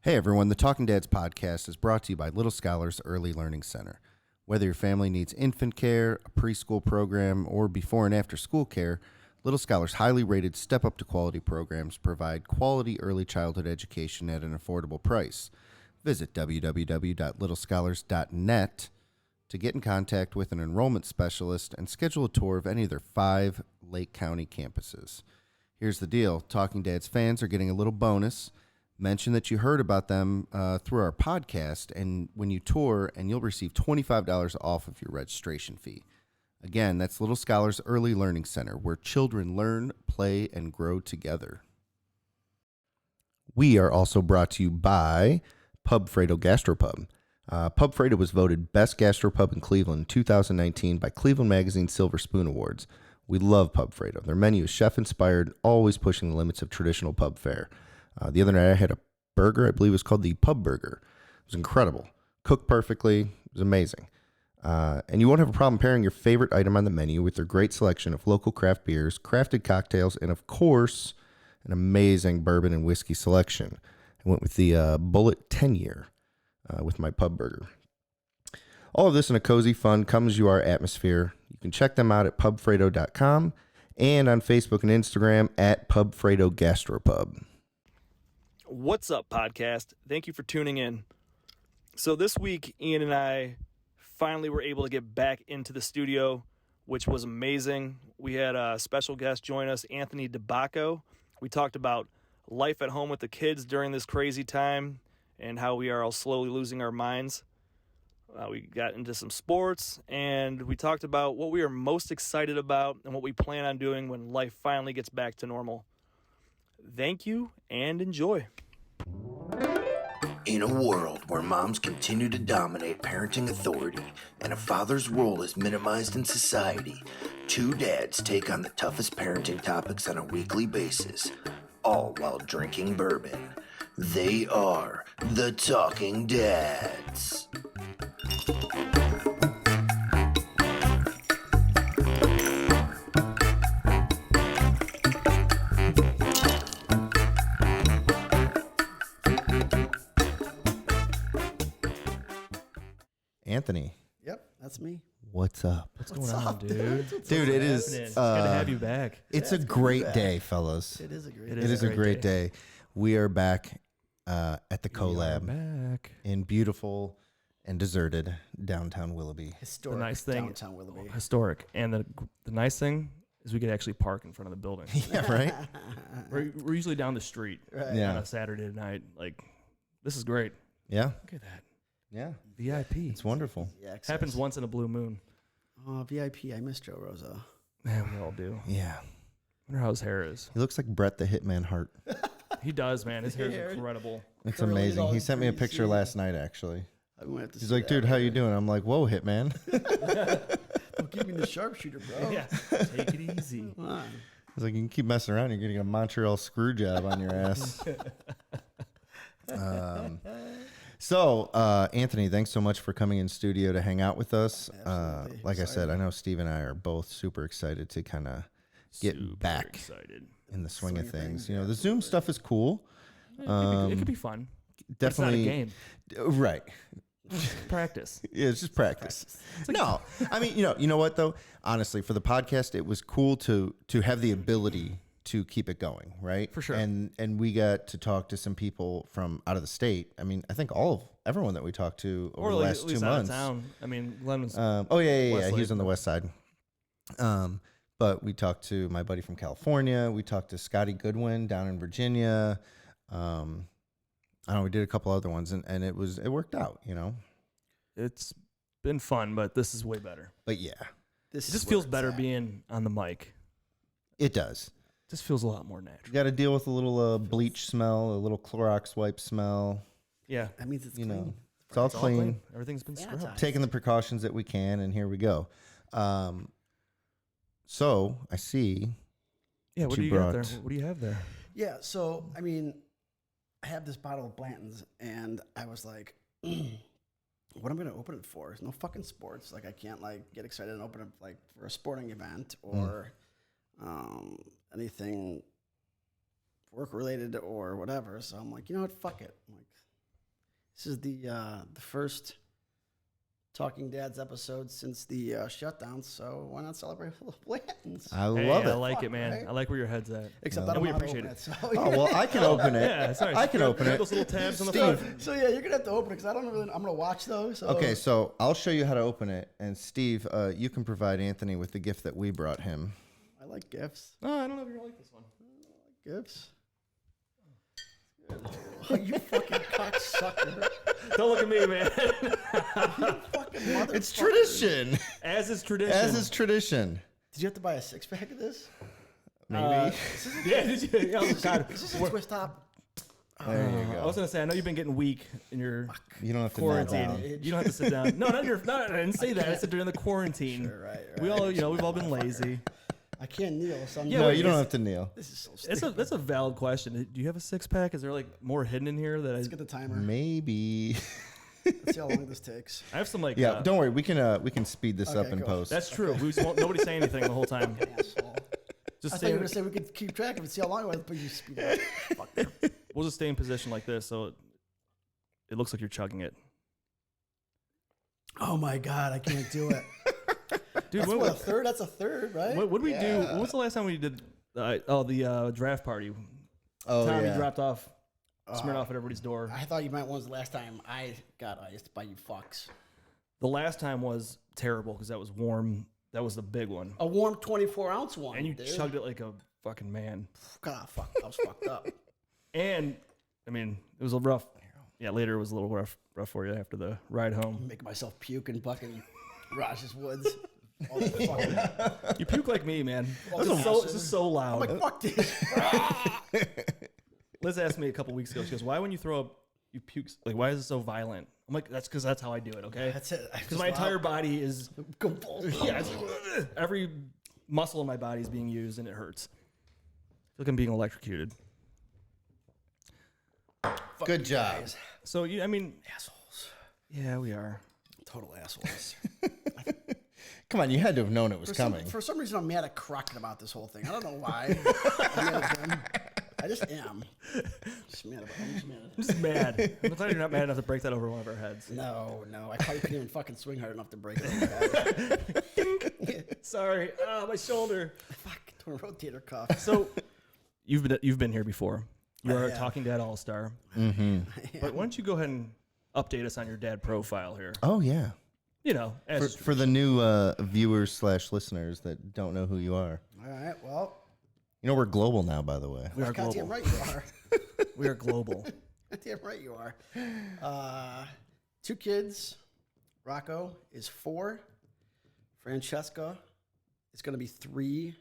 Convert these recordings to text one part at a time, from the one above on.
Hey everyone, the Talking Dads podcast is brought to you by Little Scholars Early Learning Center. Whether your family needs infant care, a preschool program, or before and after school care, Little Scholars' highly rated Step Up to Quality programs provide quality early childhood education at an affordable price. Visit www.littlescholars.net to get in contact with an enrollment specialist and schedule a tour of any of their 5 Lake County campuses. Here's the deal. Talking Dads fans are getting a little bonus. Mention that you heard about them through our podcast, and when you tour, and you'll receive $25 off of your registration fee. Again, that's Little Scholars Early Learning Center, where children learn, play, and grow together. We are also brought to you by Pub Fredo Gastropub. Pub Fredo was voted Best Gastropub in Cleveland in 2019 by Cleveland Magazine Silver Spoon Awards. We love Pub Fredo. Their menu is chef-inspired, always pushing the limits of traditional pub fare. The other night I had a burger, I believe it was called the Pub Burger. It was incredible. Cooked perfectly. It was amazing. And you won't have a problem pairing your favorite item on the menu with their great selection of local craft beers, crafted cocktails, and of course, an amazing bourbon and whiskey selection. I went with the Bullet 10-year with my Pub Burger. All of this in a cozy, fun, come-as-you-are atmosphere. You can check them out at pubfredo.com and on Facebook and Instagram at PubFredo Gastropub. What's up, podcast? Thank you for tuning in. So this week, Ian and I finally were able to get back into the studio, which was amazing. We had a special guest join us, Anthony Dibacco. We talked about life at home with the kids during this crazy time and how we are all slowly losing our minds. We got into some sports, and we talked about what we are most excited about and what we plan on doing when life finally gets back to normal. Thank you, and enjoy. In a world where moms continue to dominate parenting authority and a father's role is minimized in society, 2 dads take on the toughest parenting topics on a weekly basis, all while drinking bourbon. They are the Talking Dads. Anthony. Yep, that's me. What's up? What's going on, dude? Dude, it is. It's good to have you back. It's a great day, fellas. It is a great It is a great day. We are back at the CoLab Back. in beautiful and deserted downtown Willoughby. Historic The nice thing, downtown Willoughby. historic, and the nice thing is we could actually park in front of the building. Yeah, right? We're usually down the street Right. Yeah. on a Saturday night. Like, this is great. Yeah. Look at that. Yeah. VIP. It's wonderful. Yeah, access. Happens once in a blue moon. Oh, VIP. I miss Joe Rosa. Man, we all do. Yeah. Wonder how his hair is. He looks like Brett the Hitman Hart. He does, man. His hair Hair. is incredible. It's Curly, amazing. all He sent me a picture greasy. last night, actually. I'm gonna have to He's see like, that. dude, how you doing? I'm like, whoa, Hitman. Don't give me the sharpshooter, bro. Yeah. Take it easy. Come on. He's like, you can keep messing around. You're going to get a Montreal screw job on your ass. So, Anthony, thanks so much for coming in studio to hang out with us. Absolutely. Like I said, Excited. I know Steve and I are both super excited to kind of get Super back excited. in the swing of Swing of things. things, You know, the Zoom stuff is cool. It could be fun. Definitely. It's not a game. Right. Practice. Yeah, it's just practice. No, I mean, you know what though? Honestly, for the podcast, it was cool to have the ability to keep it going, right? For sure. And we got to talk to some people from out of the state. I mean, I think everyone that we talked to over the last at 2 least out months. of town. I mean, Glenn was. Oh yeah. Westlake, He was on the but- west side. But we talked to my buddy from California. We talked to Scotty Goodwin down in Virginia. I don't know. We did a couple other ones, and it worked out, you know. It's been fun, but this is way better. But yeah, This It just is feels where it's better at. being on the mic. it does. It just feels a lot more You natural. got to deal with a little bleach smell, a little Clorox wipe smell. Yeah. That means it's You clean. know, it's all clean. Everything's been scrubbed. Sanitized. Taking the precautions that we can, and here we go. So I see. Yeah, what you do you got there? brought- What do you have there? Yeah, so, I mean, I have this bottle of Blanton's, and I was like, what am I going to open it for? There's no fucking sports. Like, I can't, like, get excited and open it, like, for a sporting event or anything work-related or whatever. So I'm like, you know what? Fuck it. I'm like, This is the first Talking Dads episode since the shutdown, so why not celebrate with little Blanton's? I love I it. like it, man. Right? I like where your head's at. Except No. I don't we know how to appreciate open it. So, Oh, well, I can open it. Yeah, sorry. I can open it. Those little tabs on the Steve. front. So yeah, you're gonna have to open it because I don't really. I'm gonna watch those. So. Okay, so I'll show you how to open it. And Steve, you can provide Anthony with the gift that we brought him. I like gifts. Oh, I don't know if you're gonna like this one. Gifts. Oh, you fucking cocksucker! Don't look at me, man. You fucking motherfucker! It's tradition. As is tradition. As is tradition. Did you have to buy a 6-pack of this? Maybe. Yeah, did you? Oh, God. Is this a twist top? There you I go. was gonna say, I know you've been getting weak in your You don't have to kneel quarantine. down. You don't have to sit down. No, not your. No, I didn't say that. I said during the quarantine. Sure, right. We all, we've all been lazy. I can't kneel. So I'm No, you don't it's- have to kneel. This is so stupid. That's a valid question. Do you have a 6-pack? Is there like more hidden in here that Let's get the timer. Maybe. Let's see how long this takes. I have some like. Yeah, don't worry. We can speed this up Okay, in cool. post. That's true. We just won't, nobody say anything the whole time. Asshole. Just I thought stay. you were gonna say we could keep track of it, and see how long it was, but you speed it up. Fuck. We'll just stay in position like this, so it looks like you're chugging it. Oh my god, I can't do it. Dude, That's what, a third? That's a third, right? what did we do? Yeah. When was the last time we did? The draft party. Oh, Tommy yeah. dropped off, smeared off at everybody's door. I thought you meant when was the last time I got iced by you fucks. The last time was terrible because that was warm. That was the big one, A warm 24-ounce one. and you dude. chugged it like a fucking man. God, fuck. I was fucked up. And I mean, it was a rough. Yeah, later it was a little rough for you after the ride home. Making myself puke in fucking Raj's Woods. All this fucking, You puke like me, man. All This this is so, acid. this is so I'm loud. like, fuck this. Liz asked me a couple weeks ago. She goes, "Why when you throw up, you puke? Like, why is it so violent?" I'm like, "That's because that's how I do it. Okay, That's it. because my entire body is convulsed. yeah, every muscle in my body is being used and it hurts. I feel like I'm being electrocuted. Good job. Guys. So I mean, Assholes. yeah, we are. Total assholes. Come on, you had to have known it was coming. For some reason, I'm mad at Crockett about this whole thing. I don't know why. I'm mad at him. I just am. Just mad about him. I'm just mad. I'm glad you're not mad enough to break that over one of our heads. No. I probably couldn't even fucking swing hard enough to break it. Sorry, my shoulder. Fuck, torn rotator cuff. So you've been here before. You are Yeah. Talking Dad Allstar. But why don't you go ahead and update us on your dad profile here? Oh, yeah. You know, as For the new viewers / listeners that don't know who you are. All right, well, You know, we're global now, by the way. we are goddamn global. right you are. We are global. Goddamn right you are. 2 kids. Rocco is 4. Francesca is going to be 3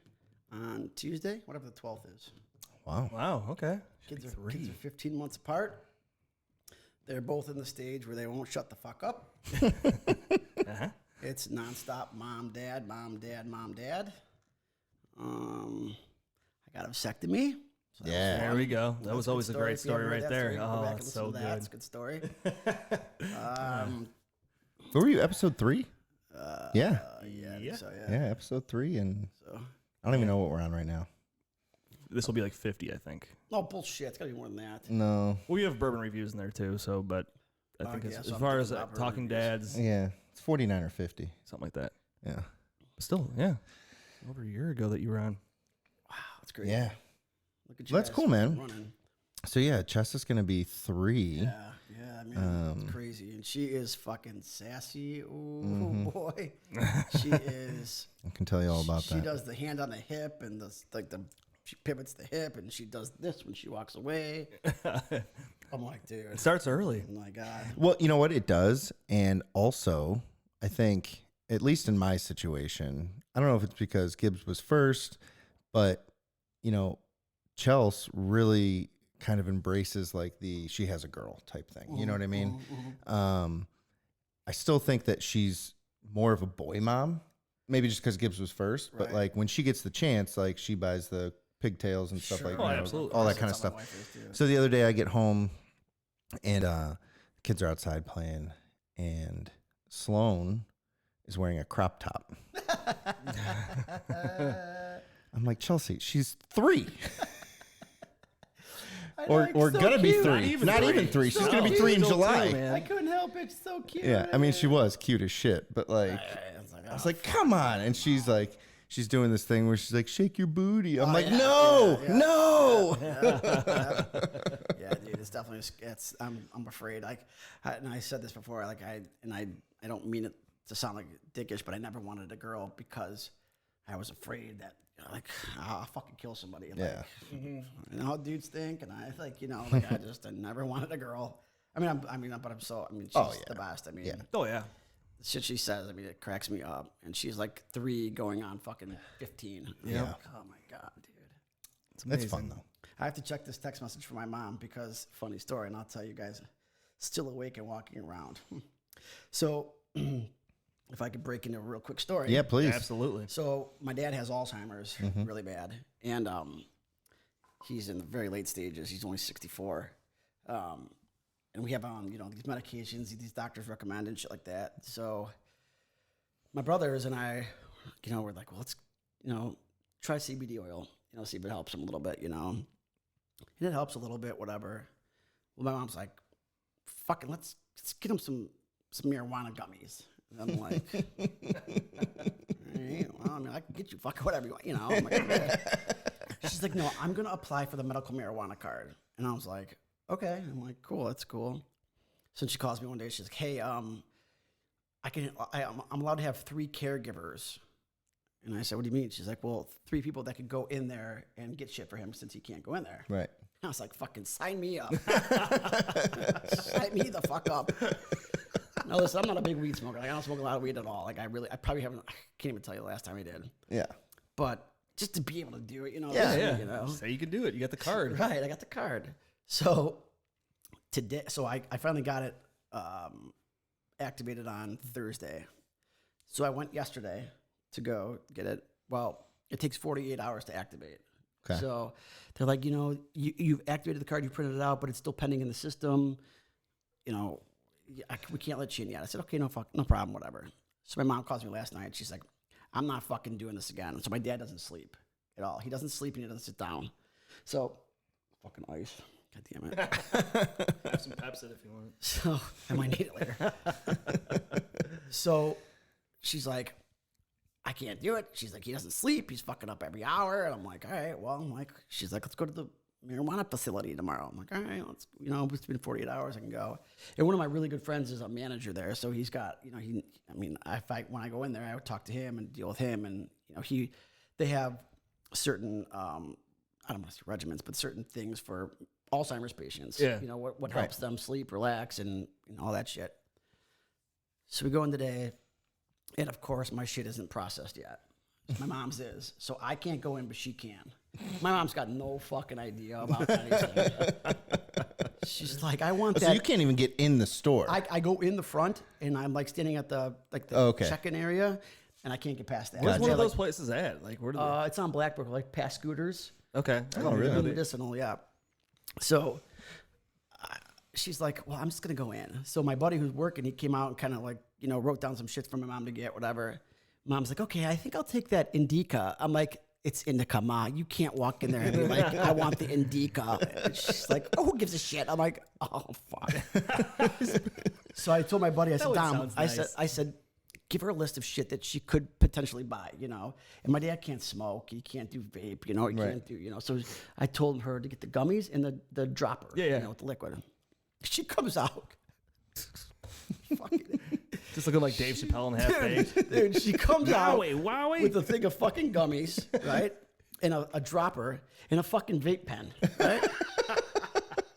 on Tuesday, whatever the 12th is. Wow. Wow. Okay. Kids are 15 months apart. They're both in the stage where they won't shut the fuck up. Uh-huh. It's nonstop mom, dad, mom, dad, mom, dad. I got a vasectomy. So that was Yeah. There we go. That That's was a good always a great If you haven't story heard right that there. story, go Oh, back and it's listen so to that. good. It's a good story. Where were you? Episode 3? Yeah. Yeah. So, Yeah, episode 3. And So, I don't even know what we're on right now. This will be like 50, I think. no bullshit. It's got to be more than that. No. We have bourbon reviews in there too. So, but I think Okay, as so I'm far as thinking about Talking bourbon Dads, Yeah. It's 49 or 50. something like that. Yeah. Still, yeah, over a year ago that you were on. Wow, that's great. Yeah. Look at you That's guys cool, man. running. So, yeah, Chesta's going to be 3. Yeah, man, it's crazy, and she is fucking sassy. Ooh, boy, she is. I can tell you all about She that. does the hand on the hip, and she pivots the hip, and she does this when she walks away. I'm like, dude, It starts early. oh my god. Well, you know what? It does. And also, I think, at least in my situation, I don't know if it's because Gibbs was first, but, you know, Chelsea really kind of embraces like the she has a girl type thing. You know what I mean? I still think that she's more of a boy mom, maybe just because Gibbs was first. But Right. like when she gets the chance, like she buys the pigtails and stuff Sure. like Oh, that, absolutely. all that That's kind of how stuff. my wife is, too. So the other day I get home and kids are outside playing and Sloan is wearing a crop top. I'm like, Chelsea, she's 3. or gonna be cute. 3. Not even 3. She's gonna be 3 in July. I couldn't help it. She's so cute. Yeah, I mean, she was cute as shit, but like, I was like, come on. And she's like, she's doing this thing where she's like, shake your booty. I'm like, no. Yeah, dude, it's definitely. I'm afraid. Like, and I said this before. Like, I don't mean it to sound like dickish, but I never wanted a girl because I was afraid that I'll fucking kill somebody. Yeah. Like, you know how dudes think, and I I never wanted a girl. But she's the best. I mean, Oh yeah. the shit she says, I mean, it cracks me up. And she's like 3 going on fucking 15. Yeah. Like, oh my God, dude. That's fun though. I have to check this text message from my mom because, funny story, and I'll tell you guys, still awake and walking around. So, if I could break into a real quick story. Yeah, please. Absolutely. So, my dad has Alzheimer's really bad. And he's in the very late stages. He's only 64. And we have these medications these doctors recommend and shit like that. So my brothers and I, we're like, well, let's, try CBD oil, see if it helps him a little bit, And it helps a little bit, whatever. Well, my mom's like, fucking, let's get him some marijuana gummies. And I'm like, all right, well, I mean, I can get you fucking whatever you want, I'm like, okay. She's like, no, I'm going to apply for the medical marijuana card. And I was like, okay. I'm like, cool, that's cool. So she calls me one day. She's like, hey, I'm allowed to have 3 caregivers. And I said, what do you mean? She's like, well, 3 people that could go in there and get shit for him since he can't go in there. Right. I was like, fucking sign me up. Sign me the fuck up. No, listen, I'm not a big weed smoker. Like, I don't smoke a lot of weed at all. Like, I probably haven't, I can't even tell you the last time I did. Yeah. But just to be able to do it, Yeah. Say you can do it. You got the card. Right, I got the card. So today, I finally got it activated on Thursday. So I went yesterday to go get it. Well, it takes 48 hours to activate. Okay. So they're like, you've activated the card, you printed it out, but it's still pending in the system. We can't let you in yet. I said, okay, no problem, whatever. So my mom calls me last night. She's like, I'm not fucking doing this again. So my dad doesn't sleep at all. He doesn't sleep and he doesn't sit down. So fucking ice. God damn it. Have some Pepsi if you want. So I might need it later. So she's like, I can't do it. She's like, he doesn't sleep. He's fucking up every hour. And I'm like, all right, well, she's like, let's go to the marijuana facility tomorrow. I'm like, all right, let's, it's been 48 hours. I can go. And one of my really good friends is a manager there. So he's got, when I go in there, I would talk to him and deal with him. And, they have certain, I don't want to say regimens, but certain things for Alzheimer's patients. Yeah. What helps them sleep, relax, and all that shit. So we go in today, and of course my shit isn't processed yet. My mom's is. So I can't go in, but she can. My mom's got no fucking idea about anything. She's like, I want that. So you can't even get in the store. I go in the front, and I'm like standing at the check-in area, and I can't get past that. Where's one of those places at? Like, where do they? It's on Blackbrook, like past Scooters. Okay. Oh, really? Medicinal, yeah. So she's like, well, I'm just going to go in. So my buddy who's working, he came out and kind of like, wrote down some shit for my mom to get, whatever. Mom's like, okay, I think I'll take that Indica. I'm like, it's Indica, Ma. You can't walk in there and be like, I want the Indica. And she's like, oh, who gives a shit? I'm like, oh, fuck. So I told my buddy, I said, Dom, I said, give her a list of shit that she could potentially buy, And my dad can't smoke. He can't do vape, he can't do, So I told her to get the gummies and the dropper, with the liquid. She comes out. Fucking, just looking like Dave Chappelle in half baked. Dude, she comes out Wowie. with a thing of fucking gummies, right? And a dropper and a fucking vape pen, right?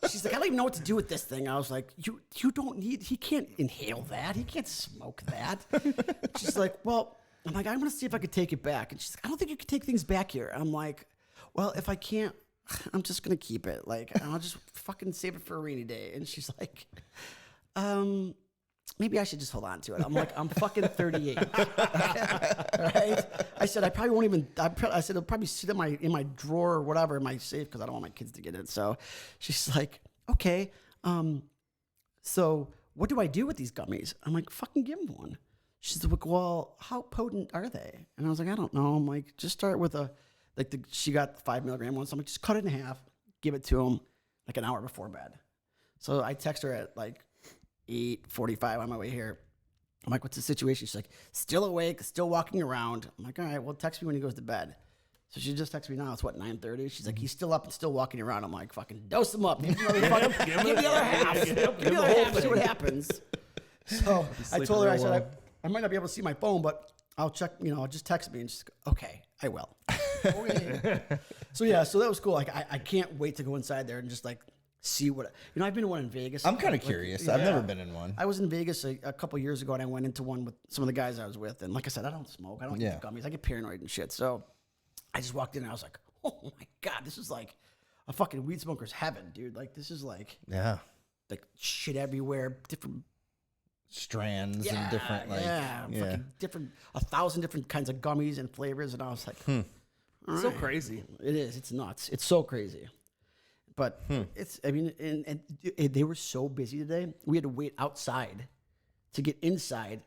She's like, I don't even know what to do with this thing. I was like, you don't need, he can't inhale that. He can't smoke that. She's like, well, I'm like, I want to see if I could take it back. And she's like, I don't think you can take things back here. I'm like, well, if I can't, I'm just going to keep it. Like, I'll just fucking save it for a rainy day. And she's like, maybe I should just hold on to it. I'm like, I'm fucking 38. Right? I said, I probably won't even, I said, it'll probably sit in my drawer or whatever, in my safe, because I don't want my kids to get it. So she's like, okay, so what do I do with these gummies? I'm like, fucking give them one. She's like, well, how potent are they? And I was like, I don't know. I'm like, just start with she got the 5 milligram one. So I'm like, just cut it in half, give it to him. like an hour before bed. So I text her at like 8:45 on my way here. I'm like, what's the situation? She's like, still awake, still walking around. I'm like, all right, well, text me when he goes to bed. So she just texted me now. It's what, 9:30? She's like, he's still up and still walking around. I'm like, fucking dose him up. Give me the other half. Give me the other half. See what happens. So I told her, I said, I might not be able to see my phone, but I'll check, just text me. And she's like, okay, I will. Okay. So yeah, so that was cool. Like, I can't wait to go inside there and just like see what, I've been to one in Vegas. I'm kind of curious. I've never been in one. I was in Vegas a couple years ago, and I went into one with some of the guys I was with. And like I said, I don't smoke. I don't eat the gummies. I get paranoid and shit. So I just walked in, and I was like, oh my God, this is like a fucking weed smoker's heaven, dude. Like, this is like shit everywhere, different strands and different, like, fucking different, 1,000 different kinds of gummies and flavors. And I was like, It's so crazy. It is. It's nuts. It's so crazy. But it's, I mean, and they were so busy today. We had to wait outside to get inside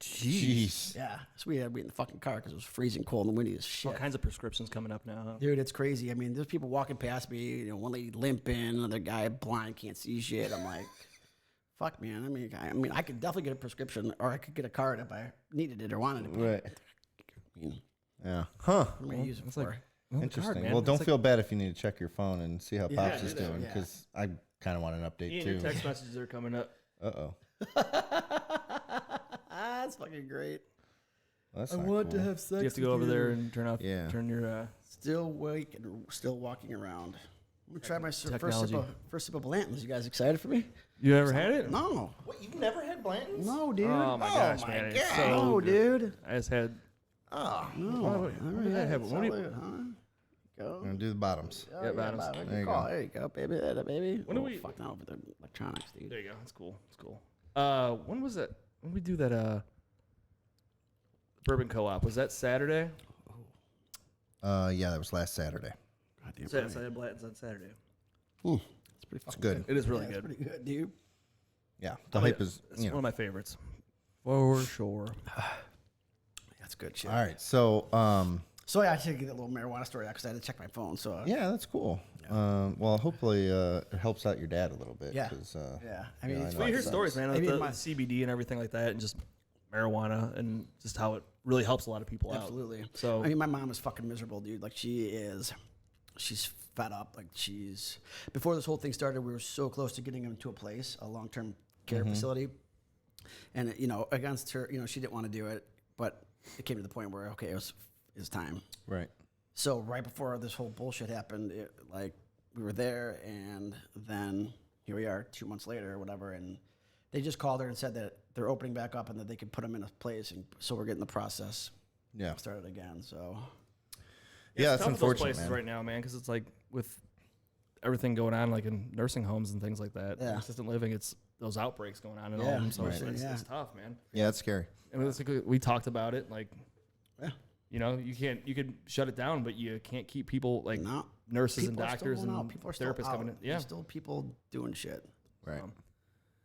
Jeez. Yeah. So we had to wait in the fucking car because it was freezing cold and windy as shit. All kinds of prescriptions coming up now. Huh? Dude, it's crazy. I mean, there's people walking past me, one lady limping, another guy blind, can't see shit. I'm like, fuck, man. I mean, I could definitely get a prescription, or I could get a card if I needed it or wanted it. Right. I mean, Yeah. Huh. what am I going to use it for? Interesting. man. Well, It's don't like- feel bad if you need to check your phone and see how Pops is do that, doing, yeah. because I kind of want an update Ian, too. your text messages are coming up. Uh-oh. That's fucking great. Well, that's I not want cool. to have sex. Do you have to go with over there you. and turn your Still awake and still walking around. I'm gonna try my first Technology. sip of Blanton's. You guys excited for me? You ever had it? No, What, you've never had Blanton's? no, dude. Oh my gosh, my man. God. It's so No, good. dude. I just had. Oh. No. What did I have? What do you- Solid, huh? Go. I'm going to do the bottoms. Oh, Yeah, Blanton's. Bobby, There you call. go. There you go, baby. Baby. When do we- Fuck now with the electronics, dude. There you go. It's cool. It's cool. When was it? When did we do that? Bourbon co-op, was that Saturday? Yeah, that was last Saturday. Goddamn So right. I had Blanton's on Saturday. It's pretty fucking good. It is really Yeah, good. It's pretty good, dude. Yeah, the hype is, It's one of my favorites, for sure. That's good shit. All right, so, So yeah, I should get a little marijuana story because I had to check my phone. So yeah, that's cool. Well, hopefully it helps out your dad a little bit. Yeah. 'Cause, yeah. I mean, I it's know Well, you hear it sucks. stories, man, I of mean, the my- CBD and everything like that, and just marijuana, and just how it really helps a lot of people out. Absolutely. So I mean, my mom is fucking miserable, dude. Like she's fed up. Like before this whole thing started, we were so close to getting into a place, a long-term care facility. And, against her, she didn't want to do it, but it came to the point where, okay, it was time. Right. So right before this whole bullshit happened, we were there, and then here we are 2 months later or whatever, and they just called her and said that they're opening back up and that they could put them in a place, and so we're getting the process Yeah. started again. So Yeah, it's that's tough with those unfortunate, places man. right now, man, because it's like with everything going on, like in nursing homes and things like that, Yeah. assisted living, it's those outbreaks going on in all Yeah. of them. So Right. it's tough, man. Yeah, it's scary. And it's like we talked about it, like, yeah, you could shut it down, but you can't keep people like no. nurses and People are still doctors going and out. People are still therapists out. coming in. Yeah. There's still people doing shit. Right.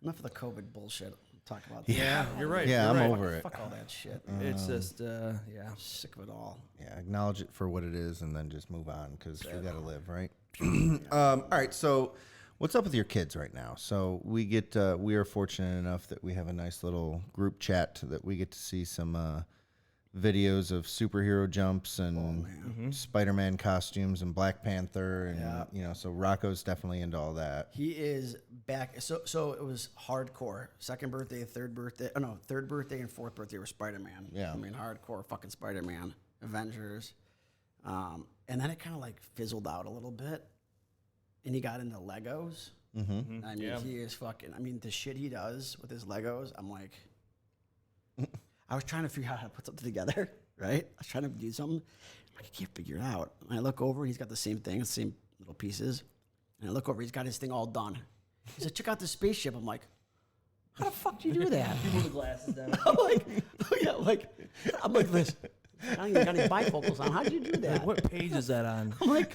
Enough of the COVID bullshit. Talk about Yeah, you're right. Yeah, you're I'm right. over it. Fuck all that shit. It's just, yeah. Sick of it all. Yeah, acknowledge it for what it is and then just move on because we got to live, right? All right, so what's up with your kids right now? So we are fortunate enough that we have a nice little group chat that we get to see some videos of superhero jumps and Spider-Man costumes and Black Panther and so Rocco's definitely into all that. He is back. So it was hardcore. Second birthday, third birthday. Oh no, third birthday and fourth birthday were Spider-Man. Yeah. I mean, hardcore fucking Spider-Man, Avengers. And then it kind of like fizzled out a little bit, and he got into Legos. Mm-hmm. I mean, he is fucking. I mean, the shit he does with his Legos. I'm like, I was trying to figure out how to put something together. Right? I was trying to do something. I'm like, I can't figure it out. And I look over, he's got the same thing, the same little pieces. And I look over, he's got his thing all done. He said, check out the spaceship. I'm like, how the fuck do you do that? Put the glasses down. I'm like, I'm like this. I don't even got any bifocals on. How do you do that? What page is that on? I'm like,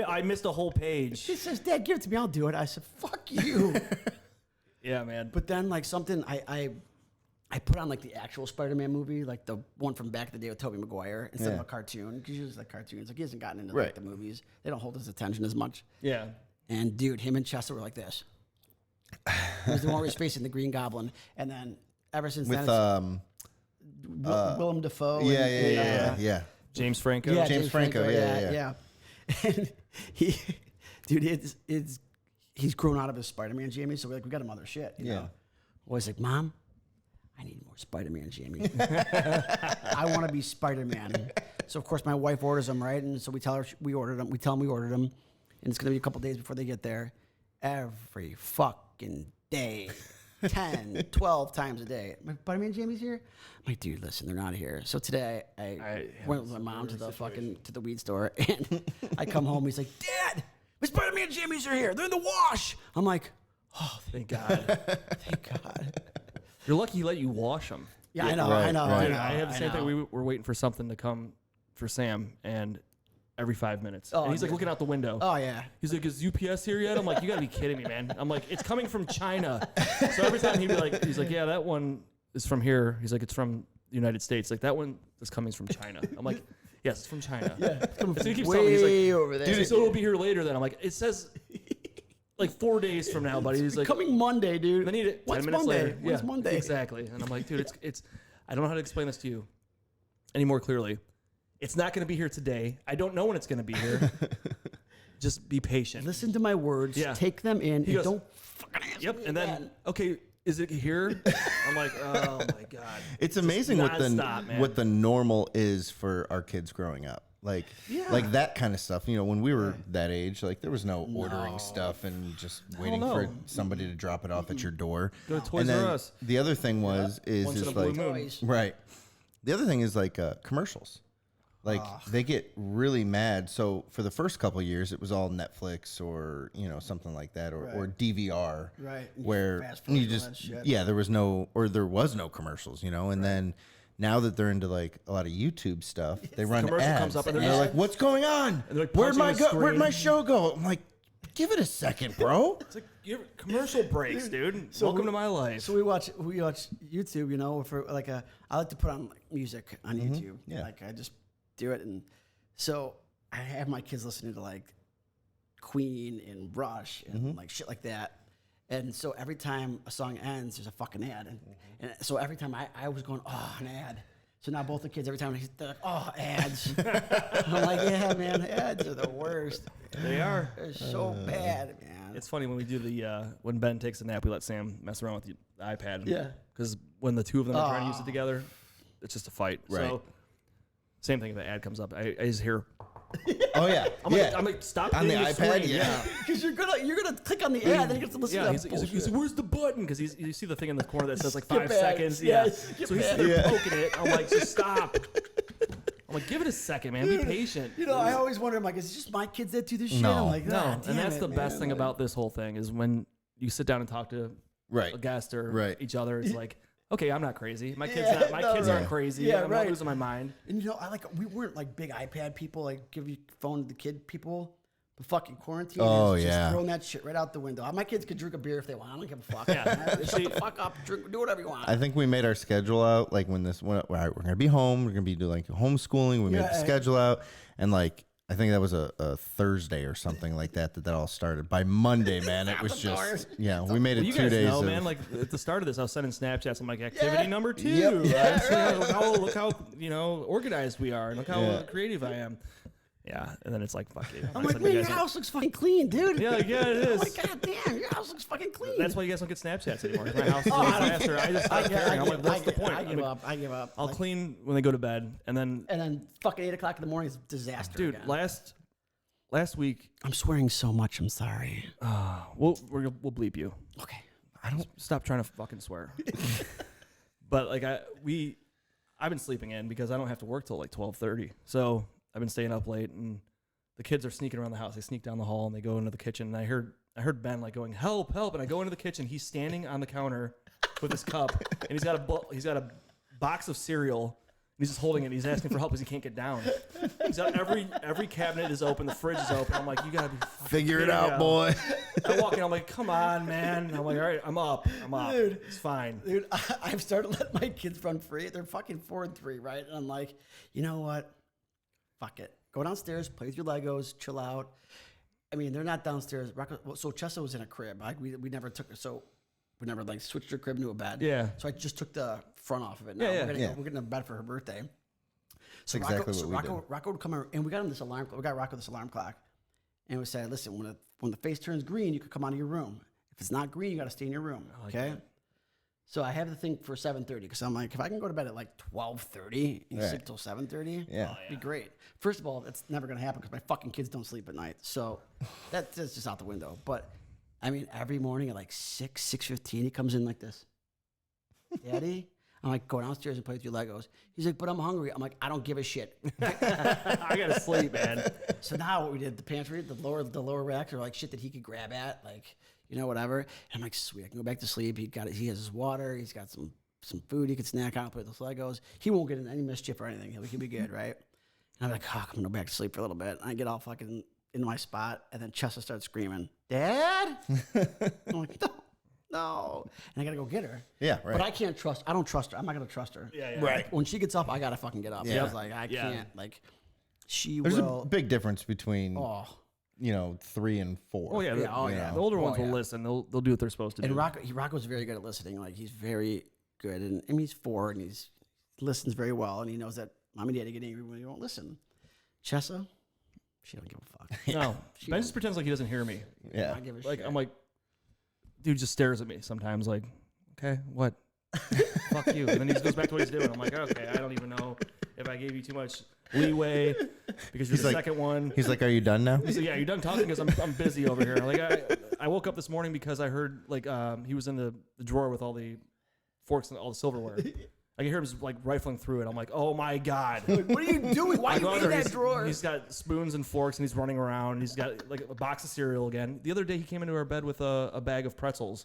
I missed a whole page. he says, Dad, give it to me. I'll do it. I said, fuck you. Yeah, man. But then like something, I I put on like the actual Spider-Man movie, like the one from back in the day with Tobey Maguire, instead of a cartoon. Because he was like cartoons. Like he hasn't gotten into like the movies. They don't hold his attention as much. Yeah. And dude, him and Chester were like this. He was the one where he was facing the Green Goblin, and then ever since With then, Willem Dafoe. Yeah. James Franco. Yeah, James Franco. Yeah. And he's grown out of his Spider-Man jammies, so we're like, we got him other shit. You know? Always like, Mom, I need more Spider-Man jammies. I want to be Spider-Man. So of course my wife orders them, right? And so we tell her we ordered them. We tell them we ordered them, and it's gonna be a couple days before they get there. Every fucking day. 10, 12 times a day. My Spider-Man jammies here? I'm like, dude, listen, they're not here. So today I went with my mom to the weed store, and I come home. He's like, Dad, my Spider-Man jammies are here. They're in the wash. I'm like, oh, Thank God. thank God. You're lucky he let you wash them. Yeah, I know. Dude, I have the same thing. We were waiting for something to come for Sam, and every 5 minutes. Oh, and he's like looking out the window. Oh, yeah. He's like, is UPS here yet? I'm like, you gotta be kidding me, man. I'm like, it's coming from China. So every time he'd be like, he's like, yeah, that one is from here. He's like, it's from the United States. Like, that one is coming from China. I'm like, yes, it's from China. Yeah. So he keeps telling me, he's like, over there. dude, so it'll be here later then. I'm like, it says like 4 days from now, buddy. He's like, coming Monday, dude. I need it 10 What's minutes Monday? later. What's Monday? Exactly. And I'm like, dude, it's I don't know how to explain this to you any more clearly. It's not going to be here today. I don't know when it's going to be here. Just be patient. Listen to my words. Yeah. Take them in. He goes, don't fucking ask Yep. me And again. then, okay, is it here? I'm like, oh my God. It's amazing what man. the normal is for our kids growing up. Like that kind of stuff. You know, when we were that age, like there was no ordering stuff and just waiting for somebody to drop it off at your door. Go to Toys and then R Us. the other thing Once in a blue like moon. right. The other thing is like commercials. Like they get really mad. So for the first couple of years, it was all Netflix or something like that, or DVR, Right. Where Fast forward you all just that shit. there was no commercials, and then now that they're into like a lot of YouTube stuff, they run commercial ads. comes up and and they're they're just- like, "What's going on? And they're like Where'd punching the where'd my screen. show go?" I'm like, "Give it a second, bro." It's like commercial breaks, dude. Welcome to my life. So we watch YouTube, for like I like to put on like, music on YouTube. Yeah. Like I just do it, and so I have my kids listening to like Queen and Rush and like shit like that. And so every time a song ends, there's a fucking ad, and so every time I was going, oh, an ad. So now both the kids, every time they're like, oh, ads. I'm like, yeah, man, ads are the worst. They are. They're so bad, man. It's funny when we do when Ben takes a nap, we let Sam mess around with the iPad. Yeah. Because when the two of them are trying to use it together, it's just a fight. Right. So, same thing if the ad comes up. I just hear. Oh yeah, I'm like, stop on the hitting iPad. screen. Yeah. Because you're gonna click on the ad, then you get to listen Yeah, to he's that like, bullshit. where's the button? Because you see the thing in the corner that says like Skip 5 ad. seconds. Yeah, Yeah. skip So he's ad. sitting there poking it. I'm like, just stop. I'm like, give it a second, man. Be patient. I always wonder, I'm like, is it just my kids that do this shit? No. I'm like, No, "God and damn that's it, the best man." thing Like, about this whole thing is when you sit down and talk to Right. a guest or Right. each other. It's like, okay, I'm not crazy. My kids, Yeah, kids no, aren't right. crazy. Yeah, I'm right. not losing my mind. And we weren't like big iPad people, like give your phone to the kid people. But fucking quarantine is just throwing that shit right out the window. My kids could drink a beer if they want. I don't give a fuck. Yeah. Shut the fuck up. Drink, do whatever you want. I think we made our schedule out like when all right, we're gonna be home. We're gonna be doing like homeschooling. We made the schedule out, and like I think that was a Thursday or something like that all started. By Monday, man, it was just we made it You 2 guys days. know, of, man. Like at the start of this, I was sending Snapchats. I'm like, activity number 2. Yep. Yeah, look how organized we are, and look how creative I am. Yeah, and then it's like, fuck you. I'm like, man, your house looks fucking clean, dude. Yeah, it is. I'm like, God damn, your house looks fucking clean. That's why you guys don't get Snapchats anymore. My house is way faster. I just stopped caring. I'm like, what's the point? I give up. I'll clean when they go to bed, and then fucking 8 o'clock in the morning is a disaster. dude, again. last week, I'm swearing so much. I'm sorry. we'll bleep you. Okay. I don't stop trying to fucking swear. But like I've been sleeping in because I don't have to work till like 12:30. So I've been staying up late, and the kids are sneaking around the house. They sneak down the hall and they go into the kitchen. And I heard Ben like going, help, help. And I go into the kitchen. He's standing on the counter with his cup, and he's got a box of cereal He's just holding it. He's asking for help because he can't get down. He's got every cabinet is open. The fridge is open. I'm like, you gotta be Figure it out, boy. I walk in. I'm like, come on, man. I'm like, all right, I'm up. Dude. It's fine. Dude, I've started letting my kids run free. They're fucking 4 and 3, right? And I'm like, you know what? Fuck it. Go downstairs, play with your Legos, chill out. I mean, they're not downstairs. So Chessa was in a crib. Like we never took her. So we never like switched her crib into a bed. Yeah. So I just took the front off of it. Now we're getting a bed for her birthday. So exactly what we did. Rocco would come over, and we got him this alarm. We got Rocco this alarm clock, and we said, "Listen, when the face turns green, you can come out of your room. If it's not green, you got to stay in your room." Okay. So I have the thing for 7:30 because I'm like, if I can go to bed at like 12:30 and sleep till 7:30, it'd be great. First of all, that's never gonna happen because my fucking kids don't sleep at night, so that's just out the window. But I mean, every morning at like 6:15, he comes in like this, Daddy. I'm like, go downstairs and play with your Legos. He's like, but I'm hungry. I'm like, I don't give a shit. I gotta sleep, man. So now what we did, the pantry, the lower racks are like shit that he could grab at, like, you know, whatever. And I'm like, sweet, I can go back to sleep. He has his water. He's got some food he can snack on, play with those Legos. He won't get in any mischief or anything. He'll be good, right? And I'm like, oh, I'm gonna go back to sleep for a little bit. And I get all fucking into my spot, and then Chessa starts screaming, Dad? I'm like, no. And I gotta go get her. Yeah, right. But I don't trust her. I'm not gonna trust her. Yeah. Right. When she gets up, I gotta fucking get up. Yeah. I was like, I can't. Like, she There's will. a big difference between, Oh. 3 and 4. Oh yeah. Yeah, The older ones will listen. They'll do what they're supposed to do. And Rocco's very good at listening. Like, he's very good. And I mean, he's 4 and he listens very well. And he knows that mom and daddy get angry when he won't listen. Chessa, she don't give a fuck. No. Ben just pretends like he doesn't hear me. Yeah. I give a Like shit. I'm like, dude just stares at me sometimes. Like, okay, what? Fuck you. And then he just goes back to what he's doing. I'm like, okay, I don't even know if I gave you too much leeway because you're He's the like- second one. He's like, are you done now? He's like, yeah, you're done talking because I'm busy over here. Like I woke up this morning because I heard like he was in the drawer with all the forks and all the silverware. I can hear him just like rifling through it. I'm like, oh my God. What are you doing? Why I are go you in in there, that drawer? He's got spoons and forks and he's running around. He's got like a box of cereal again. The other day he came into our bed with a bag of pretzels.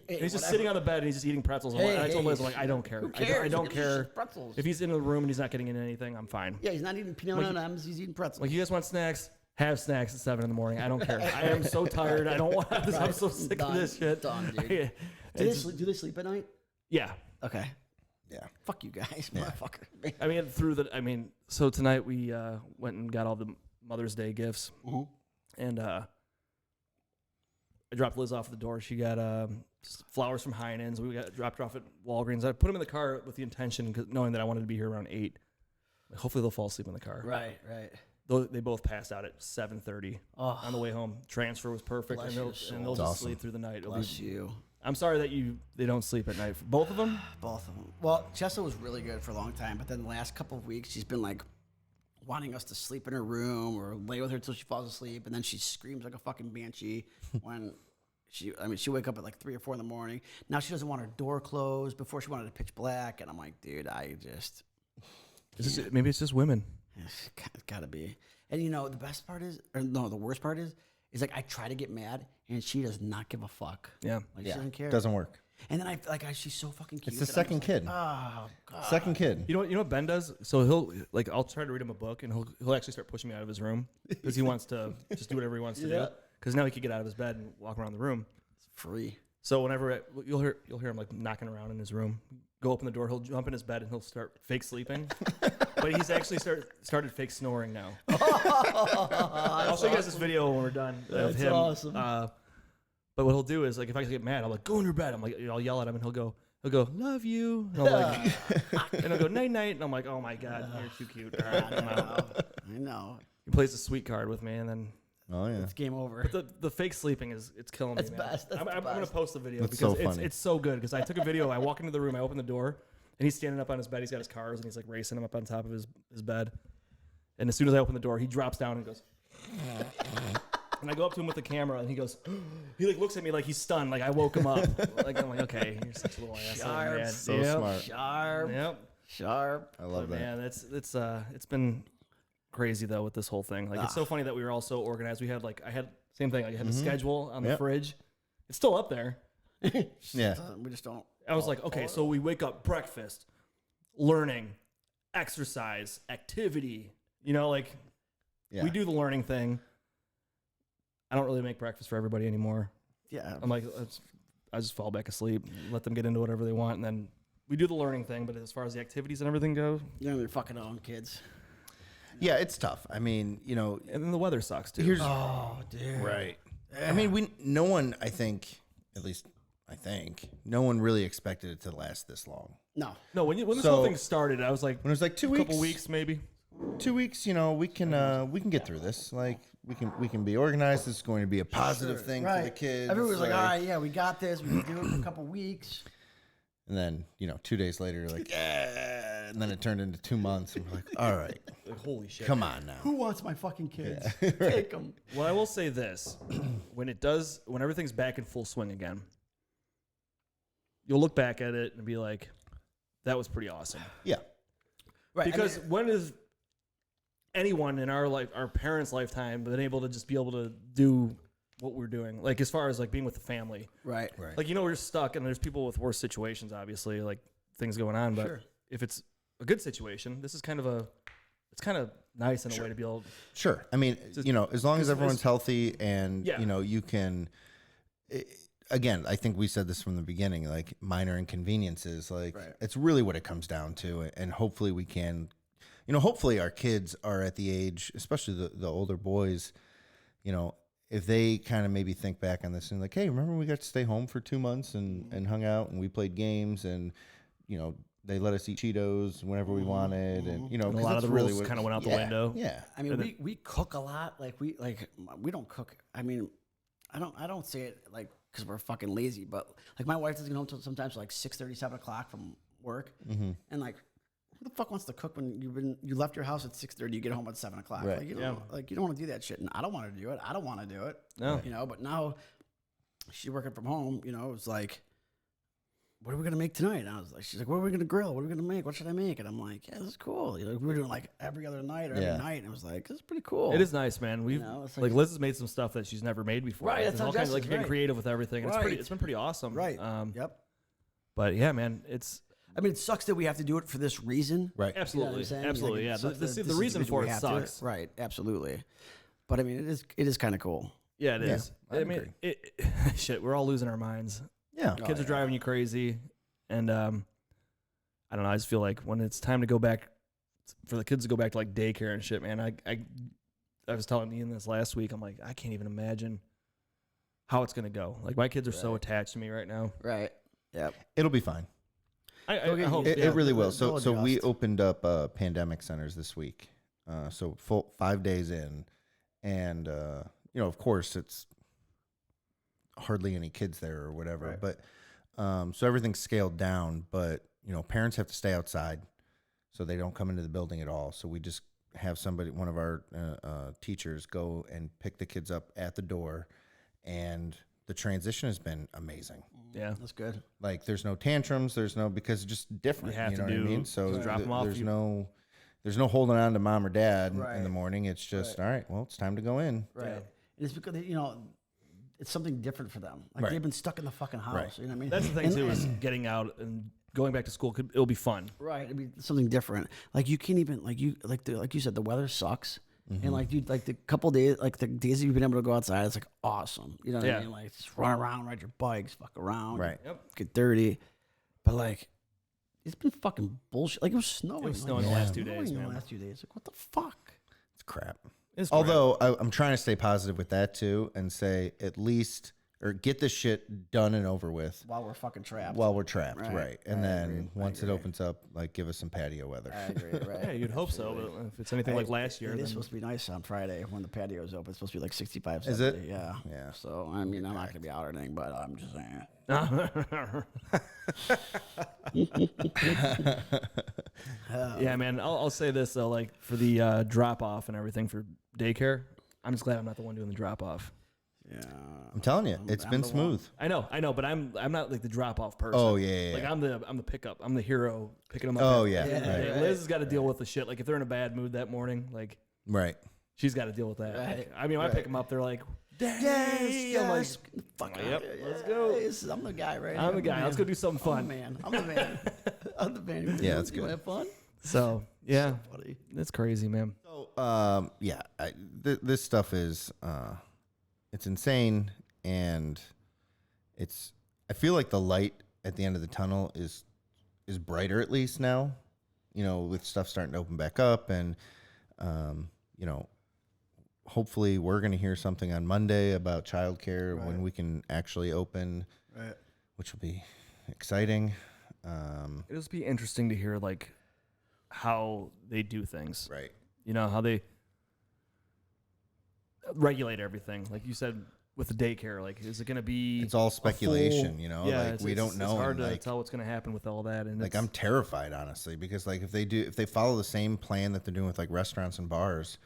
And he's just sitting on the bed and he's just eating pretzels. And I told Liz, I'm like, I don't care. Who cares? I don't Who gives a care. shit? Pretzels. If he's in the room and he's not getting in anything, I'm fine. Yeah, he's not eating peanut M&Ms. He's eating pretzels. Like, you guys want snacks? Have snacks at 7 in the morning. I don't care. I am so tired. I don't want this. I'm so sick of this shit. Done, dude. Do they sleep at night? Yeah. Okay. Yeah. Fuck you guys, motherfucker. I mean, so tonight we went and got all the Mother's Day gifts. Mhm. And I dropped Liz off at the door. She got flowers from Heinen's. We got dropped her off at Walgreens. I put them in the car with the intention, knowing that I wanted to be here around 8. Hopefully they'll fall asleep in the car. Right. They both passed out at 7:30 on the way home. Transfer was perfect, Bless and your they'll soul. just Awesome. sleep through the night. Bless you. I'm sorry that they don't sleep at night. Both of them? Both of them. Well, Chessa was really good for a long time, but then the last couple of weeks, she's been like wanting us to sleep in her room or lay with her until she falls asleep, and then she screams like a fucking banshee when she'll wake up at like 3 or 4 in the morning. Now she doesn't want her door closed. Before she wanted it pitch black, and I'm like, dude, Maybe it's just women. it's gotta be. And the best part is, the worst part is like I try to get mad, and she does not give a fuck. Yeah. Like, she doesn't care. Doesn't work. And then she's so fucking cute. It's the that I'm second just kid. like, oh god. Second kid. You know what Ben does? So I'll try to read him a book, and he'll actually start pushing me out of his room because he wants to just do whatever he wants to do. Because now he could get out of his bed and walk around the room. It's free. So whenever you'll hear him like knocking around in his room, go open the door, he'll jump in his bed and he'll start fake sleeping. But he's actually started fake snoring now. I'll show you guys this video when we're done of him. awesome. But what he'll do is like if I get mad, I'm like, go in your bed. I'm like, I'll yell at him and he'll go, love you. And I'll like, and he'll go night night. And I'm like, oh my God, you're too cute. All right, I'm out. I know. He plays the sweet card with me, and then Oh, yeah. It's game over. the fake sleeping it's killing That's me, man. best. That's I'm the gonna best. post the video That's because so funny. it's so good. Because I took a video. I walk into the room, I open the door, and he's standing up on his bed. He's got his cars, and he's like racing them up on top of his bed. And as soon as I open the door, he drops down and goes. And I go up to him with the camera, and he goes. He like looks at me like he's stunned, like I woke him up. Like I'm like, okay, you're such a little asshole, Sharp. man. So Yep. smart. Sharp. Yep. Sharp. I love But that. man, it's been crazy though with this whole thing. Like it's so funny that we were all so organized. We had I had same thing. Like, I had the schedule on the Yep. fridge. It's still up there. Yeah. We just don't. I was like, okay, so we wake up, breakfast, learning, exercise, activity. You know, like Yeah. we do the learning thing. I don't really make breakfast for everybody anymore. Yeah. I'm like, I just fall back asleep, let them get into whatever they want, and then we do the learning thing. But as far as the activities and everything go, You're your fucking own kids. Yeah, it's tough. I mean, you know, and then the weather sucks too. here's Oh, dude. right. I mean, no one, I think, at least I think, no one really expected it to last this long. No. No, when this So- whole thing started, I was like, When it was like 2 a weeks, couple weeks maybe. 2 weeks, you know, we can get through this. Like we can be organized. This is going to be a positive thing for the kids. Everyone was like, all right, yeah, we got this. We can do it for a couple weeks. And then, you know, 2 days later, you're like, yeah. And then it turned into 2 months. And we're like, all right, Like, holy shit. come on now. Who wants my fucking kids? Take them. Well, I will say this: when everything's back in full swing again, you'll look back at it and be like, "That was pretty awesome." Yeah. Right. Because when is anyone in our parents' lifetime, been able to do what we're doing? Like as far as like being with the family, right. like we're stuck, and there's people with worse situations, obviously, like things going on. But Sure. if it's a good situation, this is kind of nice in a way to be able. Sure. I mean, you know, as long as everyone's healthy and, Yeah. you know, you can, again, I think we said this from the beginning, like minor inconveniences, like Right. it's really what it comes down to. And hopefully we can, you know, hopefully our kids are at the age, especially the older boys, you know, if they kind of maybe think back on this and like, hey, remember we got to stay home for 2 months and hung out and we played games and, you know, they let us eat Cheetos whenever we wanted, and you know, And a 'cause lot of that's the really rules what- kind of went out the yeah, window. Yeah, I mean, we cook a lot. Like we don't cook. I mean, I don't say it like because we're fucking lazy, but like my wife doesn't get home till sometimes like 6:30, 7 o'clock from work, and like who the fuck wants to cook when you left your house at 6:30, you get home at 7 o'clock? Right. Like you don't want to do that shit, and I don't want to do it. I don't want to do it. No. You know, but now she's working from home. You know, it's like, what are we gonna make tonight? And I was like, she's like, what are we gonna grill? What are we gonna make? What should I make? And I'm like, yeah, this is cool. You know, we were doing like every other night or Yeah. every night, and I was like, this is pretty cool. It is nice, man. We've know, it's like like- Liz has made some stuff that she's never made before. Right, that's There's all how kinds of, Jess like is, getting right. creative with everything. Right. It's been pretty awesome. Right. Yep. But yeah, man, it's I mean, it sucks that we have to do it for this reason. right. absolutely, You know what I'm saying? absolutely, Like, yeah. it sucks that The this reason is for we it have to. sucks. Right, absolutely. But I mean, it is kind of cool. Yeah, it Yeah, is. I I mean, agree. shit, we're all losing our minds. Yeah, Kids are yeah. driving you crazy, and I don't know. I just feel like when it's time to go back, for the kids to go back to like daycare and shit, man. I was telling Ian this last week. I'm like, I can't even imagine how it's gonna go. Like my kids are so attached to me right now. Right. Yep. it'll be fine. I Okay, hope It, yeah. it really will. they'll So we adjust. opened up pandemic centers this week. So full 5 days in, and you know, of course, it's hardly any kids there or whatever. Right. But so everything's scaled down. But you know, parents have to stay outside, so they don't come into the building at all. So we just have one of our teachers, go and pick the kids up at the door, and the transition has been amazing. Yeah. That's good. Like there's no tantrums, because it's just different. You have You to know what I do- mean? So just drop 'em off. there's no holding on to mom or dad in Right. the morning. It's just all right. Well, it's time to go in. Right. Yeah. And it's because you know, it's something different for them. Like Right. they've been stuck in the fucking house. Right. You know what I mean? That's the thing And- too, is getting out and going back to school. It'll be fun. Right. I mean, something different. Like you can't even like you said, the weather sucks. Mm-hmm. And like dude, like the couple days, like the days that you've been able to go outside, it's like awesome. You know what Yeah. I mean? Like just run around, ride your bikes, fuck around, Right. Yep. get dirty. But like, it's been fucking bullshit. Like it was snowing. It was like, snowing the last 2 snowing days, the man. last 2 days. Like what the fuck? It's crap. It's crap. Although I'm trying to stay positive with that too, and say at least or get this shit done and over with While we're fucking trapped. while we're trapped, Right. right? And I then agree. I once it agree. opens up, like give us some patio weather. I agree. Right. Yeah, you'd hope so. But if it's anything like last year, It then is supposed to be nice on Friday when the patio is open. It's supposed to be like 65, Is 70. it? Yeah. Yeah. So, I mean, I'm not going to be out or anything, but I'm just saying. yeah, man. I'll say this though, like for the drop off and everything for daycare, I'm just glad I'm not the one doing the drop off. Yeah. I'm telling you, it's I'm been the one. smooth. I know, but I'm not like the drop off person. Oh yeah, Like yeah. I'm the pickup. I'm the hero picking them up. Oh yeah, Yeah. right. Like, Liz has got to deal with the shit. Like if they're in a bad mood that morning, like Right. she's got to deal with that. Right. Like, I mean, when I pick them up, they're like, Yes. I'm like, Fuck yep, yeah, let's go. I'm the guy, right? I'm the guy. Let's go do something I'm fun. the man. I'm the man. I'm the man. Yeah, that's You good. have fun? So yeah, So funny. that's crazy, man. So this stuff is it's insane, and I feel like the light at the end of the tunnel is brighter, at least now, with stuff starting to open back up, and hopefully we're going to hear something on Monday about childcare when we can actually open, Right. which will be exciting. It'll just be interesting to hear like how they do things. Right. How they regulate everything. Like you said with the daycare, like is it going to be? It's all speculation, Yeah, we don't know. It's hard and, to tell what's going to happen with all that. And like I'm terrified, honestly, because like if they follow the same plan that they're doing with like restaurants and bars,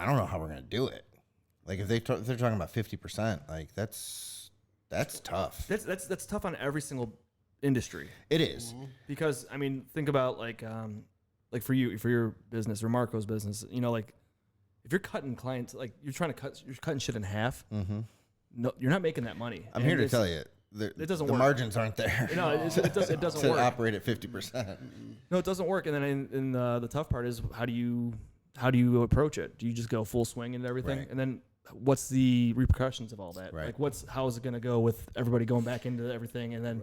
I don't know how we're gonna do it. Like if they're talking about 50%, like that's tough. That's tough on every single industry. It is. Because I mean, think about like for your business or Marco's business, like if you're cutting clients, like you're cutting shit in half. Mm-hmm. No, you're not making that money. I'm here to tell you, it doesn't the work. margins aren't there. No, it doesn't to work. operate at 50%. No, it doesn't work. And then in the tough part is how do you approach it? Do you just go full swing into everything? Right. And then what's the repercussions of all that? Right. Like how is it going to go with everybody going back into everything? And then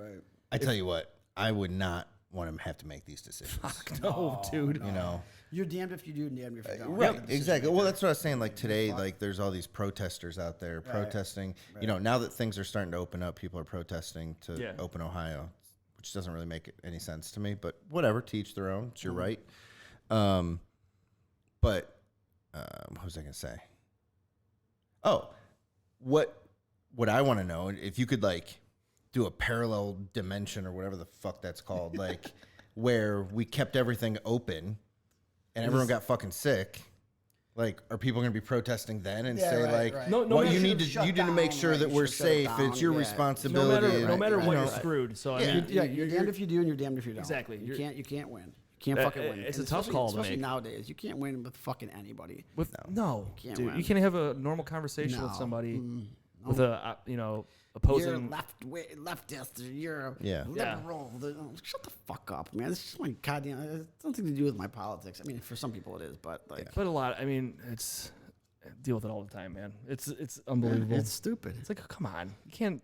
I tell you what, I would not want to have to make these decisions. no, dude. You're damned if you do and damned if you don't. Right, exactly. Well, that's what I was saying. Like today, like there's all these protesters out there protesting. Right. Now that things are starting to open up, people are protesting to Yeah. open Ohio, which doesn't really make any sense to me. But whatever, teach their own. It's your right. But what was I gonna say? Oh, what I want to know, if you could like do a parallel dimension or whatever the fuck that's called, like where we kept everything open and everyone got fucking sick. Like, are people going to be protesting then and say like, No, well, you matter- need to make sure that we're safe. It's your responsibility. No matter what, you you're know, screwed. So I Yeah. mean, You're damned if you do and you're damned if you don't. Exactly. You can't win. You can't fucking win. it's And a tough especially- call to especially make. nowadays. You can't win with fucking anybody. No, Can't dude, win. you can't have a normal conversation with No. somebody Mm, with a You're opposing. leftist. Or you're Yeah. liberal. Shut the fuck up, man. This is my goddamn. It's nothing to do with my politics. I mean, for some people it is, but like, But a lot. I mean, it's deal with it all the time, man. It's unbelievable. it's stupid. It's like, come on, you can't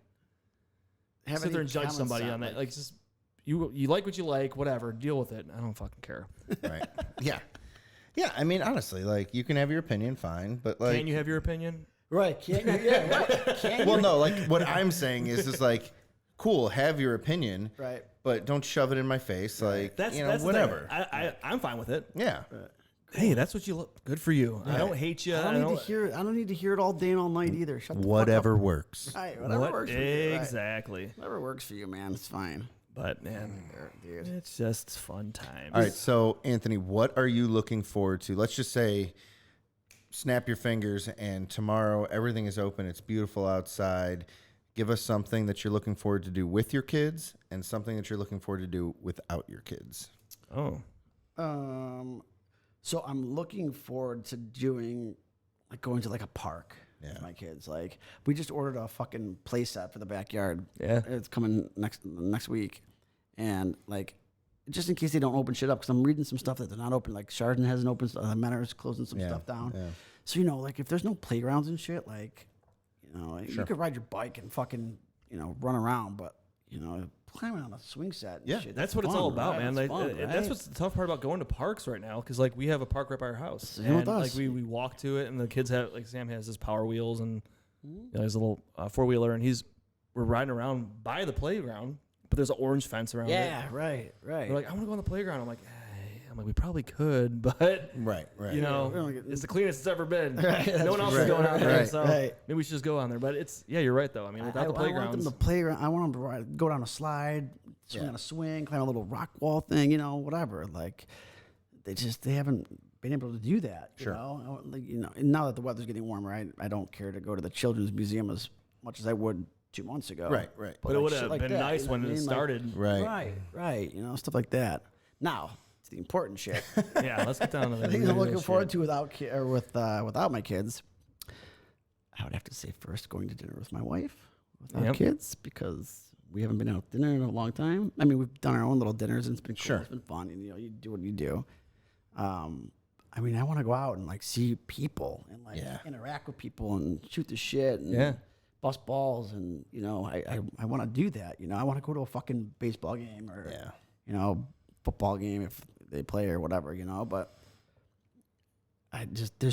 Have sit any there and judge common somebody sense, on that. Like, just you like what you like, whatever. Deal with it. I don't fucking care. right? Yeah, yeah. I mean, honestly, like you can have your opinion, fine, but like, Can you have your opinion? right? Can't you? Yeah. Can't well, you? no, like what I'm saying is like, cool, have your opinion, Right. but don't shove it in my face, like That's you know, that's the whatever. thing. I'm fine with it. Yeah, Hey, that's what you look. Good for you. I don't hate you. I don't need to hear it. I don't need to hear it all day and all night either. Shut the whatever fuck works. up. Right, whatever works for you. Right. Exactly. Whatever works for you, man. It's fine. But man, Dude. it's just fun times. All right, so Anthony, what are you looking forward to? Let's just say, snap your fingers, and tomorrow everything is open. It's beautiful outside. Give us something that you're looking forward to do with your kids, and something that you're looking forward to do without your kids. Oh, So I'm looking forward to doing, like, going to like a park Yeah. with my kids. Like, we just ordered a fucking play set for the backyard. Yeah. It's coming next week, and like, just in case they don't open shit up, because I'm reading some stuff that they're not open. Like Chardon hasn't opened. Manor's closing some stuff down. Yeah. So like if there's no playgrounds and shit, like, like, you could ride your bike and fucking run around, but climbing on a swing set. And Yeah, shit, that's what it's all about, right? man. That's Like, fun, that's right? what's the tough part about going to parks right now, because like we have a park right by our house, Same with and us. like we walk to it, and the kids have, like, Sam has his Power Wheels and his little 4-wheeler, and we're riding around by the playground, but there's an orange fence around it. Yeah, right. We're like, I want to go on the playground. I'm like, we probably could, but Right. it's the cleanest it's ever been. Right, No one else is right, going on there, right, so right. maybe we should just go on there. But you're right though. I mean, without the I want playgrounds, them to play around. I want them to go down a slide, swing on a swing, climb a little rock wall thing, whatever. Like, they haven't been able to do that. Sure. And now that the weather's getting warmer, I don't care to go to the children's museum as much as I would 2 months ago. Right. but it like would shit have like been that, nice you know when what I it mean? started. Right. Stuff like that. Now, to the important shit. Yeah, let's get down to the Things I'm real looking shit. forward to without my kids. I would have to say first going to dinner with my wife without Yep. kids, because we haven't been out to dinner in a long time. I mean, we've done our own little dinners, and it's been cool. Sure. It's been fun. And, you do what you do. I mean, I want to go out and like see people and like interact with people and shoot the shit and bust balls, and I want to do that. I want to go to a fucking baseball game or football game if they play or whatever. But I just I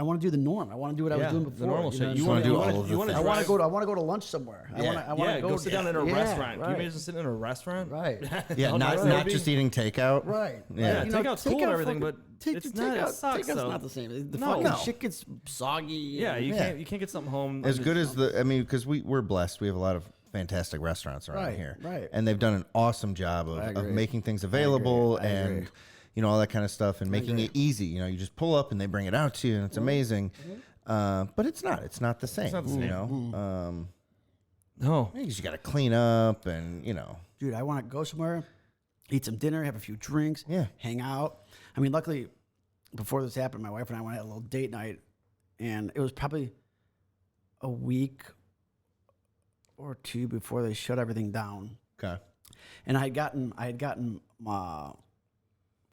want to do the norm. I want to do what I was doing before. The normal shit. You want to do all of the things. I want to go to lunch somewhere. I want to go sit down in a restaurant. Right. Can you imagine sitting in a restaurant? Right. Yeah, not just eating takeout. Right. Yeah, takeout's cool and everything, but it's not. It sucks. Takeout's though. not the same. The No. fucking shit gets soggy. Yeah, you can't get something home As good as because we're blessed. We have a lot of fantastic restaurants around here. Right. And they've done an awesome job of making things available I agree. and all that kind of stuff and making it easy. You just pull up and they bring it out to you and it's amazing. But it's not the same. It's not the same. No. You got to clean up and, Dude, I want to go somewhere, eat some dinner, have a few drinks, hang out. I mean, luckily, before this happened, my wife and I went on a little date night, and it was probably a week or two before they shut everything down. Okay. And I had gotten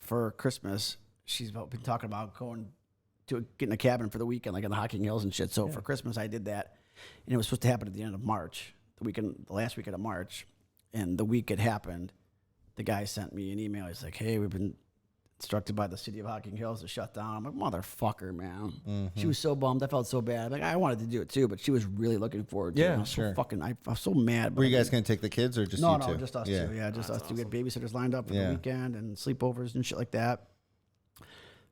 for Christmas, she's been talking about getting a cabin for the weekend, like in the Hocking Hills and shit. So for Christmas, I did that, and it was supposed to happen at the end of March, the last weekend of March, and the week it happened, the guy sent me an email. He's like, "Hey, we've been instructed by the city of Hocking Hills to shut down." I'm like, "Motherfucker, man!" She was so bummed. I felt so bad. Like I wanted to do it too, but she was really looking forward to it. I was so fucking. I was so mad. Were you guys going to take the kids or just you two? No, just us two. Yeah, just us two. We had babysitters lined up for the weekend and sleepovers and shit like that.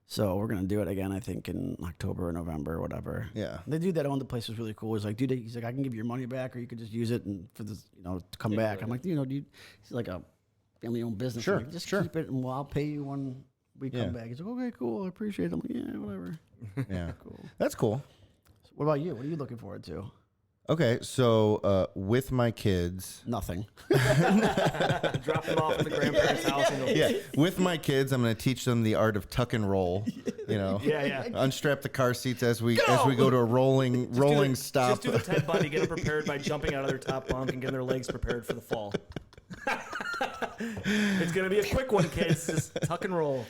So we're gonna do it again, I think, in October or November or whatever. Yeah. The dude that owned the place was really cool. He's like, dude, I can give you your money back, or you could just use it and for this, to come back. I'm like, dude, he's like a family-owned business. Sure, Like, just keep it, and I'll pay you when we come back. He's like, okay, cool, I appreciate it. I'm like, yeah, whatever. Yeah. Cool. That's cool. So what about you? What are you looking forward to? Okay, so with my kids, Nothing. Drop them off at the grandparents' house. And with my kids, I'm going to teach them the art of tuck and roll. Yeah. Unstrap the car seats as we go to a rolling stop. Just do the Ted Bundy, get them prepared by jumping out of their top bunk and getting their legs prepared for the fall. It's gonna be a quick one, kids. Just tuck and roll.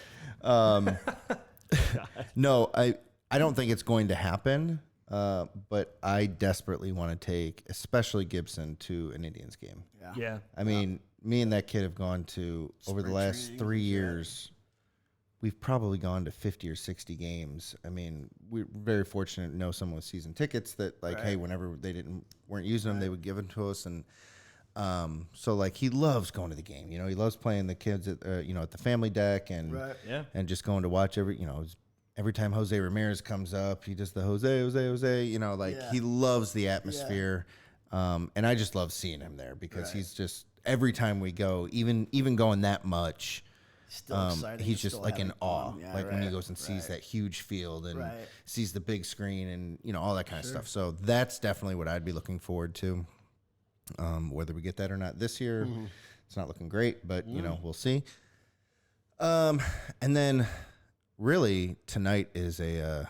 No, I don't think it's going to happen. But I desperately want to take, especially Gibson, to an Indians game. Yeah. I mean, me and that kid have gone to, over the last 3 years, we've probably gone to 50 or 60 games. I mean, we're very fortunate to know someone with season tickets that, like, hey, whenever they weren't using them, they would give them to us. And so, like, he loves going to the game. He loves playing the kids at, at the family deck and just going to watch every time Jose Ramirez comes up, he does the Jose, he loves the atmosphere. And I just love seeing him there because he's just, every time we go, even going that much, Still excited. he's just like in awe. Yeah, like when he goes and sees that huge field and sees the big screen and, all that kind of stuff. So that's definitely what I'd be looking forward to. Whether we get that or not this year, it's not looking great, but, we'll see. And then... really, tonight is a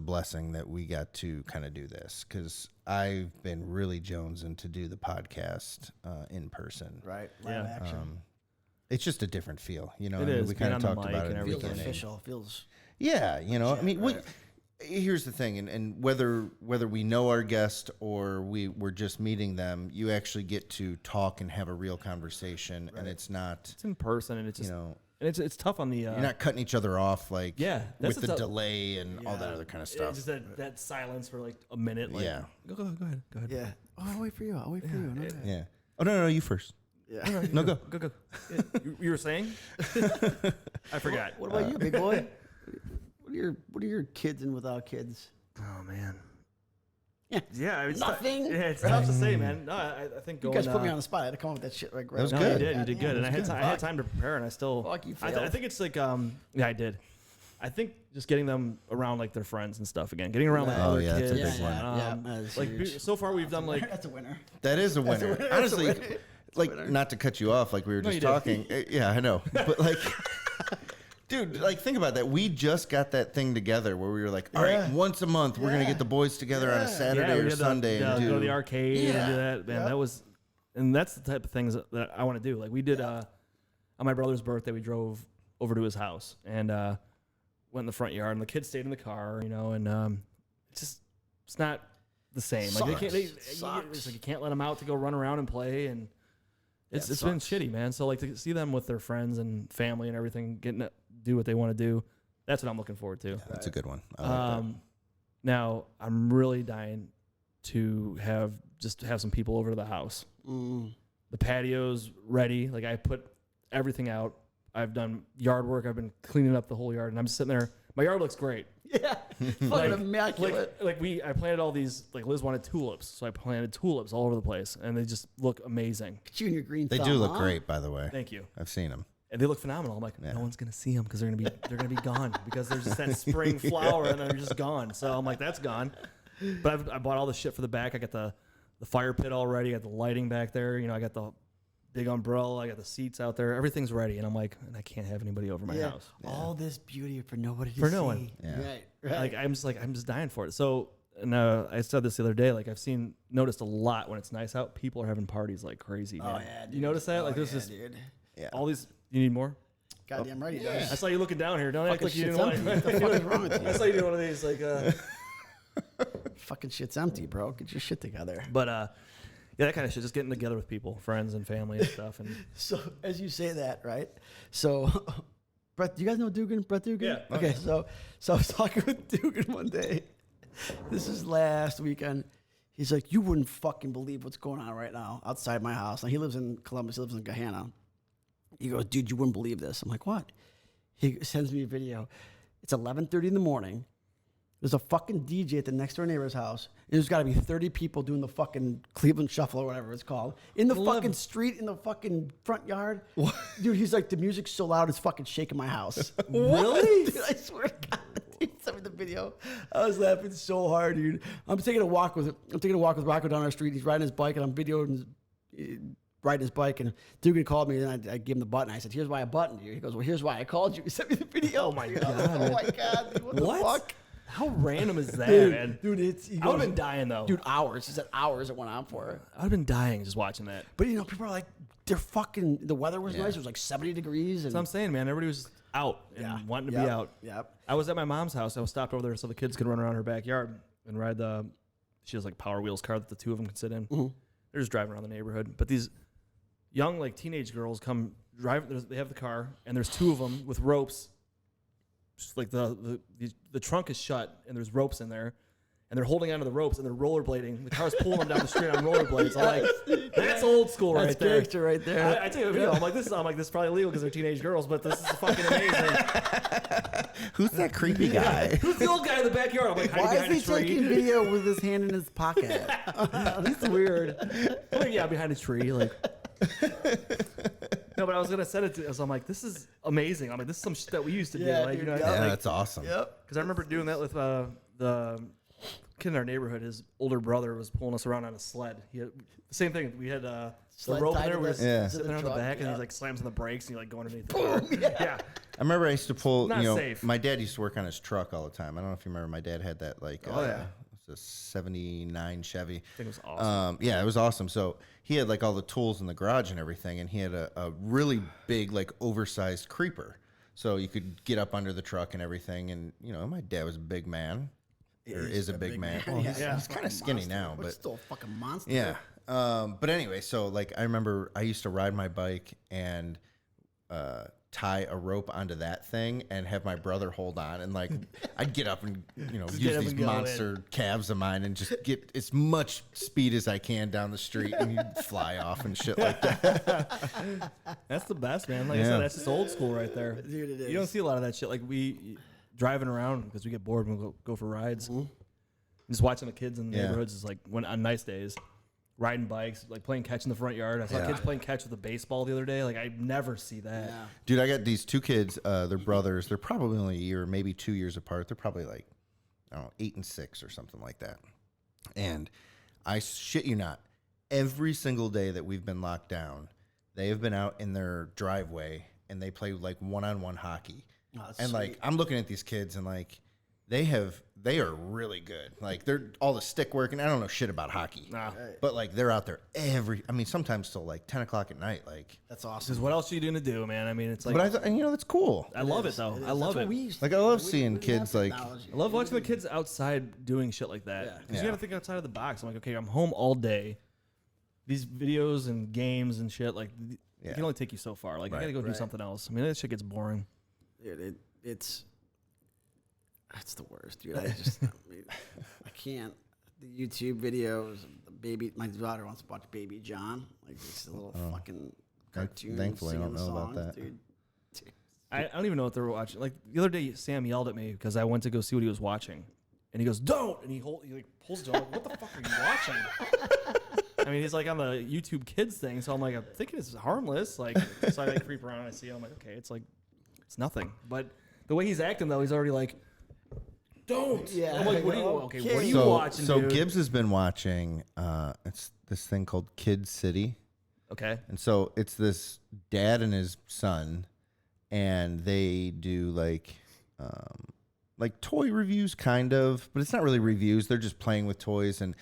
blessing that we got to kind of do this because I've been really jonesing to do the podcast in person. Right. Live action. It's just a different feel, It is. We kind of talked about it. And Feels everything. official. Feels. Yeah, I mean, here's the thing, and whether we know our guest or we're just meeting them, you actually get to talk and have a real conversation, and it's not. It's in person, and it's just and it's tough on the. You're not cutting each other off with that's the delay and all that other kind of stuff. Just that silence for like a minute. Like, Go ahead. Yeah. Oh, I'll wait for you. No, Yeah. Oh no, you first. Yeah. No, go. Yeah. You were saying? I forgot. What about you, big boy? What are your kids and without kids? Oh man. Yeah. I mean, Nothing. It's tough to say, man. No, I think You going. guys put me on the spot. I had to come up with that shit right. That was No, good. you did good, and I had time to prepare, and I still. Fuck, you I failed. think it's like I did. I think just getting them around like their friends and stuff again, getting around like Oh, other yeah, that's a kids. big one. That's Like huge. so far, we've done like That's a winner. That is a winner. Honestly, like not to cut you off, like we were just you did. talking. Yeah, I know, but like, Dude, like, think about that. We just got that thing together where we were like, all right, once a month, we're going to get the boys together on a Saturday or Sunday. And go to the arcade and do that. Man, Yep. that was, and that's the type of things that I want to do. Like, we did, on my brother's birthday, we drove over to his house and went in the front yard, and the kids stayed in the car, and it's not the same. Like, it's like you can't let them out to go run around and play, and it's been shitty, man. So, like, to see them with their friends and family and everything, getting to do what they want to do, that's what I'm looking forward to. Yeah, that's a good one. I like that. Now, I'm really dying to have some people over to the house. The patio's ready. Like, I put everything out. I've done yard work. I've been cleaning up the whole yard, and I'm sitting there. My yard looks great. Yeah, fucking immaculate. I planted all these, like, Liz wanted tulips, so I planted tulips all over the place, and they just look amazing. You and your green They thumb, do look huh? great, by the way. Thank you. I've seen them. And they look phenomenal. I'm like, no one's gonna see them because they're gonna be gone because there's just that spring flower and they're just gone. So I'm like, that's gone. But I bought all the shit for the back. I got the fire pit all ready. I got the lighting back there. I got the big umbrella. I got the seats out there. Everything's ready. And I'm like, and I can't have anybody over my house. All this beauty for nobody to For see. no one. Yeah. Right. Like, I'm just dying for it. So, and I said this the other day. Like, noticed a lot when it's nice out. People are having parties like crazy. Oh Man. yeah, dude. You notice that? Like, this there's dude. all these. You need more? Goddamn right he Yeah. does. I saw you looking down here. Don't act Fucking like you shit's didn't want. empty. What the fuck is wrong with I you? saw you doing one of these. Like, Fucking shit's empty, bro. Get your shit together. but yeah, that kind of shit. Just getting together with people, friends and family and stuff. And So as you say that, right? So, Brett, do you guys know Dugan? Brett Dugan? Yeah. Okay, so I was talking with Dugan one day. This is last weekend. He's like, you wouldn't fucking believe what's going on right now outside my house. And he lives in Columbus. He lives in Gahanna. He goes, dude, you wouldn't believe this. I'm like, what? He sends me a video. It's 11:30 in the morning. There's a fucking DJ at the next door neighbor's house. And there's got to be 30 people doing the fucking Cleveland Shuffle or whatever it's called. In the fucking street, in the fucking front yard. What? Dude, he's like, the music's so loud, it's fucking shaking my house. Really? Dude, I swear to God. Dude, send me the video. I was laughing so hard, dude. I'm taking a walk with Rocco down our street. He's riding his bike, and I'm videoing riding his bike. And Dugan called me, and I gave him the button. I said, here's why I buttoned you. He goes, well, here's why I called you. He sent me the video. Oh, my God. Oh, my God. Dude, what the fuck? How random is that, Dude, man? dude, I would have been dying though. Dude, hours. He said hours it went on for. I would have been dying just watching that. But people are like, they're fucking. The weather was nice. It was like 70 degrees. That's And what I'm saying, man. Everybody was out and wanting to be out. Yep. I was at my mom's house. I was stopped over there so the kids could run around her backyard and ride she has like Power Wheels car that the two of them could sit in. Mm-hmm. They're just driving around the neighborhood. But these young like teenage girls come drive. They have the car and there's two of them with ropes. Just like the trunk is shut and there's ropes in there. And they're holding onto the ropes and they're rollerblading. The car's pulling them down the street on rollerblades. I'm like, that's old school right That's there. gangster right there. I take a video. I'm like, this is probably illegal because they're teenage girls, but this is fucking amazing. Who's that creepy guy? Who's the old guy in the backyard? I'm like, Why hiding is he behind a tree. taking video with his hand in his pocket? That's weird. I'm like, yeah, behind a tree. Like, no, but I was gonna send it to. So I'm like, this is amazing. I'm like, this is some shit that we used to do. Yeah, Like, dude, you know, yeah. Yeah, that's awesome. Yep. because I remember doing that with the kid in our neighborhood. His older brother was pulling us around on a sled. He had the same thing. We had the Sled rope tied there. to We're the- Yeah. sitting there on the truck, back, and yeah. he like slams on the brakes, and you like go underneath the car. Yeah. I remember I used to pull, Not safe. my dad used to work on his truck all the time. I don't know if you remember, my dad had that like, it's a 79 Chevy. I think it was awesome. Yeah, it was awesome. So he had like all the tools in the garage and everything, and he had a really big, like oversized creeper. So you could get up under the truck and everything. And, my dad was a big man, or He's is a big man. Well, Yeah. he's kind of skinny now, But but still a fucking monster. yeah. But anyway, so like I remember I used to ride my bike and tie a rope onto that thing and have my brother hold on, and like I'd get up and use get up these and go monster calves of mine and just get as much speed as I can down the street, and you'd fly off and shit like that. That's the best, man. Like I Yeah. said, that's just old school right there. Dude, it You don't is. see a lot of that shit. Like we driving around because we get bored when we go for rides. Mm-hmm. Just watching the kids in the Yeah. neighborhoods is like when on nice days, riding bikes, like playing catch in the front yard. I saw Yeah. kids playing catch with a baseball the other day. Like I never see that. Yeah. Dude, I got these two kids, they're brothers. They're probably only a year, maybe 2 years apart. They're probably like, I don't know, 8 and 6 or something like that. And I shit you not, every single day that we've been locked down, they have been out in their driveway and they play like one-on-one hockey. that's and like sweet. I'm looking at these kids and like they are really good. Like they're all the stick work, and I don't know shit about hockey. Nah. But like they're out there sometimes till like 10 o'clock at night. Like, That's awesome. Because what else are you going to do, man? I mean, it's like, but and that's cool. I love it though. I love it. Like I love seeing kids like, I love watching the kids outside doing shit like that. Yeah. Because you got to think outside of the box. I'm like, okay, I'm home all day. These videos and games and shit, like, it can only take you so far. Like, I got to go do something else. I mean, that shit gets boring. Dude, it's the worst, dude. I can't. The YouTube videos, my daughter wants to watch Baby John, like this little fucking cartoon. Thankfully, I don't singing know about songs, that. dude. I don't even know what they were watching. Like, the other day, Sam yelled at me because I went to go see what he was watching. And he goes, "Don't!" And he like pulls it. I'm like, what the fuck are you watching? I mean, he's like on the YouTube Kids thing. So I'm like, I'm thinking it's harmless. Like, so I like creep around and I see it. I'm like, okay, it's like, it's nothing. But the way he's acting, though, he's already like, don't. Yeah. I'm like, what are you so, watching, so dude? Gibbs has been watching it's this thing called Kid City. Okay. And so it's this dad and his son, and they do like toy reviews, kind of, but it's not really reviews. They're just playing with toys, and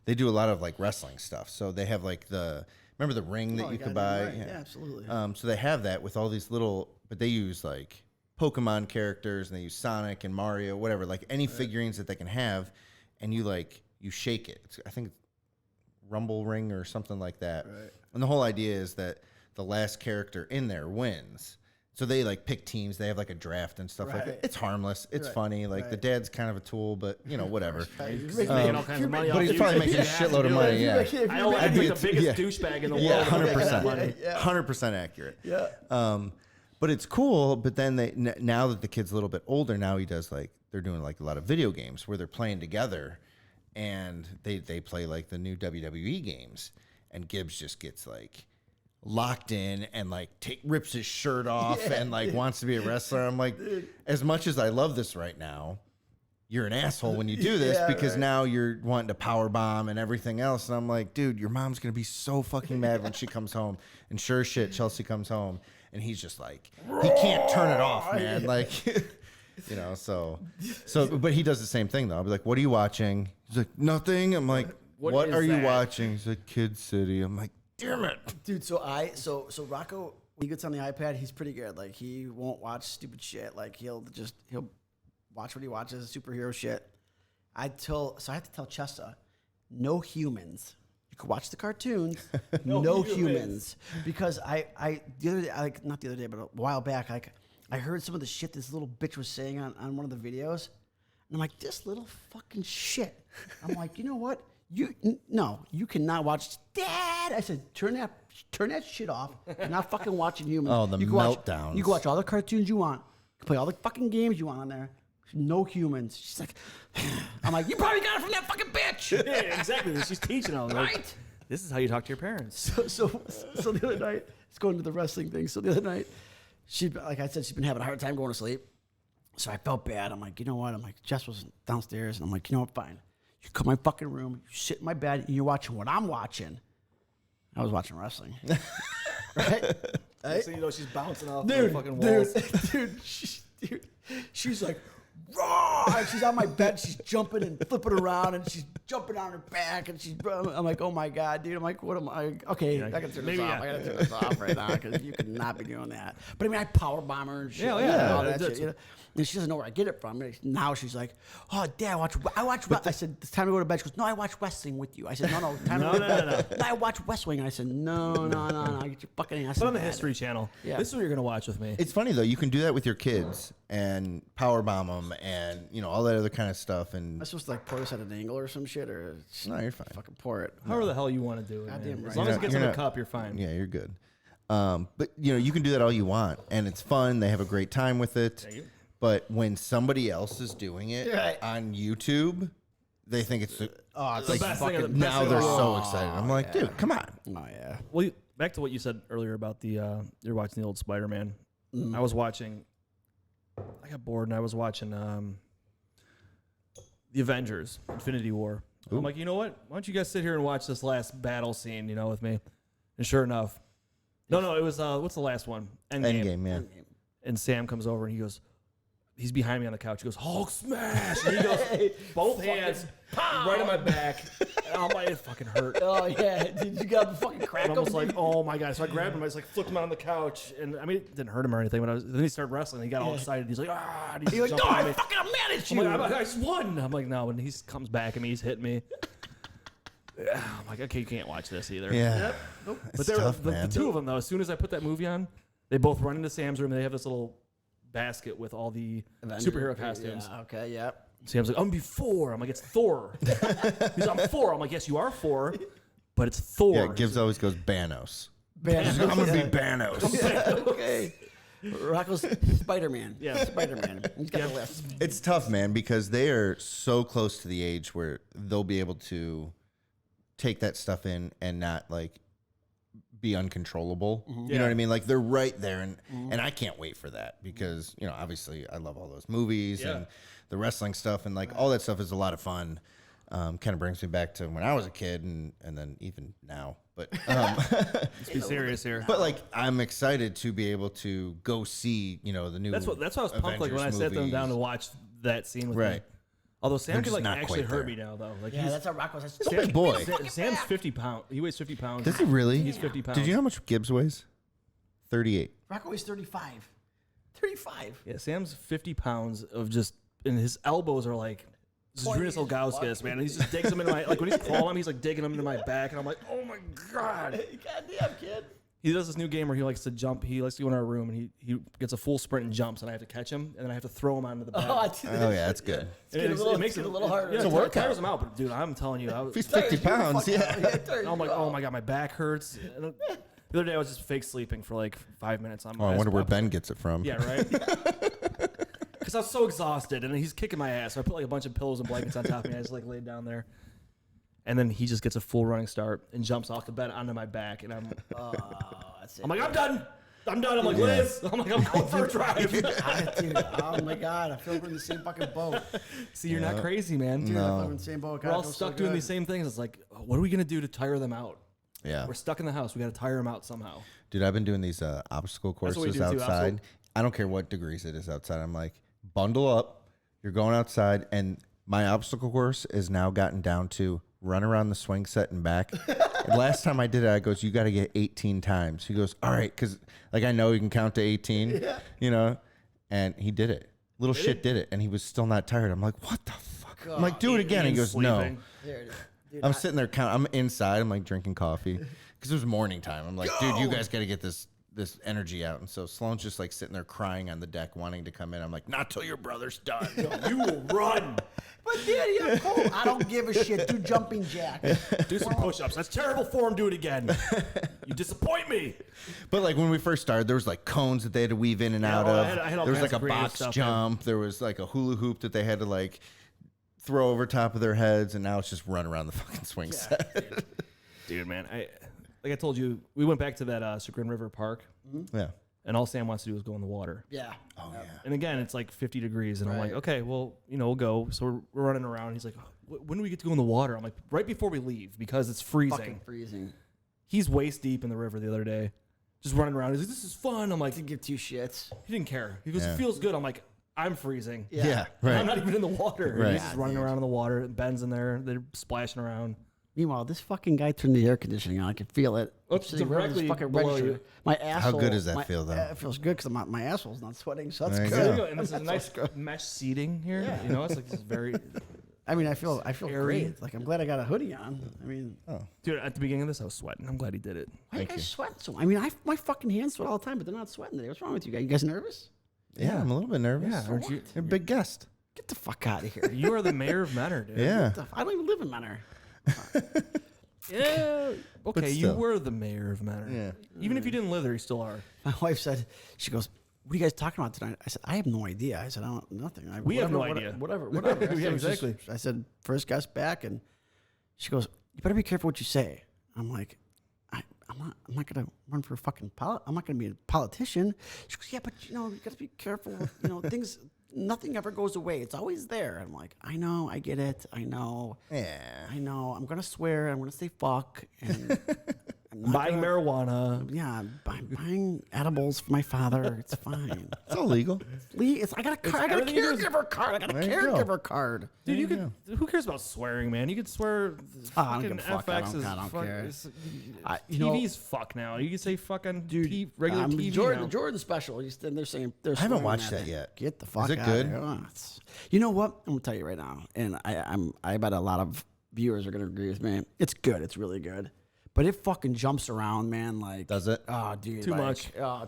they do a lot of like wrestling stuff. So they have like remember the ring that you could buy? Right. Yeah, absolutely. So they have that with all these little, but they use like Pokemon characters, and they use Sonic and Mario, whatever, like any figurines that they can have, and you shake it. I think it's Rumble Ring or something like that. Right. And the whole idea is that the last character in there wins. So they like pick teams. They have like a draft and stuff like that. It's harmless. It's funny. Like the dad's kind of a tool, but whatever. He's making all kinds of money off But he's probably making a shitload of money. Yeah. I'd be the biggest douchebag in the world. Yeah, if I made that 100%. money. 100% accurate. Yeah. But it's cool. But then now that the kid's a little bit older, now he does they're doing like a lot of video games where they're playing together, and they play like the new WWE games, and Gibbs just gets like locked in and like rips his shirt off and like wants to be a wrestler. I'm like, as much as I love this right now, you're an asshole when you do this because now you're wanting to power bomb and everything else. And I'm like, dude, your mom's gonna be so fucking mad when she comes home. And sure as shit, Chelsea comes home and he's just like, he can't turn it off, man. Like, so, but he does the same thing though. I'll be like, what are you watching? He's like, nothing. I'm like, what is are you that? watching? He's like, Kid City. I'm like, damn it. Dude, so Rocco, when he gets on the iPad, he's pretty good. Like, he won't watch stupid shit. Like, he'll watch what he watches, superhero shit. I have to tell Chesta, no humans. You can watch the cartoons, no humans. Because the other day, not the other day, but a while back, I heard some of the shit this little bitch was saying on one of the videos. And I'm like, this little fucking shit. I'm like, you know what? You cannot watch. Dad, I said, turn that shit off. You're not fucking watching humans. Oh, the meltdowns. You can watch all the cartoons you want. You can play all the fucking games you want on there. No humans. She's like, I'm like, you probably got it from that fucking bitch. Yeah, exactly. She's teaching them. Like, Right? this is how you talk to your parents. So the other night, it's going to the wrestling thing. So the other night, like I said, she's been having a hard time going to sleep. So I felt bad. I'm like, you know what? I'm like, Jess was downstairs, and I'm like, you know what? Fine. You come to my fucking room, you sit in my bed, and you're watching what I'm watching. I was watching wrestling. Right? So she's bouncing off the fucking walls. Dude, she's like, raw! And she's on my bed, she's jumping and flipping around, and she's jumping on her back, and I'm like, oh my God, dude. I'm like, what am I? Okay, I gotta turn this off. I gotta turn this off right now, because you could not be doing that. But I mean, I power bomb her and shit. And all that shit, And she doesn't know where I get it from. Now she's like, oh, Dad, I watch. I said, it's time to go to bed. She goes, no, I watch wrestling with you. I said, no, time to go to bed. No, I watch West Wing. And I said, no, get your fucking ass. Put on the History Channel. Yeah. This is what you're gonna watch with me. It's funny though. You can do that with your kids and power bomb them and all that other kind of stuff. And Am I supposed to like pour this at an angle or some shit, or no, you're fine. fucking pour it? However the hell you want to do it. Goddamn Man. right. As long as it gets in You're the not- cup, you're fine. Yeah, you're good. But you can do that all you want, and it's fun. They have a great time with it. But when somebody else is doing it on YouTube, they think it's the best thing of the- now best they're thing of so excited. I'm like, dude, come on. Oh yeah. Well, back to what you said earlier about you're watching the old Spider-Man. I was watching. I got bored and I was watching the Avengers: Infinity War. I'm like, you know what? Why don't you guys sit here and watch this last battle scene, with me? And sure enough, no, it was what's the last one? Endgame, yeah. And Sam comes over and he goes, he's behind me on the couch. He goes, Hulk smash! And he goes, both hands right on my back. And I'm like, it fucking hurt. Oh, yeah. Did you got fucking crack And him? I was like, oh my God. So I grabbed him. I just like flipped him out on the couch. And I mean, it didn't hurt him or anything. But then he started wrestling. He got all excited. He's like, ah. And he's You're like, no, jumping at me. I'm mad at you. I'm like, I just won. I'm like, no. And he comes back at me. He's hitting me. I'm like, okay, you can't watch this either. Yeah. Yep. Nope. It's But tough, the man. two of them, though, as soon as I put that movie on, they both run into Sam's room. And they have this little basket with all the superhero costumes. Yeah, okay, yeah. Sam's like, I'm gonna be 4. I'm like, it's Thor. He's like, I'm 4. I'm like, yes, you are 4, but it's Thor. Yeah, Gibbs always goes Banos. Banos. I'm going to be Banos. Okay. Rocco's Spider-Man. Yeah. Spider-Man. He's got the list. It's tough, man, because they are so close to the age where they'll be able to take that stuff in and not like be uncontrollable. You know what I mean? Like they're right there, and I can't wait for that because obviously I love all those movies and the wrestling stuff and like all that stuff is a lot of fun. Kind of brings me back to when I was a kid and then even now. But Let's be serious here. but like I'm excited to be able to go see the new. That's why I was pumped like when I sat them down to watch that scene with Right. me. Although Sam They're could just like not actually quite hurt there. me now though. Like Yeah, that's how Rocco says. Big boy. Sam's 50 pounds. He weighs 50 pounds. Does he really? He's 50 pounds. Did you know how much Gibbs weighs? 38. Rocco is 35. 35. Yeah, Sam's 50 pounds of just, and his elbows are like Zrinus Ilgauskas, man. And he just digs them into my, like when he's crawling, he's like digging them into my back, and I'm like, oh my God. Goddamn, kid. He does this new game where he likes to jump. He likes to go in our room, and he gets a full sprint and jumps, and I have to catch him, and then I have to throw him onto the bed. Oh yeah, that's good. It makes it a little harder. Yeah, It's it a workout. tires him out, but dude, I'm telling you, If he's 50 pounds, yeah. I'm like, oh my God, my back hurts. And the other day I was just fake sleeping for like 5 minutes. Oh, I wonder where Ben gets it from. Yeah, right. Because I was so exhausted, and he's kicking my ass. So I put like a bunch of pillows and blankets on top of me. I just like laid down there, and then he just gets a full running start and jumps off the bed onto my back, and I'm like, I'm done. I'm like, Liz. I'm like, I'm going for a drive. Dude, oh my God, I feel like we're in the same fucking boat. See, you're not crazy, man. Dude, I feel like we're in the same boat. God, We're all it feels stuck so doing good. these same things. It's like, what are we gonna do to tire them out? Yeah. We're stuck in the house. We got to tire them out somehow. Dude, I've been doing these obstacle That's what we courses do, too, outside. I don't care what degrees it is outside. I'm like, bundle up. You're going outside, and my obstacle course is now gotten down to run around the swing set and back. And last time I did it, I goes, you got to get 18 times. He goes, all right, because like I know you can count to 18, and he did it. Little shit did it, and he was still not tired. I'm like, what the fuck? I'm like, do it again. He goes, no. Sleeping. There it is. Dude, I'm sitting there counting. I'm inside. I'm like drinking coffee because it was morning time. I'm like, dude, you guys got to get this energy out. And so Sloan's just like sitting there crying on the deck, wanting to come in. I'm like, not till your brother's done. You will run. But Daddy, I'm cold. I don't give a shit. Do jumping jacks. Do some push-ups. That's terrible form. Do it again. You disappoint me. But like when we first started, there was like cones that they had to weave in and out well, of. I had all There was kinds like a of creative box stuff, jump. There was like a hula hoop that they had to like throw over top of their heads, and now it's just run around the fucking swing set. Dude, man. Like I told you, we went back to that Sucrine River Park, Yeah. and all Sam wants to do is go in the water. Yeah. Oh yeah. And again, it's like 50 degrees, and I'm like, Right. okay, well, we'll go. So we're running around. He's like, when do we get to go in the water? I'm like, right before we leave, because it's freezing. Fucking freezing. He's waist deep in the river the other day, just running around. He's like, this is fun. I'm like, Didn't give two shits. he didn't care. He goes, Yeah. it feels good. I'm like, I'm freezing. Yeah. And Right. I'm not even in the water. Right. He's just running around in the water. Ben's in there. They're splashing around. Meanwhile, this fucking guy turned the air conditioning on. I can feel it. Oh, I'm sitting right in this directly fucking below register. you. My asshole. good does that feel, though? It feels good because my asshole's not sweating, so that's There you good. There you go. go. And this is a nice mesh seating here. Yeah. It's like this very. I mean, I feel airy. great. Like I'm glad I got a hoodie on. I mean, Dude, at the beginning of this, I was sweating. I'm glad he did it. why you guys sweating so? I mean, my fucking hands sweat all the time, but they're not sweating today. What's wrong with you guys? You guys nervous? Yeah, I'm a little bit nervous. Yeah, aren't you? You're a big guest. Get the fuck out of here. You are the mayor of Menor, dude. Yeah. I don't even live in Menor. Yeah. Okay, you still. were the mayor of Menor. Yeah. Even if you didn't live there, you still are. My wife said, she goes, what are you guys talking about tonight? I said, I have no idea. I said, I don't, nothing. We have no idea. Whatever. Yeah, I said, exactly. I said, first guest back. And she goes, you better be careful what you say. I'm like, I'm not going to run for a fucking I'm not going to be a politician. She goes, yeah, but you got to be careful. Things, nothing ever goes away. It's always there. I'm like, I know, I get it. I know. Yeah. I know. I'm going to swear. I'm going to say fuck. And buying marijuana. Yeah, I'm buying edibles for my father. It's fine. It's all legal. I got a everything you do is- caregiver card. I got a There you go. caregiver card. Dude, you could. Who cares about swearing, man? You could swear. I don't Fucking give a fuck. I don't care. TV's fuck now. You can say fucking regular TV Jordan, now. Jordan special. They're saying I haven't watched that yet. Get the fuck Is it out good? of here. You know what? I'm gonna tell you right now, and I bet a lot of viewers are gonna agree with me. It's good. It's really good, but it fucking jumps around, man. Like, Does it? Oh, dude, Too much. Oh,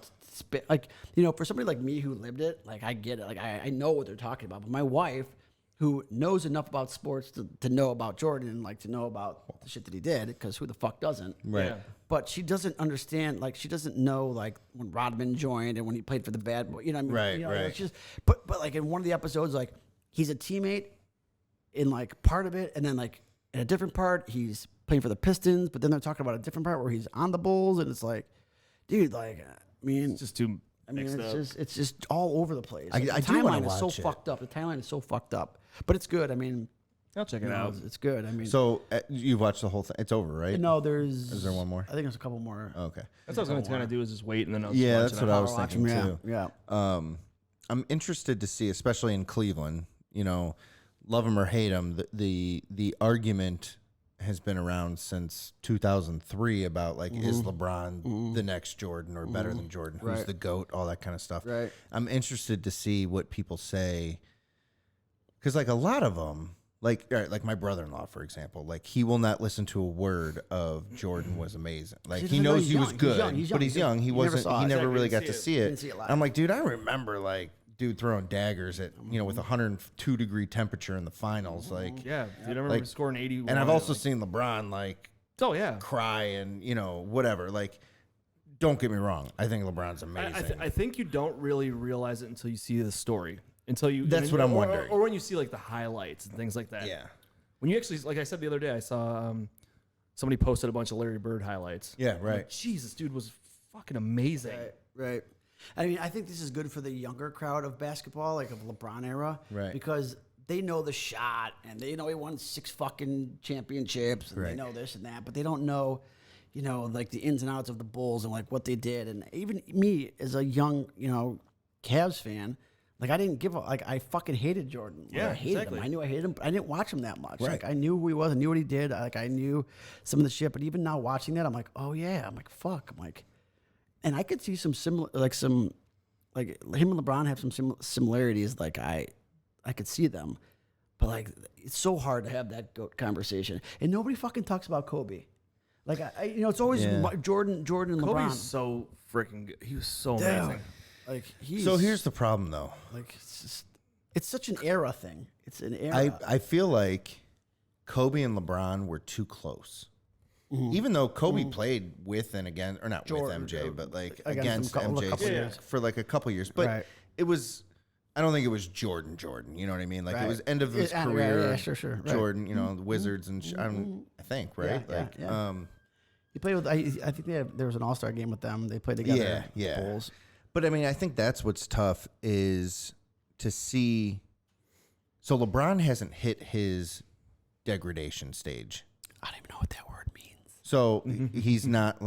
like for somebody like me who lived it, like I get it. Like I know what they're talking about. But my wife, who knows enough about sports to know about Jordan and like to know about the shit that he did, because who the fuck doesn't? Right. Yeah. But she doesn't understand, like, she doesn't know, like, when Rodman joined and when he played for the Bad Boy, you know what I mean? Right, You know, right. It's just, but, like, in one of the episodes, like, he's a teammate in, like, part of it, and then, like, in a different part, he's playing for the Pistons, but then they're talking about a different part where he's on the Bulls, and it's like, dude, like, I mean, It's just too mixed up. it's just all over the place. I Like, the do wanna timeline is so watch it. fucked up. The timeline is so fucked up. But it's good. I mean, I'll check it you know, out. it's good. I mean, So you've watched the whole thing. It's over, right? no, there's. Is there one more? I think there's a couple more. Okay. That's what I was going to do is just wait and then I'll just Yeah, watch that's it what I out. was Watch thinking them, too. yeah. I'm interested to see, especially in Cleveland. You know, love him or hate him, the argument has been around since 2003 about like is LeBron the next Jordan or better than Jordan? Who's Right. the GOAT? All that kind of stuff. Right. I'm interested to see what people say because like a lot of them. Like, all right, like my brother-in-law, for example, like he will not listen to a word of Jordan was amazing. Like He he doesn't know knows he's he was young. good, He's but he's young. He never wasn't. saw He it. never Exactly, really didn't got to see see Didn't it. see it live. I'm like, dude, I remember like dude throwing daggers at with 102-degree temperature in the finals, like. Yeah, dude, I remember Like, scoring 81. And I've also seen LeBron like Oh, yeah. cry and whatever. Like, don't get me wrong, I think LeBron's amazing. I think you don't really realize it until you see the story. Until you. That's what I'm wondering. Or when you see like the highlights and things like that. yeah, When you actually, like I said the other day, I saw somebody posted a bunch of Larry Bird highlights. yeah, I'm right. like, Jesus, dude was fucking amazing. Right. I mean, I think this is good for the younger crowd of basketball, like of LeBron era, Right. Because they know the shot and they know he won 6 fucking championships and Right. they know this and that, but they don't know, like the ins and outs of the Bulls and like what they did. And even me as a young, Cavs fan, like I didn't give a like I fucking hated Jordan. Like, Yeah, I hated exactly. him. I knew I hated him, but I didn't watch him that much. Right. Like I knew who he was, I knew what he did. Like I knew some of the shit. But even now watching that, I'm like, oh yeah. I'm like, fuck. I'm like, and I could see some similar, like him and LeBron have some similarities. Like I could see them, but like it's so hard to have that GOAT conversation, and nobody fucking talks about Kobe. Like it's always Yeah. Jordan and Kobe's LeBron. so freaking good. He was so Dude, amazing. like he's So here's the problem, though. like it's such an era thing. It's an era. I feel like Kobe and LeBron were too close. Even though Kobe played with and against, or not Jordan, with MJ, but like against against them a MJ couple years. for like a couple years. But Right. it was, I don't think it was Jordan. You know what I mean? Like Right. it was end of his Yeah, career. yeah, sure, right. Jordan, the Wizards and I think, right? Yeah, like, yeah. He played with. I think there was an All-Star game with them. They played together. Yeah, the yeah. Bulls. But I mean, I think that's what's tough is to see. So LeBron hasn't hit his degradation stage. I don't even know what that word means. So he's not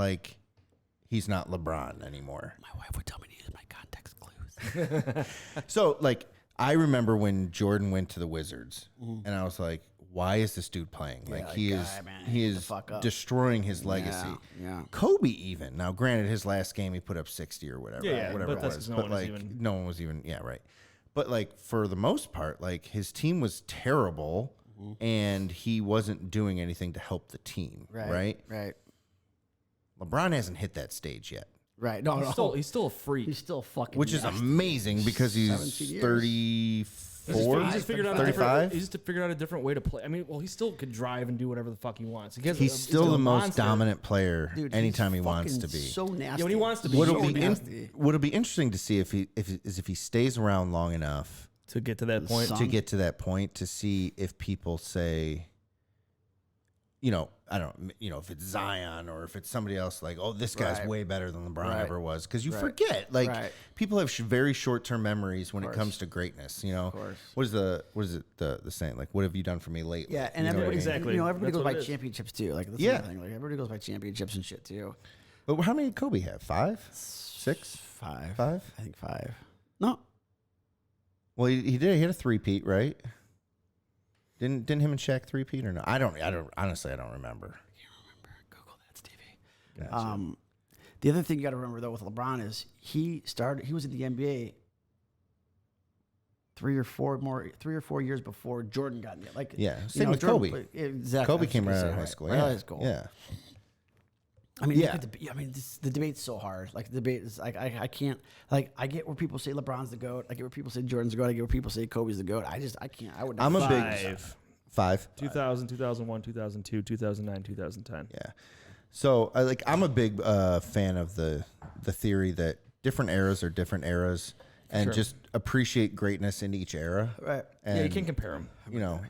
LeBron anymore. My wife would tell me to use my context clues. So like I remember when Jordan went to the Wizards, and I was like, "Why is this dude playing? Like that he guy, is man, he get the is fuck up." destroying his legacy." Yeah. Kobe even now, granted, his last game he put up 60 or whatever, Yeah, whatever but it that's was. no But one was like even- no one was even right. But like for the most part, like his team was terrible, and he wasn't doing anything to help the team. Right? Right. LeBron hasn't hit that stage yet. Right. No, no. He's still a freak. He's still fucking. Which is nasty. amazing because 17 he's years. 34. He just figured out 35. He just figured out a different way to play. I mean, well, he still could drive and do whatever the fuck he wants. He's still the most monster. dominant player Dude, anytime he he's wants fucking to be. So nasty. Yeah, when he wants to be. What'll so be nasty. what'll be interesting to see if he stays around long enough To get to that point. to get to that point to see if people say I don't, if it's Zion or if it's somebody else, like, oh, this guy's way better than LeBron ever was. Because you forget, like, people have very short-term memories when it comes to greatness. Of course. What is the saying? Like, what have you done for me lately? Yeah, and everybody everybody goes by championships too. Like, that's the thing. Like, everybody goes by championships and shit too. But how many did Kobe have? 5, 6, 5. 5? I think 5. No. Well, he did. He had a three-peat, right? Didn't him and Shaq three-peat or no? I don't honestly, I don't remember. I can't remember. Google that, Stevie. Gotcha. The other thing you got to remember though with LeBron is he was in the NBA 3 or 4 years before Jordan got in it. Like, same with Jordan, Kobe. Exactly. Kobe came right out of high school. Right out of high school. Yeah. I mean, the debate's so hard. Like, the debate is like, I can't, like, I get where people say LeBron's the GOAT. I get where people say Jordan's the GOAT. I get where people say Kobe's the GOAT. I can't. I would not. I'm a big 5. 2000, 2001, 2002, 2009, 2010. Yeah. So, I'm a big fan of the theory that different eras are different eras, and just appreciate greatness in each era. Right. And, you can't compare them.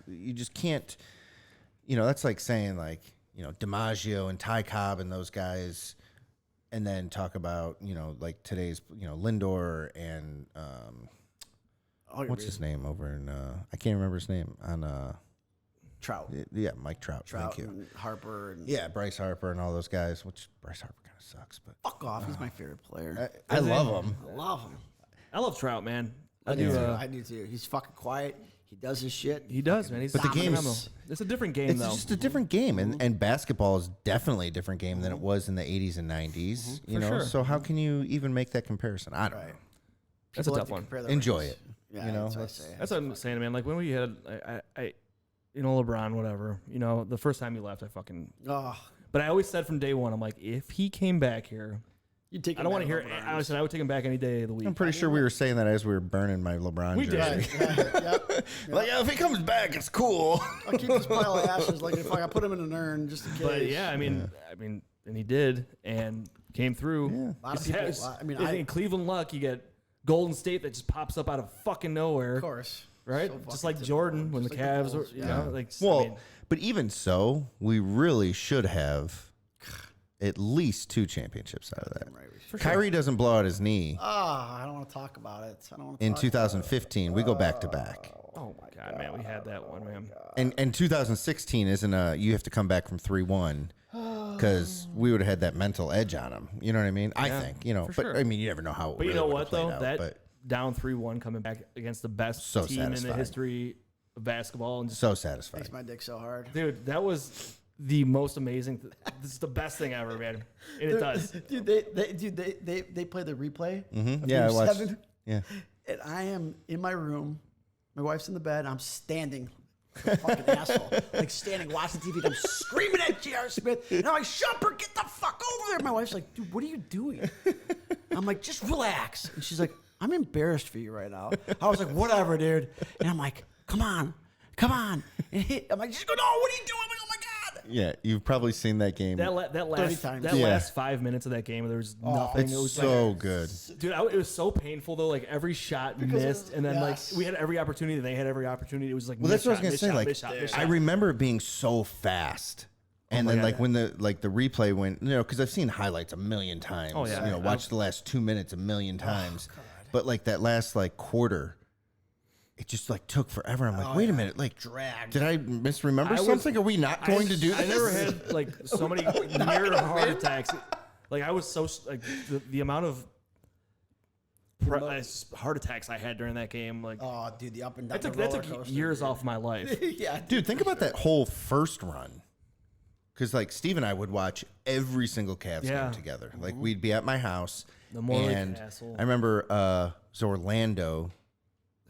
You just can't. That's like saying, like, DiMaggio and Ty Cobb and those guys, and then talk about, like today's, Lindor and what's his name over in I can't remember his name on Trout. Yeah, Mike Trout. Thank you. And Harper. And Bryce Harper and all those guys. Which Bryce Harper kind of sucks, but fuck off. He's my favorite player. I love him. I love him. I love Trout, man. I do too. He's fucking quiet. He does his shit. He does, man. But the game's phenomenal. It's a different game, it's though. It's just a different game, and basketball is definitely a different game than it was in the 80s and 90s. Sure. So how can you even make that comparison? I don't know. That's a tough one. Enjoy it. Yeah, that's what I'm saying, man. Like, when we had, LeBron, whatever. The first time he left, I fucking. Oh. But I always said from day one, I'm like, if he came back here. You take. I don't want to hear. I said I would take him back any day of the week. I'm pretty sure we were saying that as we were burning my LeBron jersey. Yep. Like, if he comes back, it's cool. I'll keep this pile of ashes. Like, if I put him in an urn just in case. But I mean, and he did, and came through. Yeah. A lot of people. In Cleveland luck, you get Golden State that just pops up out of fucking nowhere. Of course. Right? So just like Jordan when the Cavs were, but even so, we really should have at least 2 championships out of that. Right. Kyrie doesn't blow out his knee. I don't want to talk about it. In 2015, we go back to back. Oh my God, man, we had that one, man. And 2016 isn't you have to come back from 3-1 because we would have had that mental edge on him. You know what I mean? I think, but sure. I mean, you never know how. But you know what though? That down 3-1 coming back against the best team in the history of basketball, and just so satisfying. Makes my dick so hard, dude. That was the most amazing. This is the best thing ever, man. And it does. Dude, they play the replay. Mm-hmm. Yeah, I watched. 7, and I am in my room. My wife's in the bed. I'm standing like a fucking asshole. Like, standing, watching TV. And I'm screaming at J.R. Smith. And I'm like, Shumper, get the fuck over there. My wife's like, dude, what are you doing? I'm like, just relax. And she's like, I'm embarrassed for you right now. I was like, whatever, dude. And I'm like, come on. And I'm like, just go, no, what are you doing? I'm like, oh my God. Yeah, you've probably seen that game. That last 5 minutes of that game, there was nothing. It's it was so good. Dude, it was so painful, though. Like, every shot missed. And then, we had every opportunity. And they had every opportunity. It was like, that's what I was going to say. Like, I remember it being so fast. And then, when the replay went, because I've seen highlights a million times. Oh, yeah. Watched the last 2 minutes a million times. But, that last, quarter, it just took forever. I'm like, wait a minute, dragged. Did I misremember something? Are we not going to do this? I never had so many near heart attacks. I was so the amount of heart attacks I had during that game. Oh, dude, the up and down. That took years off my life. Yeah, dude, think about that whole first run. Because Steve and I would watch every single Cavs game together. We'd be at my house. The Morley Castle. I remember it was Orlando.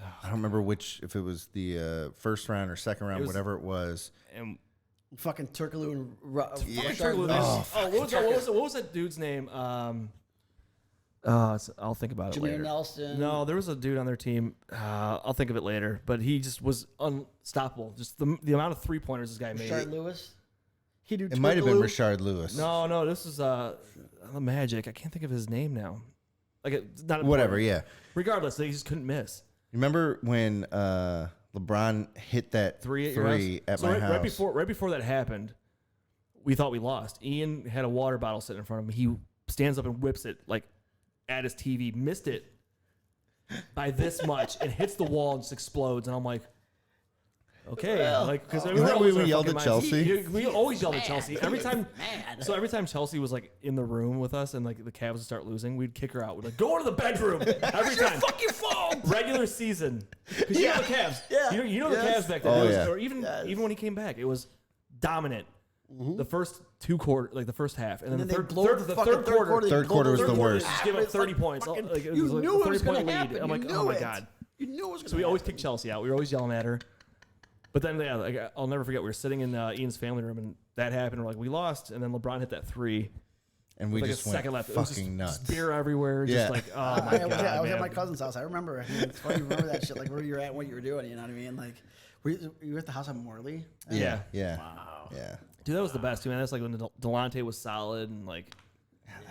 I don't remember if it was the first round or second round, whatever it was. And fucking Turkoglu and what was that dude's name? I'll think about it later. Nelson. No, there was a dude on their team. I'll think of it later. But he just was unstoppable. Just the amount of 3-pointers this guy made. Rashard Lewis. It might have been Rashard Lewis. No, this is the Magic. I can't think of his name now. It's not whatever. Yeah. Regardless, they just couldn't miss. Remember when LeBron hit that three at my house? Right before that happened, we thought we lost. Ian had a water bottle sitting in front of him. He stands up and whips it like at his TV, missed it by this much, and hits the wall and just explodes. And I'm like, okay, like because we yelled at Chelsea? We always yelled at Chelsea every time. So every time Chelsea was like in the room with us and like the Cavs would start losing, we'd kick her out. We'd like go to the bedroom every time. Fucking fault. Regular season, because you know the Cavs. Yeah. You know the Cavs back then. Oh, It was- yeah. Or even when he came back, it was dominant. The first two quarters, like the first half, and then And the then third, they blowed the fucking third quarter. Third quarter was the worst. Just give up 30 points. fucking- Like, it you was like knew a it was 30-point gonna lead. happen. I'm like, You oh knew my it. god. You knew it was going to So we always kicked Chelsea out. We were always yelling at her. But then, yeah, like, I'll never forget. We were sitting in Ian's family room, and that happened. We're like, we lost, and then LeBron hit that three. And we Like just a second went left. It was fucking just nuts. beer everywhere. Yeah. Just like, oh my I god, was at man. my cousin's house. I remember. I mean, it's funny. You remember that shit, like where you're at, and what you were doing. You know what I mean? Like, you were at the house on Morley. Yeah. Wow. Yeah. Dude, that was the best too, man. That's like when Delonte was solid and like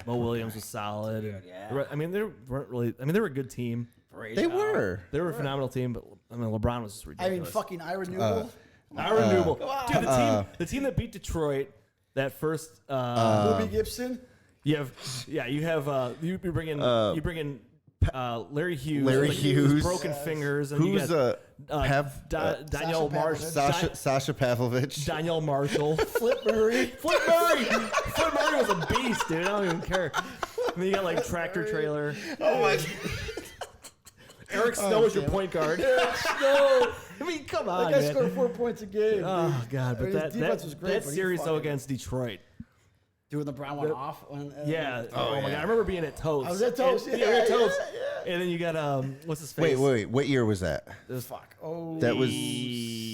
Mo Williams was solid. And I mean, they weren't really. I mean, they were a good team. They were. They were a phenomenal team, but I mean, LeBron was just I ridiculous. mean, fucking Ira Newell. Ira Newell. Come Dude, the team that beat Detroit, that first. Bobby Gibson. You bring in Larry Hughes. Larry with Hughes. broken fingers, and Who's you got Danielle Sasha Sasha Pavlovich? Danielle Marshall. Flip Murray. Flip Murray. Flip Murray was a beast, dude. I don't even care. And then you got like tractor trailer. Oh my! Eric Snow was your point guard. No. I mean, come on, That guy man. scored 4 points a game. Oh god, but His defense that was great, that but he series though fucking- against Detroit. Dude, when LeBron went off. Yeah. Oh, my yeah. god, I remember being at Toast. I was at Toast, And, yeah, you were at yeah, Toast. yeah. And then you got what's his face? Wait. What year was that? Fuck. Oh, That was.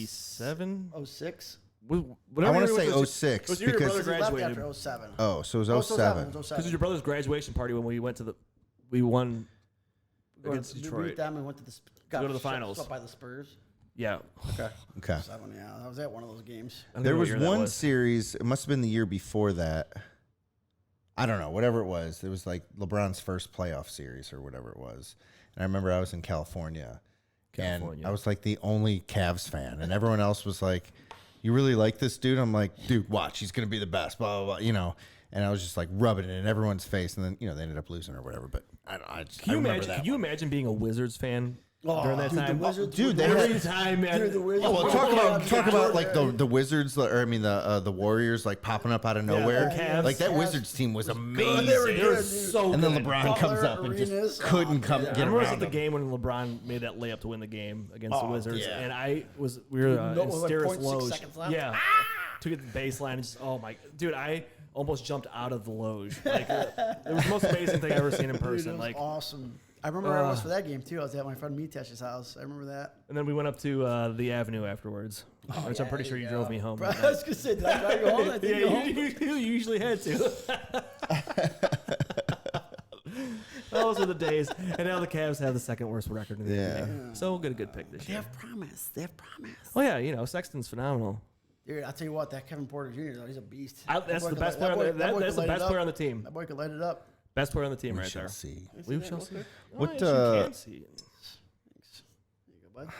7. 06. I want to say 06 It was your because. brother He left graduated. after 07. Oh, so it Oh, was 07. It was Because it was your brother's graduation party when we went to we won against We Detroit. beat them and went to the go to the finals. Swept by the Spurs. Yeah. Okay. 7, yeah. I was at one of those games. I don't There know what was year that one series. It must have been the year before that. I don't know. Whatever it was. It was like LeBron's first playoff series or whatever it was. And I remember I was in California. And I was like the only Cavs fan. And everyone else was like, you really like this dude? I'm like, dude, watch. He's going to be the best. Blah, blah, blah. You know. And I was just like rubbing it in everyone's face. And then, they ended up losing or whatever. But I remember that. Can you imagine being a Wizards fan during that dude, time? the Wizards Dude, they Every had. time, man. Dude, the Wizards. Oh, well, Oh, talk about like the Wizards, or I mean the Warriors, like popping up out of nowhere. the Cavs. Like that Cavs. Wizards team was amazing. They were They good, were dude. so And then good. LeBron Butler, comes up and Arenas. just couldn't come I get remember I was around at the him. game when LeBron made that layup to win the game against the Wizards, yeah. and we were No, in with like Steris 0.6 Loge. seconds left. Yeah, took it to the baseline and just dude, I almost jumped out of the Loge. Like it was the most amazing thing I've ever seen in Dude, it person. was Like, awesome. I remember where I was for that game too. I was at my friend Mitesh's house. I remember that. and then we went up to the Avenue afterwards, which I'm pretty sure you drove me home. Bro, that I was gonna say, did I drive you home? I think you home. you usually had to. Those were the days. And now the Cavs have the second worst record in the Yeah. NBA. So we'll get a good pick this They year. have promise. They have promise. Oh yeah, Sexton's phenomenal. Dude, I'll tell you what, that Kevin Porter Jr. though, he's a beast. That's boy the could best light- player. that boy That's could the light it best up. player on the team. That boy could light it up. Best player on the team We right shall there. see. We shall see. What, yes, you can see. There you go, bud.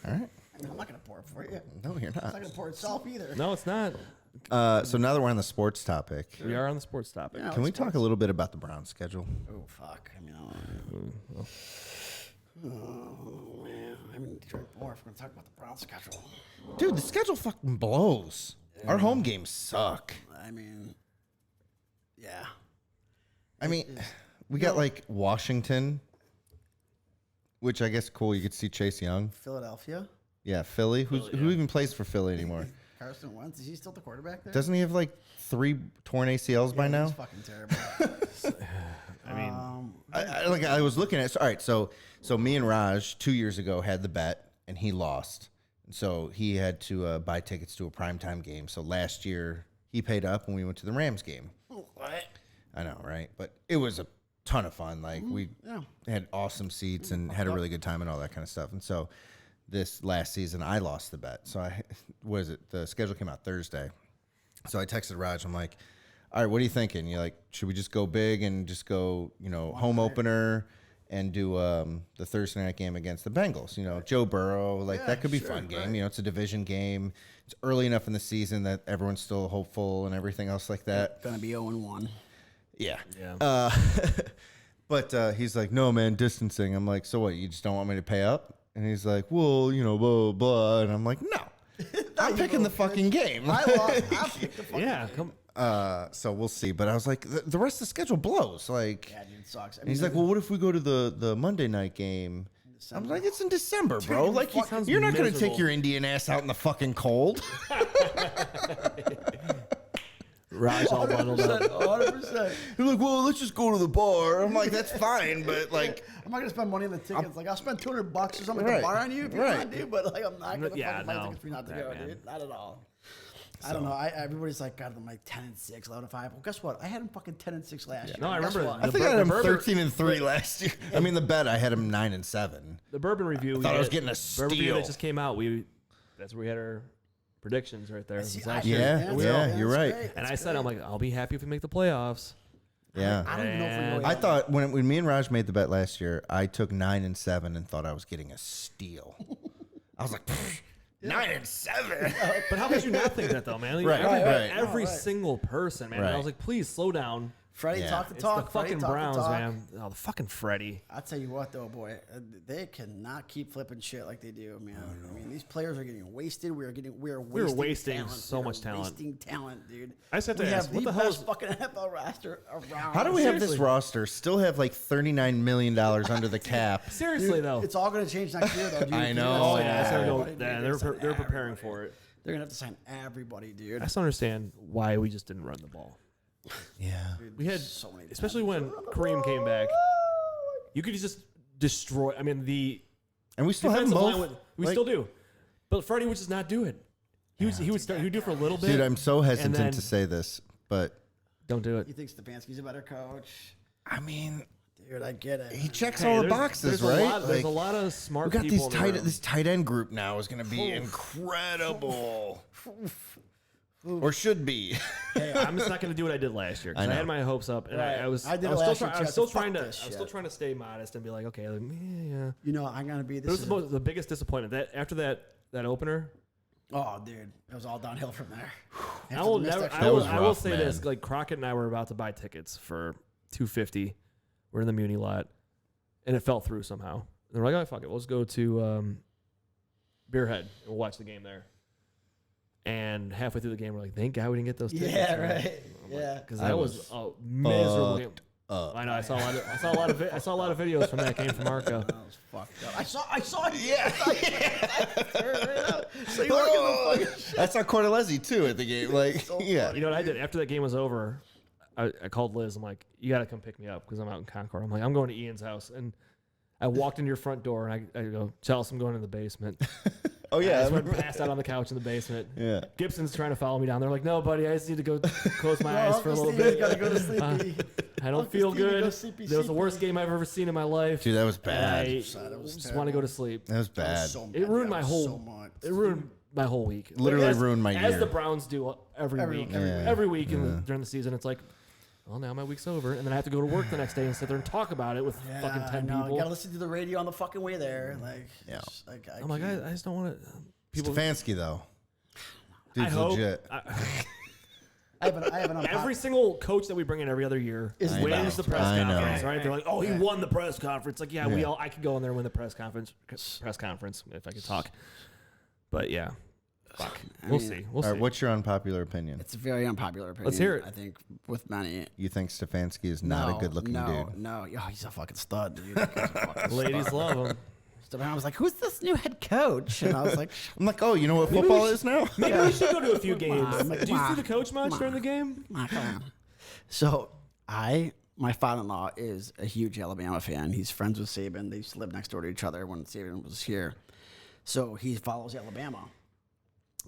All right. I mean, I'm not gonna pour it for you. It's No, you're not not. gonna pour itself either. No, it's not. So now that we're on the sports topic, We are on the sports topic. Yeah. can we talk a little bit about the Browns schedule? Oh fuck! I mean, oh man, I'm in Detroit more if we're gonna talk about the Browns schedule. Dude, the schedule fucking blows. Our home games suck. I mean, yeah. I mean, we got like Washington, which I guess cool. You could see Chase Young. Philadelphia. Yeah, Philly. Who even plays for Philly anymore? Carson Wentz. Is he still the quarterback there? Doesn't he have like 3 torn ACLs by now? He's fucking terrible. I mean, I was looking at. All right, so me and Raj 2 years ago had the bet and he lost, and so he had to buy tickets to a primetime game. So last year he paid up and we went to the Rams game. What? I know, right? But it was a ton of fun. Like we had awesome seats and had a really good time and all that kind of stuff. And so this last season I lost the bet. So the schedule came out Thursday. So I texted Raj. I'm like, all right, what are you thinking? You're like, should we just go big and just go, home opener and do the Thursday night game against the Bengals. You know, Joe Burrow, like that could be a fun game. right. You know, it's a division game. It's early enough in the season that everyone's still hopeful and everything else like that. Gonna be 0-1. Yeah. Yeah. But he's like, no, man, distancing. I'm like, so what? You just don't want me to pay up? And he's like, well, you know, blah, blah, blah. And I'm like, no. I'm picking the fucking game. I'll pick the fucking Yeah. game. Come. So we'll see. But I was like, the rest of the schedule blows. Like, Yeah, dude, it sucks. I and he's mean, like, well, what if we go to the Monday night game? I'm like, it's in December, bro. Like, sounds you're not going to miserable. take your Indian ass out in the fucking cold. Raj all bundled up. 100%. You're like, well, let's just go to the bar. I'm like, that's fine, but like, I'm not gonna spend money on the tickets. Like I'll spend $200 or something at Right. the bar on you if you Right. want to, but like I'm not gonna Yeah, fucking buy no. tickets for you not to Right, go, man. dude. Not at all. I don't know. Everybody's like, God, I'm like 10-6, 11-5. Well, guess what? I had him fucking 10-6 last year. No, I Guess remember what? I think I had him the Bourbon- 13-3 last year. I mean, the bet I had him 9-7. The bourbon review. thought I was we had- getting a Bourbon review steal. that just came out. That's where we had our predictions right there. See, It was actually- Yeah, we yeah, all- you're right. And I said, I'm like, I'll be happy if we make the playoffs. Yeah. I don't even know if we're And really I thought when me and Raj made the bet last year, I took 9-7 and thought I was getting a steal. I was like, 9-7. But how could you not think that though, man? Like, Right, right. Every Right. single person, man. And I Right. was like, please slow down. Freddie Yeah. talked the It's talk. the Freddie fucking talked the Browns, talk. man. Oh, the fucking Freddie. I'll tell you what, though, boy, they cannot keep flipping shit like they do, man. I mean, these players are getting wasted. We are wasting wasting so much talent. Wasting talent, dude. I just have to we ask, have what the the hell best is- fucking NFL roster around. How do we have this Seriously. roster still have like $39 million under the cap? Seriously though. It's all going to change next year, though, dude. I know. Oh Oh, yeah, it's gonna go. Everybody, dude. Yeah, They're they're signing preparing everybody. for it. They're going to have to sign everybody, dude. I just don't understand why we just didn't run the ball. Yeah. We had, So many especially when Kareem came back, you could just destroy. I mean, the And we still have defensive line both. would, we like- still do, but Freddie would just not do it. He would start. He would do it for a little bit. Dude, I'm so hesitant then- to say this, but Don't do it. You think Stefanski's a better coach? I mean, Dude, I get it. he checks Hey, all the there's- boxes, there's right? A lot, there's Like, a lot of smart we got people these in the tight. room. This tight end group now is going to be incredible, or should be. Hey, I'm just not going to do what I did last year because I I know. had my hopes up, and Right. I was I did it was last still, year, I too. was I still said, trying to "Fuck I was this still shit." trying to stay modest and be like, okay, like, yeah. You know, I'm going to be But it was this. the biggest disappointment that after that opener. Oh, dude, it was all downhill from there. I will never. That I was will rough, say man. this: like Crockett and I were about to buy tickets for $250. We're in the Muni lot, and it fell through somehow. And we're like, oh fuck it, let's go to Beerhead and we'll watch the game there. And halfway through the game, we're like, thank God we didn't get those tickets. Yeah, right. Yeah. Because I that was was a miserable game. up. I know. I saw a lot of videos from that game from Marco. That was fucked up. I saw it. Yeah. So you weren't giving a fucking shit. I saw Cordelezzi too at the game. Like, So yeah. You know what I did after that game was over? I called Liz. I'm like, you got to come pick me up because I'm out in Concord. I'm like, I'm going to Ian's house, and I walked into your front door and I go, Chelsea, I'm going in the basement. Oh I yeah. just went passed out on the couch in the basement. Yeah. Gibson's trying to follow me down there. Like, no, buddy, I just need to go close my eyes for a little Obviously, bit. you gotta go to sleepy. I don't Uncle feel Stevie, good. go sleepy, That was the sleepy. worst game I've ever seen in my life. Dude, that was And bad. I That was just want to go to sleep. That was bad. It ruined my whole. So much. It ruined my whole week. Literally As- ruined my As year. the Browns do every week. every Week during the season. It's like, well, now my week's over, and then I have to go to work the next day and sit there and talk about it with fucking 10 You people. gotta listen to the radio on the fucking way there. Like, Yeah. it's like, I'm like, I just don't want to. People. Stefanski though. I Dude's hope. legit. I have an Every single coach that we bring in every other year Is the wins best, the press I know. conference, right? They're like, oh, he won the press conference. Like, yeah, Yeah. I could go in there and win the press conference if I could talk. But yeah, fuck. We'll see. We'll All see. right, what's your unpopular opinion? It's a very unpopular opinion. Let's hear it. I think with many. You think Stefanski is not a good-looking dude? No, oh, he's a fucking stud, dude. That guy's a fucking Ladies stud. love him. So I was like, who's this new head coach? And I was like, I'm like, oh, you know what football is now? Maybe we should go to a few games. on, Do you come see on, the coach much come during the on. game? come on. So my father-in-law is a huge Alabama fan. He's friends with Saban. They used to live next door to each other when Saban was here. So he follows Alabama.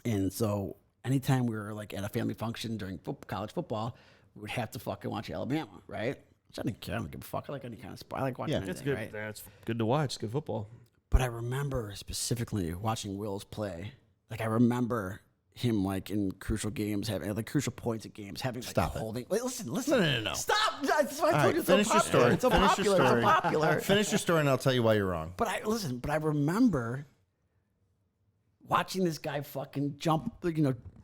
And so anytime we were like at a family function during college football, we would have to fucking watch Alabama, right? Which I didn't care. I don't give a fuck. I like any kind of sport. I like watching anything, It's good. right? That's good to watch. It's good football. But I remember specifically watching Wills play. Like I remember him like in crucial games, having like crucial points at games, having like Stop it. holding. Wait, listen. No. Stop! That's why I told you it's finish so your popular. story. It's so Finish your popular. It's so story. popular. Finish your story, and I'll tell you why you're wrong. But I remember watching this guy fucking jump,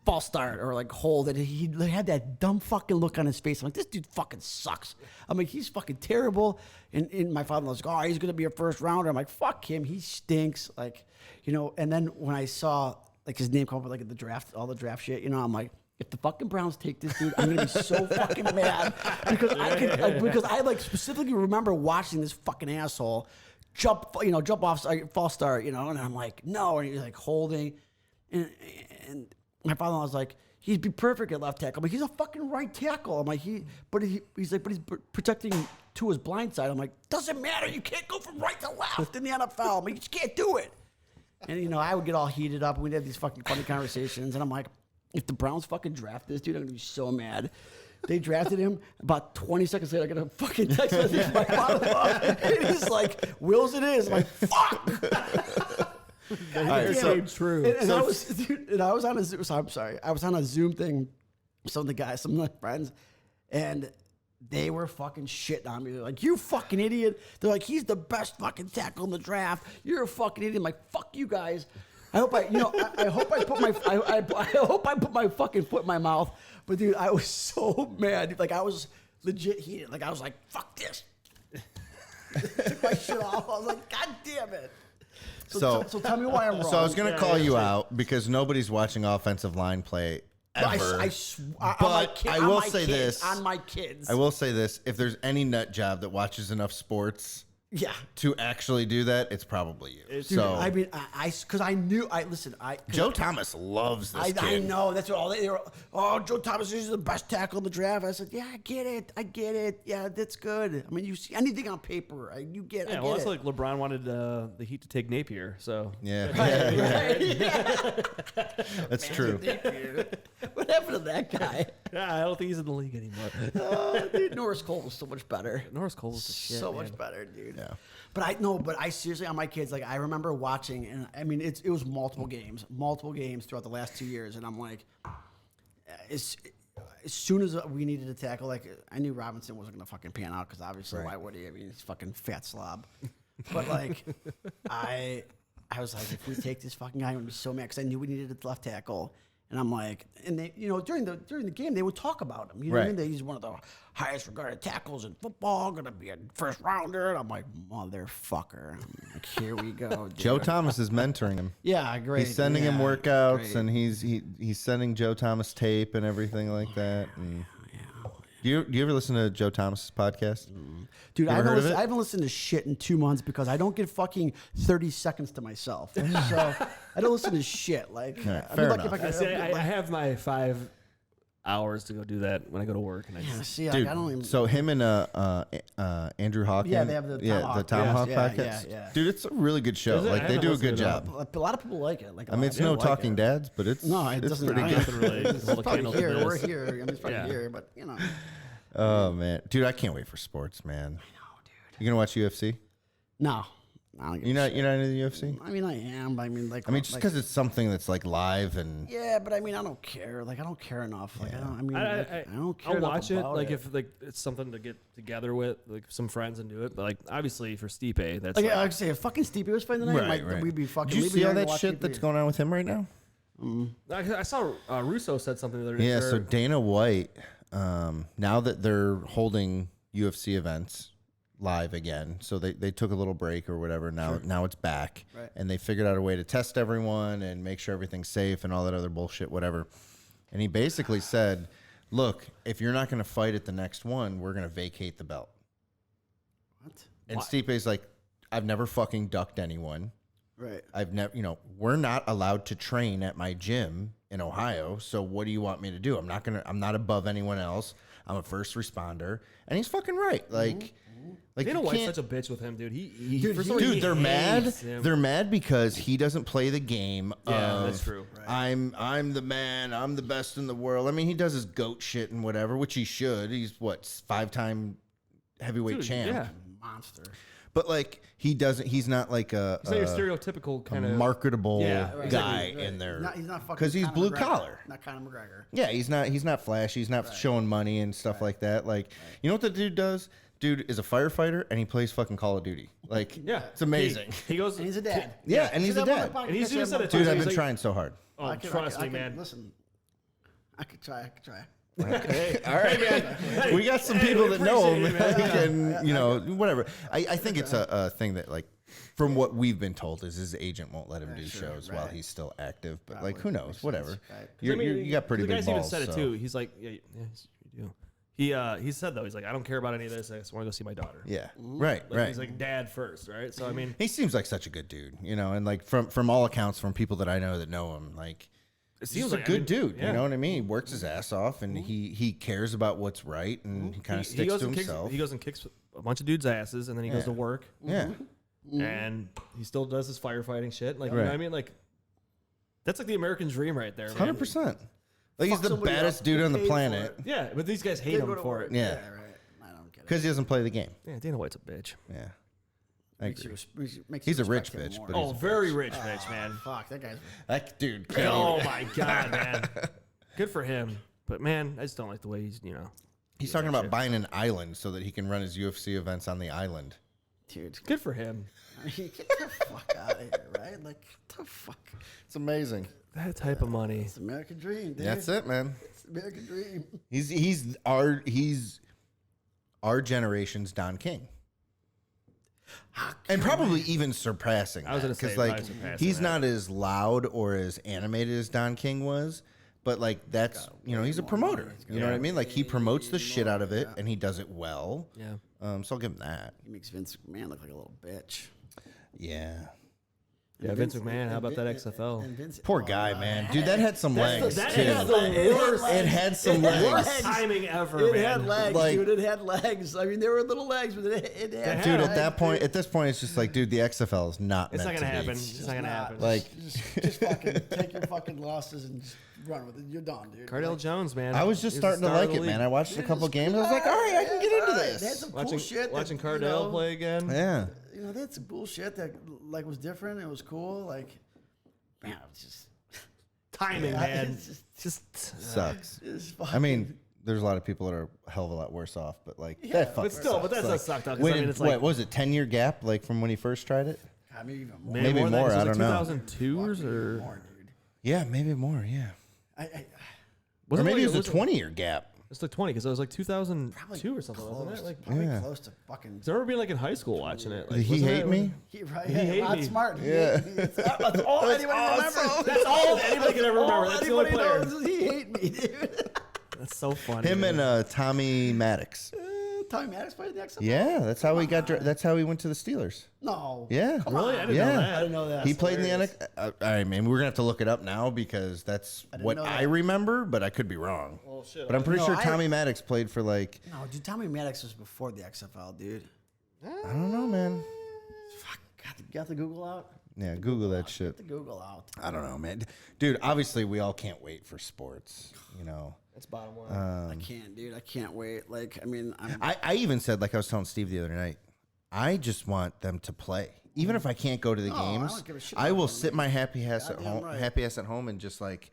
false start or like hold, and he had that dumb fucking look on his face. I'm like, this dude fucking sucks. I'm like, he's fucking terrible. And my father-in-law's like, oh, he's gonna be a first rounder. I'm like, fuck him, he stinks. Like, and then when I saw like his name come up like at the draft, all the draft shit, I'm like, if the fucking Browns take this dude, I'm gonna be so fucking mad because I like specifically remember watching this fucking asshole jump off, false start, and I'm like, no, and he's like holding, and my father-in-law was like, he'd be perfect at left tackle. I'm like, he's a fucking right tackle. I'm like, he's protecting to his blind side. I'm like, doesn't matter. You can't go from right to left in the NFL. I'm like, you just can't do it. And I would get all heated up. We'd have these fucking funny conversations, and I'm like, if the Browns fucking draft this dude, I'm gonna be so mad. They drafted him. About 20 seconds later, I get a fucking text message from my father-in-law. And he's like, Will's it is. I'm like, fuck. All right, so true. And I was on a Zoom. So I'm sorry. I was on a Zoom thing with some of my friends, and they were fucking shitting on me. They're like, "You fucking idiot!" They're like, "He's the best fucking tackle in the draft. You're a fucking idiot." I'm like, "Fuck you guys." I hope I hope I put my fucking foot in my mouth. But dude, I was so mad. Like I was legit heated. Like I was like, "Fuck this." Took my shit off. I was like, "God damn it." So tell me why I'm wrong. So I was going to call you out because nobody's watching offensive line play ever. I will say this. On my kids. I will say this. If there's any nut job that watches enough sports Yeah. to actually do that, it's probably you. Dude, So I mean, because I knew, Joe Thomas loves this kid. I know. That's what they were. Oh, Joe Thomas is the best tackle in the draft. I said, yeah, I get it. Yeah, that's good. I mean, you see anything on paper, you get. Yeah, I well, get it's it. like LeBron wanted the Heat to take Napier, so Yeah, Right? that's true. What happened to that guy? yeah, I don't think he's in the league anymore. Dude, Norris Cole was so much better. Norris Cole was the shit, So man. much better, dude. Yeah. But I seriously, on my kids, like I remember watching, and I mean, it was multiple games throughout the last 2 years, and I'm like, as soon as we needed to tackle, like I knew Robinson wasn't gonna fucking pan out because obviously why would he? I mean, he's fucking fat slob. But like, I was like, if we take this fucking guy, I'm gonna be so mad because I knew we needed a left tackle. And I'm like, and they, during the game, they would talk about him. You know what I mean? He's one of the highest regarded tackles in football, gonna be a first rounder. And I'm like, motherfucker. I'm like, here we go. Dude. Joe Thomas is mentoring him. Yeah, great. He's sending him workouts, great. and he's sending Joe Thomas tape and everything like that. And do you ever listen to Joe Thomas's podcast? Dude, You I ever heard of it? haven't listened to shit in 2 months because I don't get fucking 30 seconds to myself. So I don't listen to shit. Like, Right, I'd be fair lucky enough. if I could. See, I have my 5 hours to go do that when I go to work, and I Yeah, just, see, Dude, like, I don't even. so him and Andrew Hawkins. Yeah, they have the Tomahawk. Tomahawk Yeah, podcast. yeah. Dude, it's a really good show. Is it? I Like they haven't do a listened good to it. job. A lot of people like it. Like, I mean, it's no Talking Dads, but it's No, it it's doesn't. pretty I good. nothing really. Just hold a Probably candle to here. this. We're here. I mean, it's probably Yeah. here, but Oh man, dude, I can't wait for sports, man. I know, dude. You gonna watch UFC? No. I don't give You're a not. shit. You're not into the UFC. I mean, I am. But I mean, like. I mean, just like, because it's something that's like live and Yeah, but I mean, I don't care. Like, I don't care enough. Like, I don't. I don't care. I'll enough watch it. about Like if like it's something to get together with, like some friends and do it. But like obviously for Stipe, that's Like, like, I say, if fucking Stevie was playing tonight, we'd be fucking. Did you we'd be see all here to that watch shit TV. that's going on with him right now? I saw Russo said something the other day. Yeah. or- So Dana White, now that they're holding UFC events live again, so they took a little break or whatever. Now it's back, Right. and they figured out a way to test everyone and make sure everything's safe and all that other bullshit, whatever. And he basically said, "Look, if you're not going to fight at the next one, we're going to vacate the belt." What? And Stipe's like, "I've never fucking ducked anyone. Right. I've never, we're not allowed to train at my gym in Ohio. So what do you want me to do? I'm not above anyone else. I'm a first responder." And he's fucking right. Like Dana you White's can't- such a bitch with him, dude. Dude, they're mad. Him. They're mad because he doesn't play the game. Yeah, of, that's true. Right. I'm the man. I'm the best in the world. I mean, he does his goat shit and whatever, which he should. He's what 5-time heavyweight Dude, champ. yeah. Monster. but like he's not like a He's not your stereotypical kind of marketable right. guy Right. in there. He's not fucking because he's Conor blue McGregor. collar. Not Conor McGregor. Yeah, he's not flashy. He's not showing money and stuff like that. Like, you know what the dude does? Dude is a firefighter and he plays fucking Call of Duty. Like, Yeah, it's amazing. He goes. And he's a dad. Yeah, and he's a dad. And he's even said it too. Dude, So I've he's been like, trying so hard. Oh, trust me, man. Listen, I could try. Hey, All right, man. We got some people that know him, and you know, whatever. I think it's a thing that, like, from what we've been told, is his agent won't let him do shows while he's still active. But like, who knows? Whatever. Right. You got pretty the big guys balls. even said it so. too. He's like, yeah, you do. He said though, he's like, I don't care about any of this. I just want to go see my daughter. Yeah. Right. Like, Right. He's like dad first, right? So I mean, he seems like such a good dude, you know, and like from all accounts, from people that I know that know him, like. it He's seems a like good dude, yeah. you know what I mean? He works his ass off, and he cares about what's right, and he kind of sticks goes to and himself. Kicks, he goes and kicks a bunch of dudes' asses, and then he goes to work, Yeah, and he still does his firefighting shit. Like, you know what I mean? Like, that's like the American dream right there, man. 100%. Like he's Fuck the somebody baddest else, dude get on the paid for planet it. Yeah, but these guys hate They him go to for work. it. Yeah. Right. I don't get it. because he doesn't play the game. Yeah, Dana White's a bitch. Yeah, I agree. Makes He's you a rich respect him bitch, more. but Oh, very rich bitch, man. Fuck, that guy's. That dude. Oh my god, man. Good for him. But man, I just don't like the way he's, you know. He's talking about buying an island so that he can run his UFC events on the island. Dude, Good for him. get the fuck out of here, right? Like, what the fuck? It's amazing. That type of money. It's the American dream, dude. That's it, man. It's the American dream. He's our generation's Don King. And probably even surpassing. I was gonna say because like probably surpassing he's that. not as loud or as animated as Don King was, but like that's he's a promoter. You know what I mean? Like he promotes the shit out of it, and he does it well. Yeah. So I'll give him that. He makes Vince McMahon look like a little bitch. Yeah. Yeah, Vince McMahon, how about that XFL? And Vince, Poor guy, man. Dude, that had some legs that too. is the worst. It had some legs. legs. Timing ever, It man. had legs, Like- dude. It had legs. I mean, they were little legs, but it had Dude, legs, at that point, at this point, it's just like, dude, the XFL is not It's meant not gonna to happen. be. It's not gonna happen. Like, just fucking take your fucking losses and just run with it. You're done, dude. Cardell Like, Jones, man. I was just He's the starting to star of like the it, man. league. I watched a dude, couple it's games. I was like, all right, I can get into They had this. some Watching, cool shit. watching that, Cardell you know, play again. Yeah. You know, they had some cool shit that like was different. It was cool. Like, man, it was just Timing, yeah, man. it's Just Sucks. it's I mean, there's a lot of people that are a hell of a lot worse off, but like, that fucking but still, but sucks. that Like, does suck, though. 'cause when, I mean, it's what like was it, 10-year gap, like from when he first tried it? I mean, even more. Maybe than that, more, 'cause it I was don't know. 2002s or More, dude. Yeah, maybe more, yeah. I Or maybe it was a was 20-year gap. It's like 20 because it was like 2002 probably or something, wasn't close, it? Like, probably Yeah. close to fucking. I remember being like in high school watching it. Like, Did he wasn't hate it- me? He right, hate not me. smart. Yeah. That's all anybody remembers. That's all anybody can ever remember. All That's the only anybody player. knows is he hate me, dude. That's so funny. Him man. and Tommy Maddox. Tommy Maddox played in the XFL. Yeah, that's how he got. That's how he went to the Steelers. No. Yeah, Really? I didn't Yeah. know that. I didn't know that. He That's played in the hilarious. NFL. All right, man. We're gonna have to look it up now because that's didn't what know I that. remember, but I could be wrong. Well, shit. But I'm pretty No, sure I- Tommy Maddox played for like No, dude, Tommy Maddox was before the XFL, dude. I don't know, man. Fuck, got the Google out? Yeah, Google that shit. Get the Google out. I don't know, man. Dude, obviously we all can't wait for sports. You know, That's bottom line. I can't, dude. I can't wait. Like, I mean, I even said, like I was telling Steve the other night, I just want them to play. Even if I can't go to the No, I games, don't give a shit I about will them. sit my happy ass at Goddamn home, right. and just like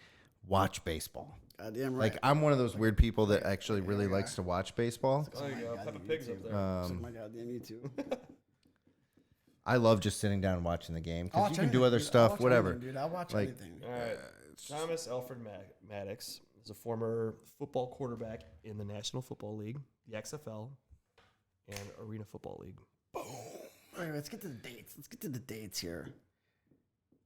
watch baseball. goddamn right. Like I'm one of those weird people that actually really likes to watch baseball. There you go. Peppa Pig's up there. Oh my goddamn YouTube. I love just sitting down and watching the game I'll because you watch can do anything, other dude. I'll stuff, watch whatever. anything, dude. I'll watch Like- anything. All right. Thomas Alfred Maddox is a former football quarterback in the National Football League, the XFL, and Arena Football League. Wait, let's get to the dates. Let's get to the dates here.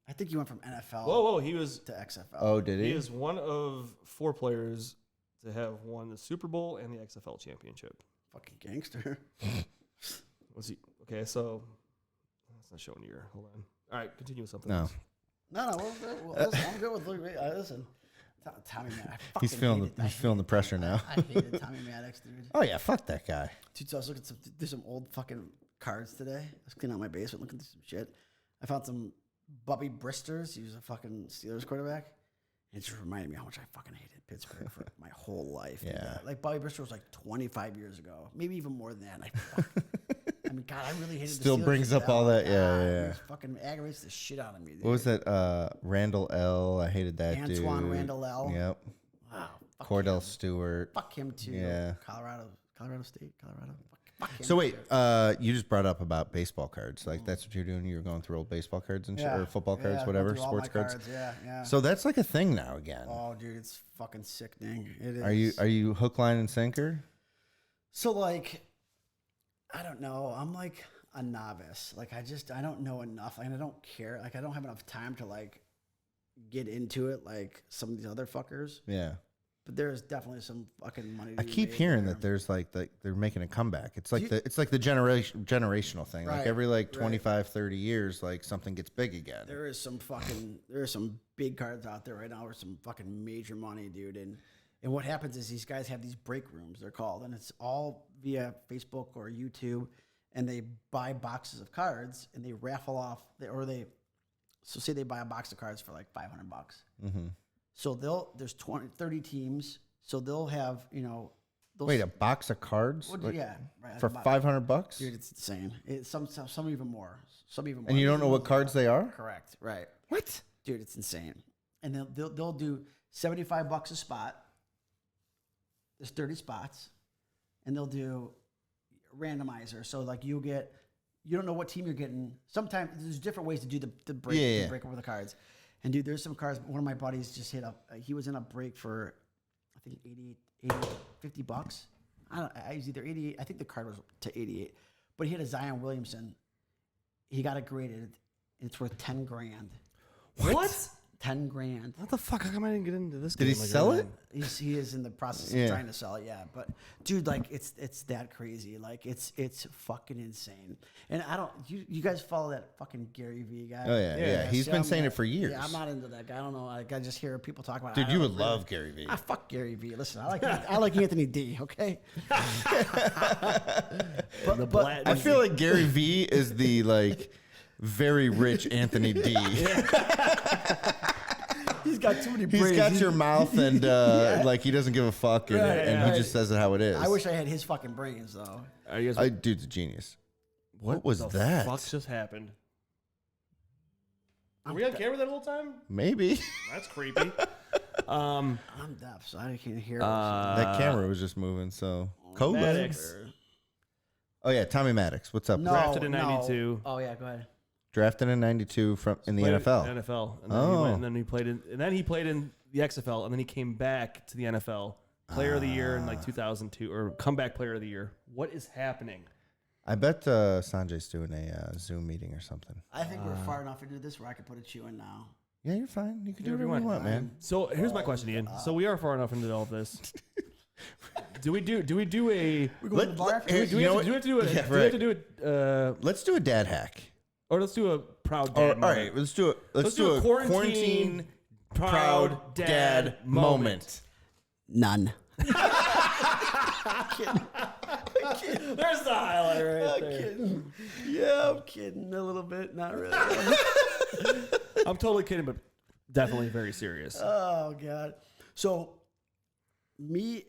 I think you went from NFL Whoa! He was to XFL. Oh, did he he? is one of 4 players to have won the Super Bowl and the XFL championship. Fucking gangster. Was he okay? So that's not showing your. Hold on. All right, continue with something. No, else. No, listen, I'm good with listen. Tommy Maddox. I he's fucking feeling hated- the he's feeling the pressure now. I hated Tommy Maddox, dude. Oh yeah, fuck that guy. Dude, so I was looking at there's some old fucking cards today. I was cleaning out my basement looking through some shit. I found some Bubby Bristers. He was a fucking Steelers quarterback. It just reminded me how much I fucking hated Pittsburgh for my whole life. dude. Yeah. Like Bobby Brister was like 25 years ago, maybe even more than that. And I fucking I mean, God, I really hated Still the Steelers brings shit. up all that. God, Yeah. It fucking aggravates the shit out of me, dude. What was that? Randall L. I hated that dude. Antoine Randall L. Yep. Wow. Fuck Cordell him. Stewart. Fuck him too. Yeah. Colorado State, Colorado. Fuck him So wait, too. you just brought up about baseball cards. Like that's what you're doing. You're going through old baseball cards and shit, or football cards, Yeah, whatever, through all sports my cards. Yeah. So that's like a thing now again. Oh, dude, it's fucking sickening. It is. Are you hook, line, and sinker? So like, I don't know. I'm like a novice. Like I don't know enough. Like, I don't care. Like I don't have enough time to like get into it like some of these other fuckers. Yeah. But there's definitely some fucking money. To I be keep made hearing there. that there's like they're making a comeback. It's like the generational thing. Like Right, every like right. 25, 30 years, like something gets big again. There are some big cards out there right now with some fucking major money, dude. And what happens is these guys have these break rooms, they're called, and it's all via Facebook or YouTube, and they buy boxes of cards and they raffle off, so say they buy a box of cards for like $500. Mm-hmm. So there's 30 teams, so they'll have, Wait, a box of cards? Well, Like, yeah, right, for $500? dude, it's insane. Some even more. Some even more. And you don't know what cards they are? Correct. Right. What? Dude, it's insane. And they'll do $75 a spot. There's 30 spots, and they'll do randomizer. So like you don't know what team you're getting. Sometimes there's different ways to do the break, Yeah. break over the cards. And dude, there's some cards. One of my buddies just hit up. He was in a break for, I think $50. I was either 88. I think the card was to 88, but he had a Zion Williamson. He got it graded, and it's worth $10,000. What? $10,000. What the fuck? How come I didn't get into this? Did he game like sell everything? it? He is in the process Yeah. of trying to sell it, yeah. But dude, like it's that crazy. Like it's fucking insane. And I don't you guys follow that fucking Gary V guy? Oh, yeah. He's see, been I'm saying not- it for years. Yeah, I'm not into that guy. I don't know. Like I just hear people talk about it. Dude, I you don't would really- love Gary Vee. I fuck Gary V. Listen, I like Anthony D, okay? but I feel like Gary Vee is the like very rich Anthony D. he's got too many He's braids. got your mouth and like he doesn't give a fuck and he just says it how it is. I wish I had his fucking brains though. Are you guys? Dude's a genius. What was the that? fuck just happened? Are we on camera that whole time? Maybe. That's creepy. I'm deaf, so I can't hear. That camera was just moving, so CoLab. Maddox. Oh yeah, Tommy Maddox. What's up? No, Drafted in no. 92. Oh yeah, go ahead. Drafted in '92 in the Played NFL. NFL. And then Oh. and then he played in the XFL, and then he came back to the NFL. Player of the year in like 2002, or comeback player of the year. What is happening? I bet Sanjay's doing a Zoom meeting or something. I think we're far enough into this where I could put a chew in now. Yeah, you're fine. You can do Whatever whatever you you want, man. So here's my question, Ian. So we are far enough into all of this. Do we do a? Do Do we have to do it? Yeah, Do we have to do it? Let's do a dad hack. Or let's do a proud Or, dad all moment. right, let's do it. Let's do a quarantine proud dad moment. None. There's the highlight right there. Kidding. Yeah, I'm kidding a little bit. Not really. I'm totally kidding, but definitely very serious. Oh God. So my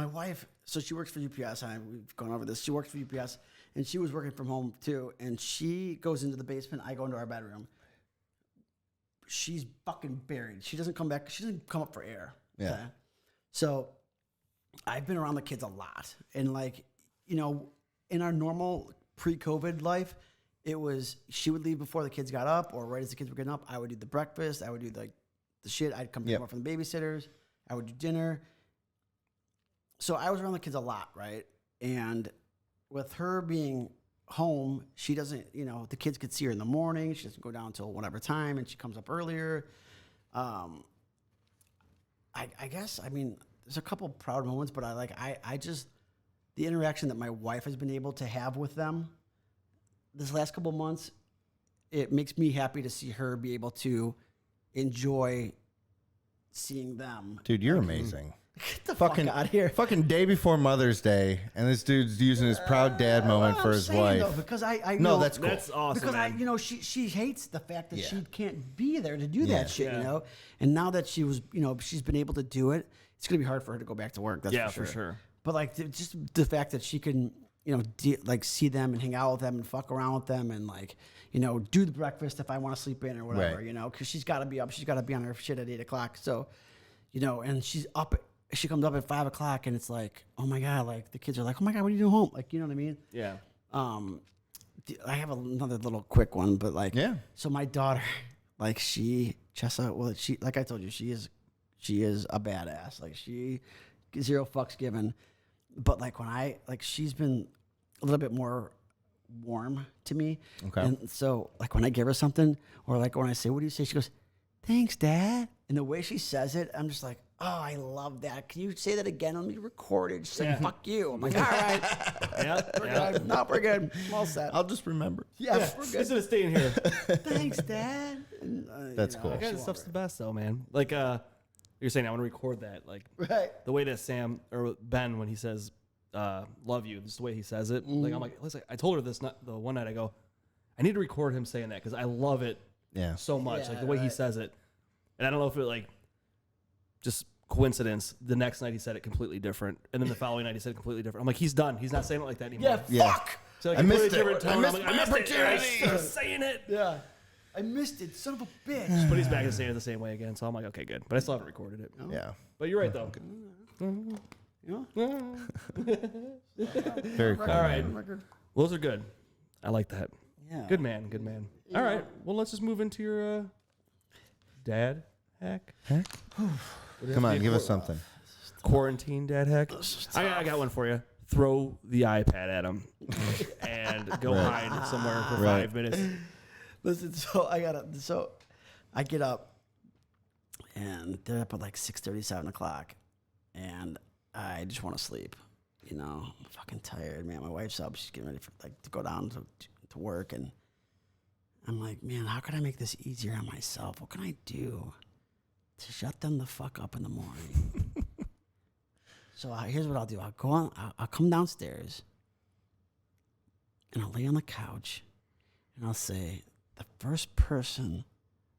wife. So she works for UPS. We've gone over this. She works for UPS, and she was working from home too. And she goes into the basement. I go into our bedroom. She's fucking buried. She doesn't come back. She doesn't come up for air. Yeah. Okay? So I've been around the kids a lot, and like in our normal pre-COVID life, it was she would leave before the kids got up, or right as the kids were getting up, I would do the breakfast. I would do like the shit. I'd come pick them up from the babysitters. I would do dinner. So I was around the kids a lot, right? And with her being home, she doesn't, the kids could see her in the morning. She doesn't go down until whatever time, and she comes up earlier. I guess, there's a couple proud moments, but I just, the interaction that my wife has been able to have with them this last couple months, it makes me happy to see her be able to enjoy seeing them. Dude, you're amazing. Get the Fucking fuck out of here. Fucking day before Mother's Day, and this dude's using his proud dad moment for his wife. Though, because I No, know, that's cool. That's awesome. because man. she hates the fact that Yeah. she can't be there to do Yeah. that shit, Yeah. And now that she was, she's been able to do it, it's gonna be hard for her to go back to work. That's Yeah, for for sure. But just the fact that she can, like see them and hang out with them and fuck around with them and like, do the breakfast if I want to sleep in or whatever, Right. because she's got to be up. She's got to be on her shit at 8 o'clock. So, and she's up. She comes up at 5 o'clock and it's like, oh my God, like the kids are like, oh my God, what are you doing home? Like, you know what I mean? Yeah. I have another little quick one, but like, Yeah. So my daughter, like Chessa, well, like I told you, she is a badass. Like she, zero fucks given. But like she's been a little bit more warm to me. Okay. And so like when I give her something or like when I say, what do you say? She goes, thanks, Dad. And the way she says it, I'm just like, oh, I love that. Can you say that again? Let me record it. She's like, fuck you. I'm like, all right. Yeah. Good. No, we're good. I'm all set. I'll just remember. Yeah, we're He's good. gonna stay in here. Thanks, Dad. And, That's cool. That kind of stuff's the best though, man. Like you're saying, I want to record that. Like Right. the way that Sam or Ben, when he says love you, this is the way he says it. Like I'm like, listen, I told her this the one night. I go, I need to record him saying that because I love it so much. Yeah, like the way he says it. And I don't know if it like just coincidence. The next night he said it completely different, and then the following night he said it completely different. I'm like, he's done. He's not saying it like that anymore. Yeah. Fuck. So like I missed completely it. different tone. I missed I'm like, my I missed it. opportunity. I was saying it. Yeah. I missed it, son of a bitch. But he's back to saying it the same way again. So I'm like, okay, good. But I still haven't recorded it. Yeah. But you're right though. Very cool. All right. man. Well, those are good. I like that. Yeah. Good man. Good man. All right. Well, let's just move into your dad hack. Come on, give us something. Quarantine dad hack. I got one for you. Throw the iPad at him and go Right. hide somewhere for Right. 5 minutes. Listen, so I get up and they're up at like 6:30, 7 o'clock, and I just want to sleep. I'm fucking tired, man. My wife's up; she's getting ready for to go down to work, and I'm like, man, how can I make this easier on myself? What can I do to shut them the fuck up in the morning? So here's what I'll do: I'll come downstairs, and I'll lay on the couch, and I'll say, the first person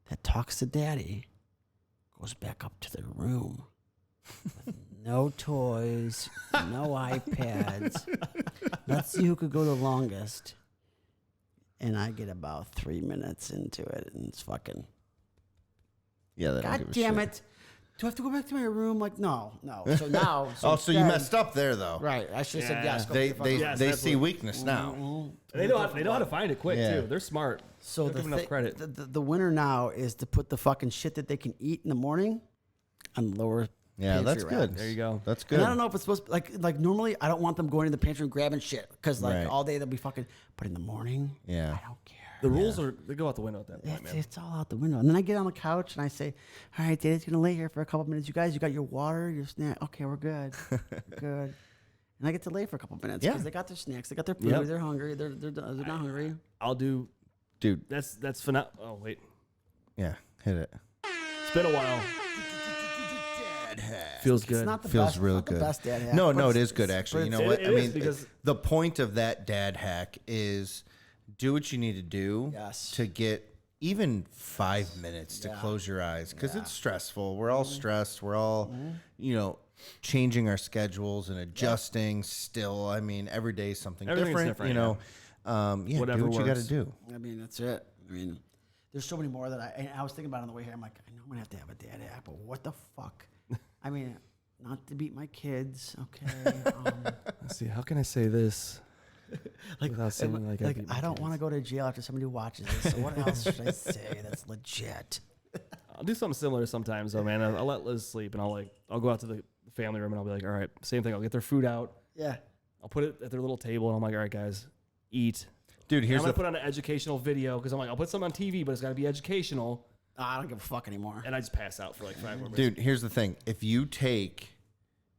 that talks to Daddy goes back up to their room. With no toys, no iPads. Let's see who could go the longest. And I get about 3 minutes into it, and it's fucking, Yeah. They don't God give a damn shit. it. Do I have to go back to my room? Like, no. So now. So you instead- messed up there, though. Right. I should have said Yeah. yes. Go They to the fuck they room. Yes, they that's see what- weakness now. Mhm. They know how to find it quick Yeah. too. They're smart. So Don't the give enough thi- credit. The winner now is to put the fucking shit that they can eat in the morning on the lower. Yeah, pantry that's rack. good. There you go. That's And good. I don't know if it's supposed to like normally I don't want them going to the pantry and grabbing shit because Right. all day they'll be fucking. But in the morning, Yeah. I don't care. The rules they go out the window at that point, man. It's all out the window. And then I get on the couch and I say, "All right, Daddy's gonna lay here for a couple minutes. You guys, you got your water, your snack. Okay, we're good, we're good." And I get to lay for a couple minutes Yeah. because they got their snacks, they got their food, Yep. they're hungry, they're not hungry. I'll do. Dude. That's phenomenal. Oh wait, Yeah. Hit it. it's been a while. Feels good. It's not the Feels best, really not the good. best dad hack. No, but it it's- is good it's- actually. You but know it- what? it I is mean, because- the point of that dad hack is do what you need to do Yes. to get even 5 minutes to Yeah. close your eyes because it's stressful. We're all stressed. We're all, changing our schedules and adjusting. Still, I mean, every day is something Everything's different. different, Yeah, Whatever do what you got to works. do. I mean, that's it. I mean, there's so many more that I was thinking about on the way here. I'm like, I know I'm gonna have to have a dad hack, but what the fuck? I mean, not to beat my kids, okay? Let's see. How can I say this? Without saying like I beat my I don't kids? want to go to jail after somebody watches this. So what else should I say that's legit? I'll do something similar sometimes though, man. I'll let Liz sleep and I'll go out to the family room and I'll be like, all right, same thing. I'll get their food out. Yeah. I'll put it at their little table and I'm like, all right, guys, eat. Dude, And here's I'm gonna the put on an educational video because I'm like, I'll put something on TV, but it's got to be educational. I don't give a fuck anymore. And I just pass out for like 5 more minutes. Dude, here's the thing. If you take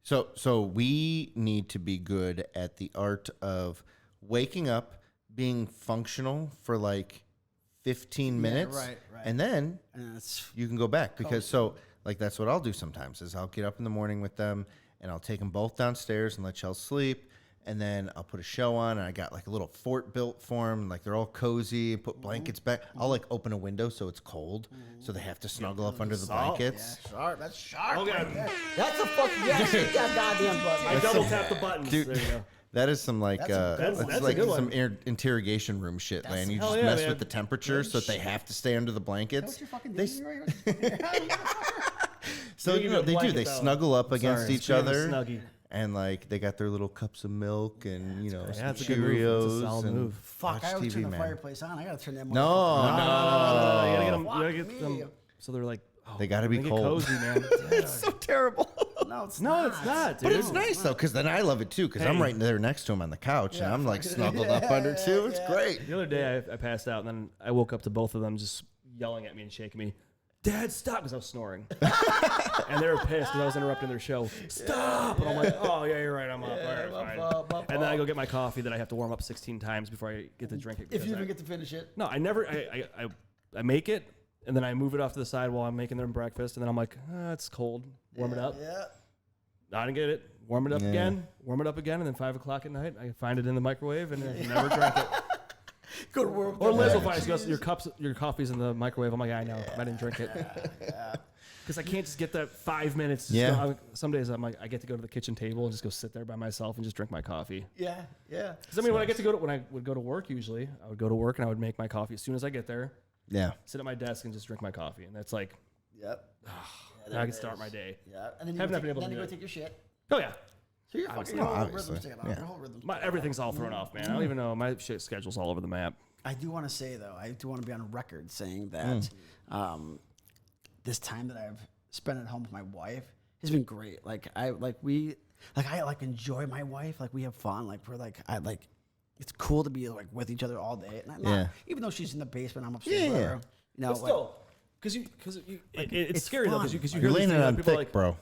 so we need to be good at the art of waking up, being functional for like 15 minutes, right. and then And it's you can go back because that's what I'll do sometimes is I'll get up in the morning with them and I'll take them both downstairs and let Chelsea sleep. And then I'll put a show on, and I got like a little fort built for them. Like they're all cozy, put blankets back. I'll like open a window so it's cold, so they have to snuggle up under the blankets. sharp. That's sharp. Okay. Right there. That's a fucking hit that goddamn button. I double tap the buttons. Dude. There you go. That is some like that's a like good one. some interrogation room shit, man. You hell just yeah, mess man. with the temperature so that they have to stay under the Is blankets. that what you're fucking They doing right So Give you me know a they do. blanket, They though. snuggle up against Sorry, each scream a other, snuggie. and like they got their little cups of milk and some that's a good move. Cheerios That's a solid and move. Fuck, watch I always TV, turn the man. fireplace on. I gotta turn that No, motherfucker no, You gotta get them. fuck You gotta get me. them. So they're like, oh, They gotta be get cold. cozy, man. It's so terrible. No, it's No, not. it's not, dude. But it's nice though, because then I love it too, because I'm Hey. right there next to him on the couch, and Yeah, I'm like fuck it. snuggled up under too. It's great. The other day I passed out, and then I woke up to both of them just yelling at me and shaking me. Dad, stop, because I was snoring. And they were pissed because I was interrupting their show. Stop! And I'm like, oh, yeah, you're right, I'm up. All right, fine. And then I go get my coffee that I have to warm up 16 times before I get to drink it. If because you I- even get to finish it. No, I never, I make it, and then I move it off to the side while I'm making them breakfast, and then I'm like, it's cold. Warm it up. Yeah. I didn't get it. Warm it up again. Warm it up again, and then 5 o'clock at night, I find it in the microwave, and I never drank it. Go to work. Or Liz will find us, your coffee's in the microwave. I'm like, I know, I didn't drink it. Because I can't just get that 5 minutes. Just Yeah. go- some days I'm like, I get to go to the kitchen table and just go sit there by myself and just drink my coffee. Yeah, yeah. Because I mean, when I would go to work, usually I would go to work and I would make my coffee as soon as I get there, Yeah. sit at my desk and just drink my coffee, and that's like, Yep. now I can start my day. Yeah. And then you Haven't go been able to then you do go it. take your shit. Oh yeah, So you're fucking No, your whole obviously. rhythm's taken off. Yeah. Your whole rhythm's my everything's all thrown off, man. I don't even know, my shit schedule's all over the map. I do want to say though, I do want to be on record saying that this time that I've spent at home with my wife has been great. I enjoy my wife. Like we have fun. Like we're like it's cool to be like with each other all day. And I'm not, Yeah. even though she's in the basement, I'm upstairs. Yeah. With her, you know, But still, because it's it's scary though, fun. because you You're hear these laying it things that on people are thick, like, bro.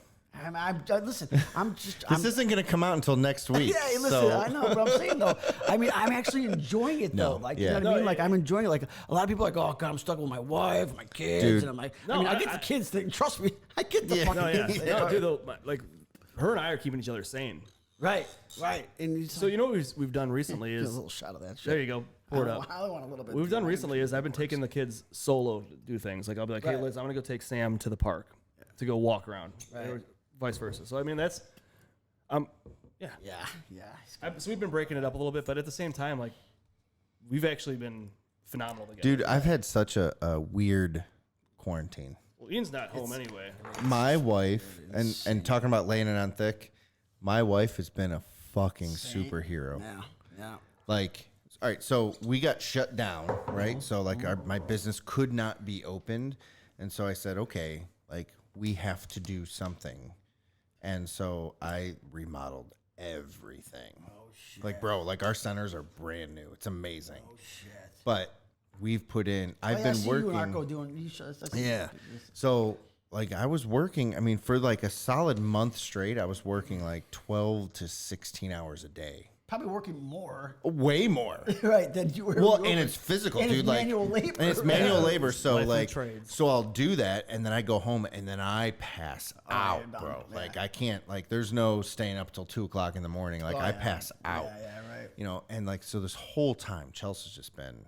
listen, I'm just. This isn't gonna come out until next week. Yeah, hey, listen, so. I know what I'm saying though. I mean, I'm actually enjoying it though. No, Like, yeah. you know what I No, mean? Like, I'm enjoying it. Like, a lot of people are like, oh God, I'm stuck with my wife, my kids, Dude. and I'm like, No, I mean, I I- get the kids thing. Trust me, I get the Yeah. fucking no, yeah, kids thing. no, dude, though, like her and I are keeping each other sane. Right, right. And So you know what we've done recently a is little shot of that shit. there you go, pour it up. I only want a little bit. What we've done recently is I've been taking the kids solo to do things. Like I'll be like, hey Right. Liz, I'm gonna go take Sam to the park to go walk around, Right. or vice versa. So I mean that's, yeah. Yeah. So we've been breaking it up a little bit, but at the same time, like we've actually been phenomenal together. Dude, I've had such a weird quarantine. Well, Ian's not home anyway. My wife, and talking about laying it on thick, my wife has been a fucking superhero. Yeah, yeah. Like, all right, so we got shut down, right? So like my business could not be opened, and so I said, okay, like we have to do something, and so I remodeled everything. Oh shit! Like, bro, like our centers are brand new. It's amazing. Oh shit! But we've put in. I've I been see working. You and Arco doing. You should, Yeah. So like I was working, I mean, for like a solid month straight, I was working like 12 to 16 hours a day. Probably working more, Way more. right? Than you were. Well, and it's physical, and dude. it's like manual labor. And it's manual labor. So Life of like, trades. so I'll do that, and then I go home, and then I pass out, you're done. bro. Yeah. Like I can't. Like there's no staying up till 2 o'clock in the morning. Like I pass out. Yeah, right. You know, and like so this whole time, Chelsea's just been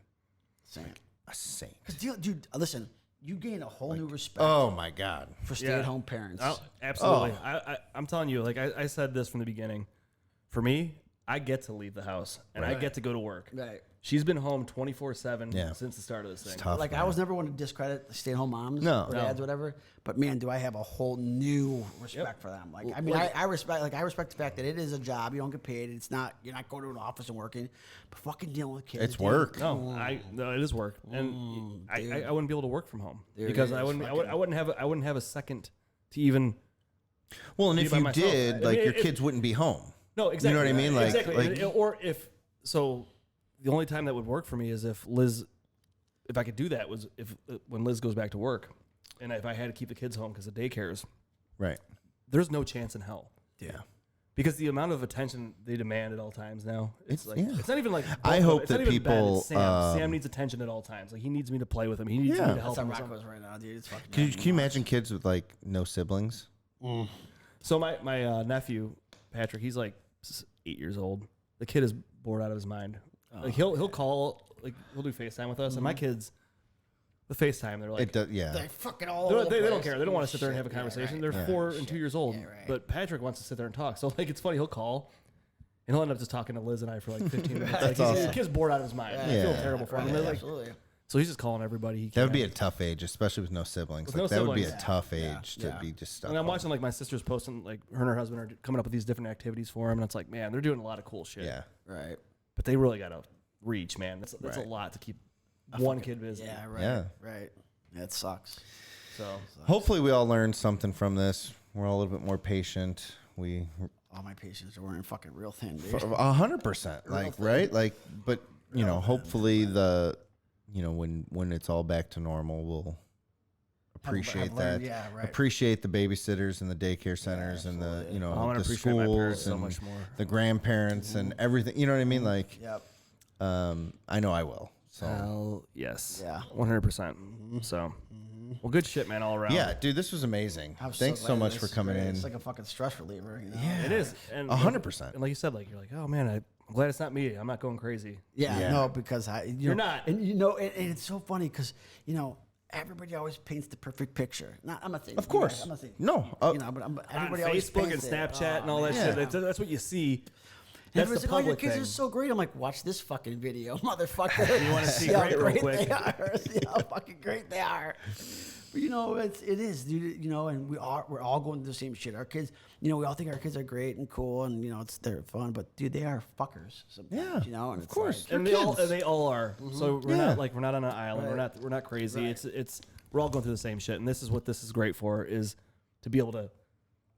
Same. a saint. Dude, listen, you gain a whole new respect Oh my god. for stay-at-home parents. Oh, absolutely. I'm telling you, like I said this from the beginning. For me, I get to leave the house and I get to go to work. Right. She's been home 24/7 Yeah. since the start of this thing. Tough. Like I was never one to discredit stay-at-home moms No. or dads, or whatever. But man, do I have a whole new respect for them. Like I mean, I respect the fact that it is a job. You don't get paid. It's not you're not going to an office and working, but fucking dealing with kids. It's dude. work. No, it is work, and I wouldn't be able to work from home There because it I is, wouldn't have a second to even. Well, and Be if by you myself. did, I like mean, your if- kids wouldn't be home. No, exactly. You know what I mean? Like, exactly. like Or if so, the only time that would work for me is if I could do that was if when Liz goes back to work, and if I had to keep the kids home because the daycares. right. There's no chance in hell. Yeah. Because the amount of attention they demand at all times now, it's like yeah. it's not even like I both of hope it's not that even Ben, people, it's Sam. Sam needs attention at all times. Like he needs me to play with him. He needs Yeah. me to help That's him. how with Rocco's right now, dude. It's fucking. Can you imagine kids with like no siblings? So my nephew Patrick, he's like 8 years old. The kid is bored out of his mind. Like he'll call, like he'll do FaceTime with us, and my kids, the FaceTime, they're like, It does, yeah. They're fucking all They over don't, the they don't place. care. They don't want to sit there and Shit. have a conversation. Yeah, They're 4 and 2 years old. Yeah, right. But Patrick wants to sit there and talk. So like it's funny. He'll call, And he'll end up just talking to Liz and I for like 15 minutes. That's Like, awesome. The kid's bored out of his mind. I feel terrible for him. And they're like, Absolutely. so he's just calling everybody he can. That would be a tough age, especially with no siblings. With Like, no that would be a siblings. tough age to be just stuck. And I'm home. watching like my sister's posting, like her and her husband are coming up with these different activities for him. And it's like, man, they're doing a lot of cool shit. Yeah. Right. But they really got to reach, man. That's a Right. lot to keep one kid busy. Yeah. Right. Yeah. Right. That sucks. So Hopefully, we all learned something from this. We're all a little bit more patient. We All my patients are wearing fucking real thin, dude. 100%. Like, right? Like, but you know, hopefully when it's all back to normal, we'll appreciate I've that. learned- yeah, right. Appreciate the babysitters and the daycare centers and the I the want to appreciate my parents schools so and much more. the grandparents and everything. You know what I mean? Like, Yep. I know I will. So hell yes. Yeah. 100%. So, well, good shit, man, all around. yeah, dude, this was amazing. I'm Thanks so glad much this for is coming great. in. It's like a fucking stress reliever. You know? Yeah. It is. And 100%. And like you said, like you're like, oh man, I'm glad it's not me. I'm not going crazy. Yeah, Yeah. no, because you're not. and and it's so funny because everybody always paints the perfect picture. Not, I'm not saying, Of course. I'm not saying, No. but On everybody always Facebook and paints it. Snapchat and all that Yeah. shit. That's what you see. And That's the everybody's like, oh, your public kids thing. are so great. I'm like, watch this fucking video, motherfucker. You wanna see how great real quick? they are. See how fucking great they are. But it is, dude. And we're all going through the same shit. Our kids, we all think our kids are great and cool, and they're fun. But dude, they are fuckers sometimes. Yeah, and of course. And they all are. So we're Yeah. we're not on an island. We're not crazy. It's we're all going through the same shit. And this is what this is great for, is to be able to.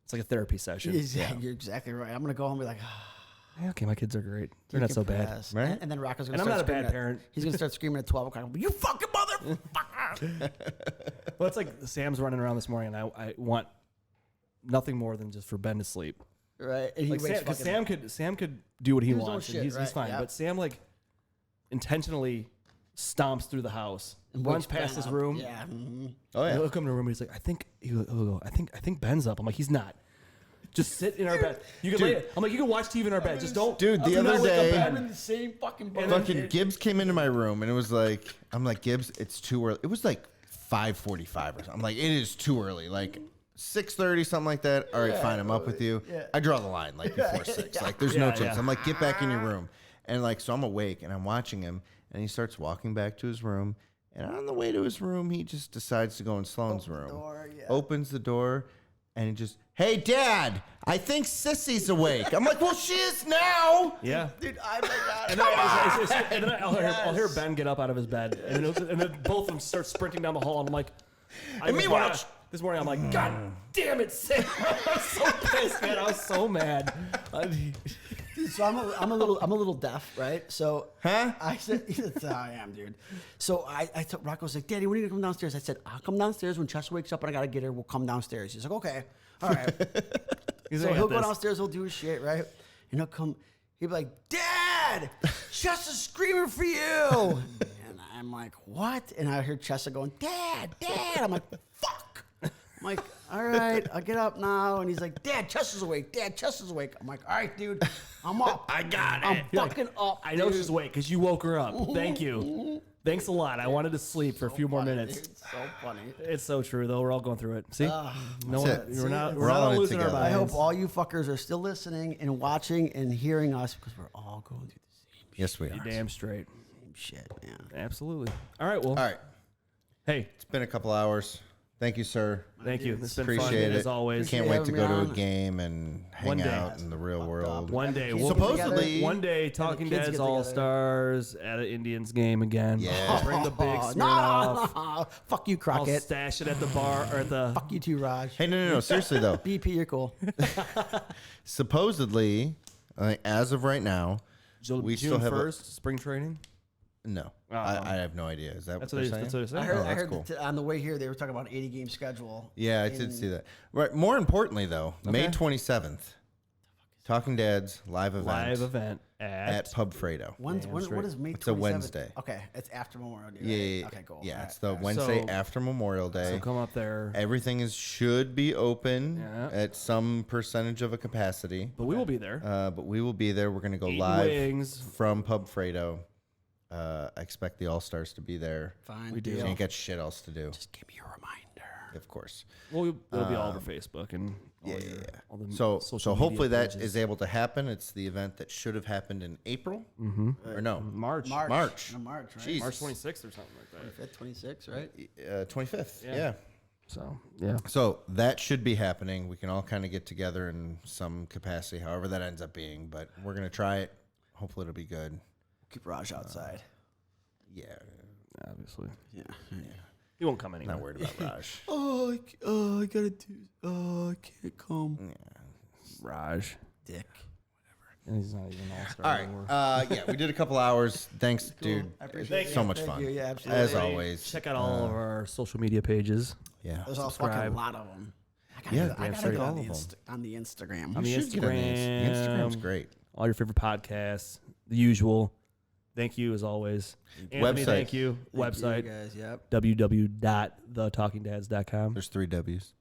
It's like a therapy session. You're exactly right. I'm gonna go home and be like, Yeah, okay, my kids are great. They're not so bad. decompress. Right? And then Rocco's gonna And I'm start not a bad screaming parent. He's gonna start screaming at 12 o'clock. You fucking motherfucker! Well, it's like Sam's running around this morning, and I want nothing more than just for Ben to sleep. Right? And he Like wakes because fucking- Sam could do what he Do his own wants, shit, and he's right, fine. yeah. But Sam intentionally stomps through the house, and runs wakes past Ben his up. room. Yeah. Oh And yeah. he'll come to the room. And he's like, he'll go, I think Ben's up. I'm like, he's not. Just sit in our bed. You can lay. I'm like, you can watch TV in our bed. Just don't. Dude, the do not other wake up day- Ben. I'm in the same fucking boat. Fucking Gibbs came into my room and it was like, I'm like, Gibbs, it's too early. It was like 5:45 or something. I'm like, it is too early. Like 6:30, something like that. All right, fine, I'm up with you. Yeah. I draw the line like before 6. Like there's no Yeah, chance. yeah. I'm like, get back in your room. And like, so I'm awake and I'm watching him and he starts walking back to his room. And on the way to his room, he just decides to go in Sloane's room. door, yeah. Opens the door and he just, hey, Dad, I think Sissy's awake. I'm like, well, she is now. Yeah. Dude, I'm like, And then I'll hear Ben get up out of his bed, and then both of them start sprinting down the hall, and I'm like, meanwhile- this morning I'm like, God damn it, Sam! I was so pissed, man. I was so mad. Dude, so I'm a little deaf, right? So Huh? I said, that's how I am, dude. So I told Rocco, was like, Daddy, when are you gonna come downstairs? I said, I'll come downstairs when Chester wakes up and I gotta get her. We'll come downstairs. He's like, okay, all right. He's So like, he'll "Got go this." downstairs, he'll do his shit, right? And he'll come, he'll be like, Dad, Chester's screaming for you. And I'm like, what? And I hear Chester going, Dad. I'm like, fuck. I'm like, all right, I'll get up now. And he's like, Dad, Chester's awake. I'm like, all right, dude, I'm up. I got it. I'm fucking up. I know dude. she's awake because you woke her up. Thank you. Thanks a lot. I wanted to sleep for a few more Funny, minutes. dude. So funny. It's so true, though. We're all going through it. See, no That's one, it. we're not We're all in it losing our together. I minds. hope all you fuckers are still listening and watching and hearing us because we're all going through the Yes, we are. You're damn straight. same shit, man. Absolutely. All right. Well. All right. Hey, It's been a couple hours. Thank you, sir. thank you. It's been Appreciate fun it. as always. Can't Appreciate wait to having go me to a on. game and hang One day. out in the real world. One day, Kids we'll get Supposedly- together. one day talking kids Dads get together. All-Stars at an Indians game again. Yeah. I'll bring the big Oh, Smirnoff. no. Fuck you, I'll Crockett. stash it at the bar or at the. Fuck you too, Raj. Hey, no. Seriously, though. BP, you're cool. Supposedly, as of right now, we June still have 1st, spring training. no. Oh. I have no idea. Is that That's what what they're they, saying? that's what I they're heard, saying. Oh, I that's heard cool. that on the way here they were talking about an 80-game schedule. Yeah, I did see that. Right. More importantly, though, May 27th, Talking Dads live event at Pub Fredo. What is May 27th? It's a Wednesday. Okay, it's after Memorial Day. Yeah. right? Okay, cool. Yeah, All it's right, the all right. Wednesday So- after Memorial Day. So come up there, Everything should be open Yeah. at some percentage of a capacity. but we will be there. But we will be there. We're going to go Eating live wings. from Pub Fredo. I expect the All-Stars to be there. Fine. We do. deal. Ain't got shit else to do, Just give me a reminder. of course. Well, it'll be all over Facebook and Yeah. all the So social hopefully media that pages. is able to happen. It's the event that should have happened in April or no, March. March. March. No, March, right? Jeez. March 26th or something like that. 25th, 26, right? 25th. Yeah. Yeah. So yeah. So that should be happening. We can all kind of get together in some capacity, however that ends up being. But we're gonna try it. Hopefully it'll be good. Keep Raj outside. Yeah. Obviously. Yeah. He won't come anyway. Not worried about Raj. I gotta do. I can't come. Raj. Dick. And he's not even all-star All right. anymore. Yeah, we did a couple hours. Thanks, dude. I appreciate It's so it. much Thank fun. you. Yeah, absolutely. As always. Check out all of our social media pages. Yeah. There's a subscribe. fucking lot of them. Yeah, I damn gotta straight. get All on of the, them. on the Instagram. On the You should get on these. Instagram's Instagram. great. All your favorite podcasts. The usual. Thank you as always. Anthony, Website. thank you. Thank you, Website. guys. Yep. www.thetalkingdads.com. There's 3 W's.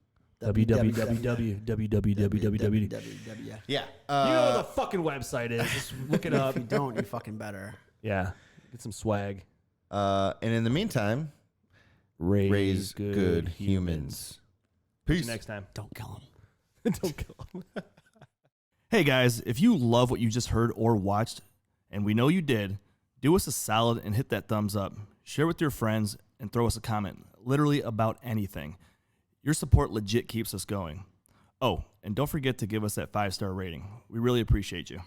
www. Yeah. You know what the fucking website is. Just look it up. If you don't, you fucking better. Yeah. Get some swag. And in the meantime, raise good humans. See Peace. you next time. Don't kill him. Don't kill him. Hey guys, if you love what you just heard or watched, and we know you did, do us a solid and hit that thumbs up. Share with your friends and throw us a comment, literally about anything. Your support legit keeps us going. Oh, and don't forget to give us that 5-star rating. We really appreciate you.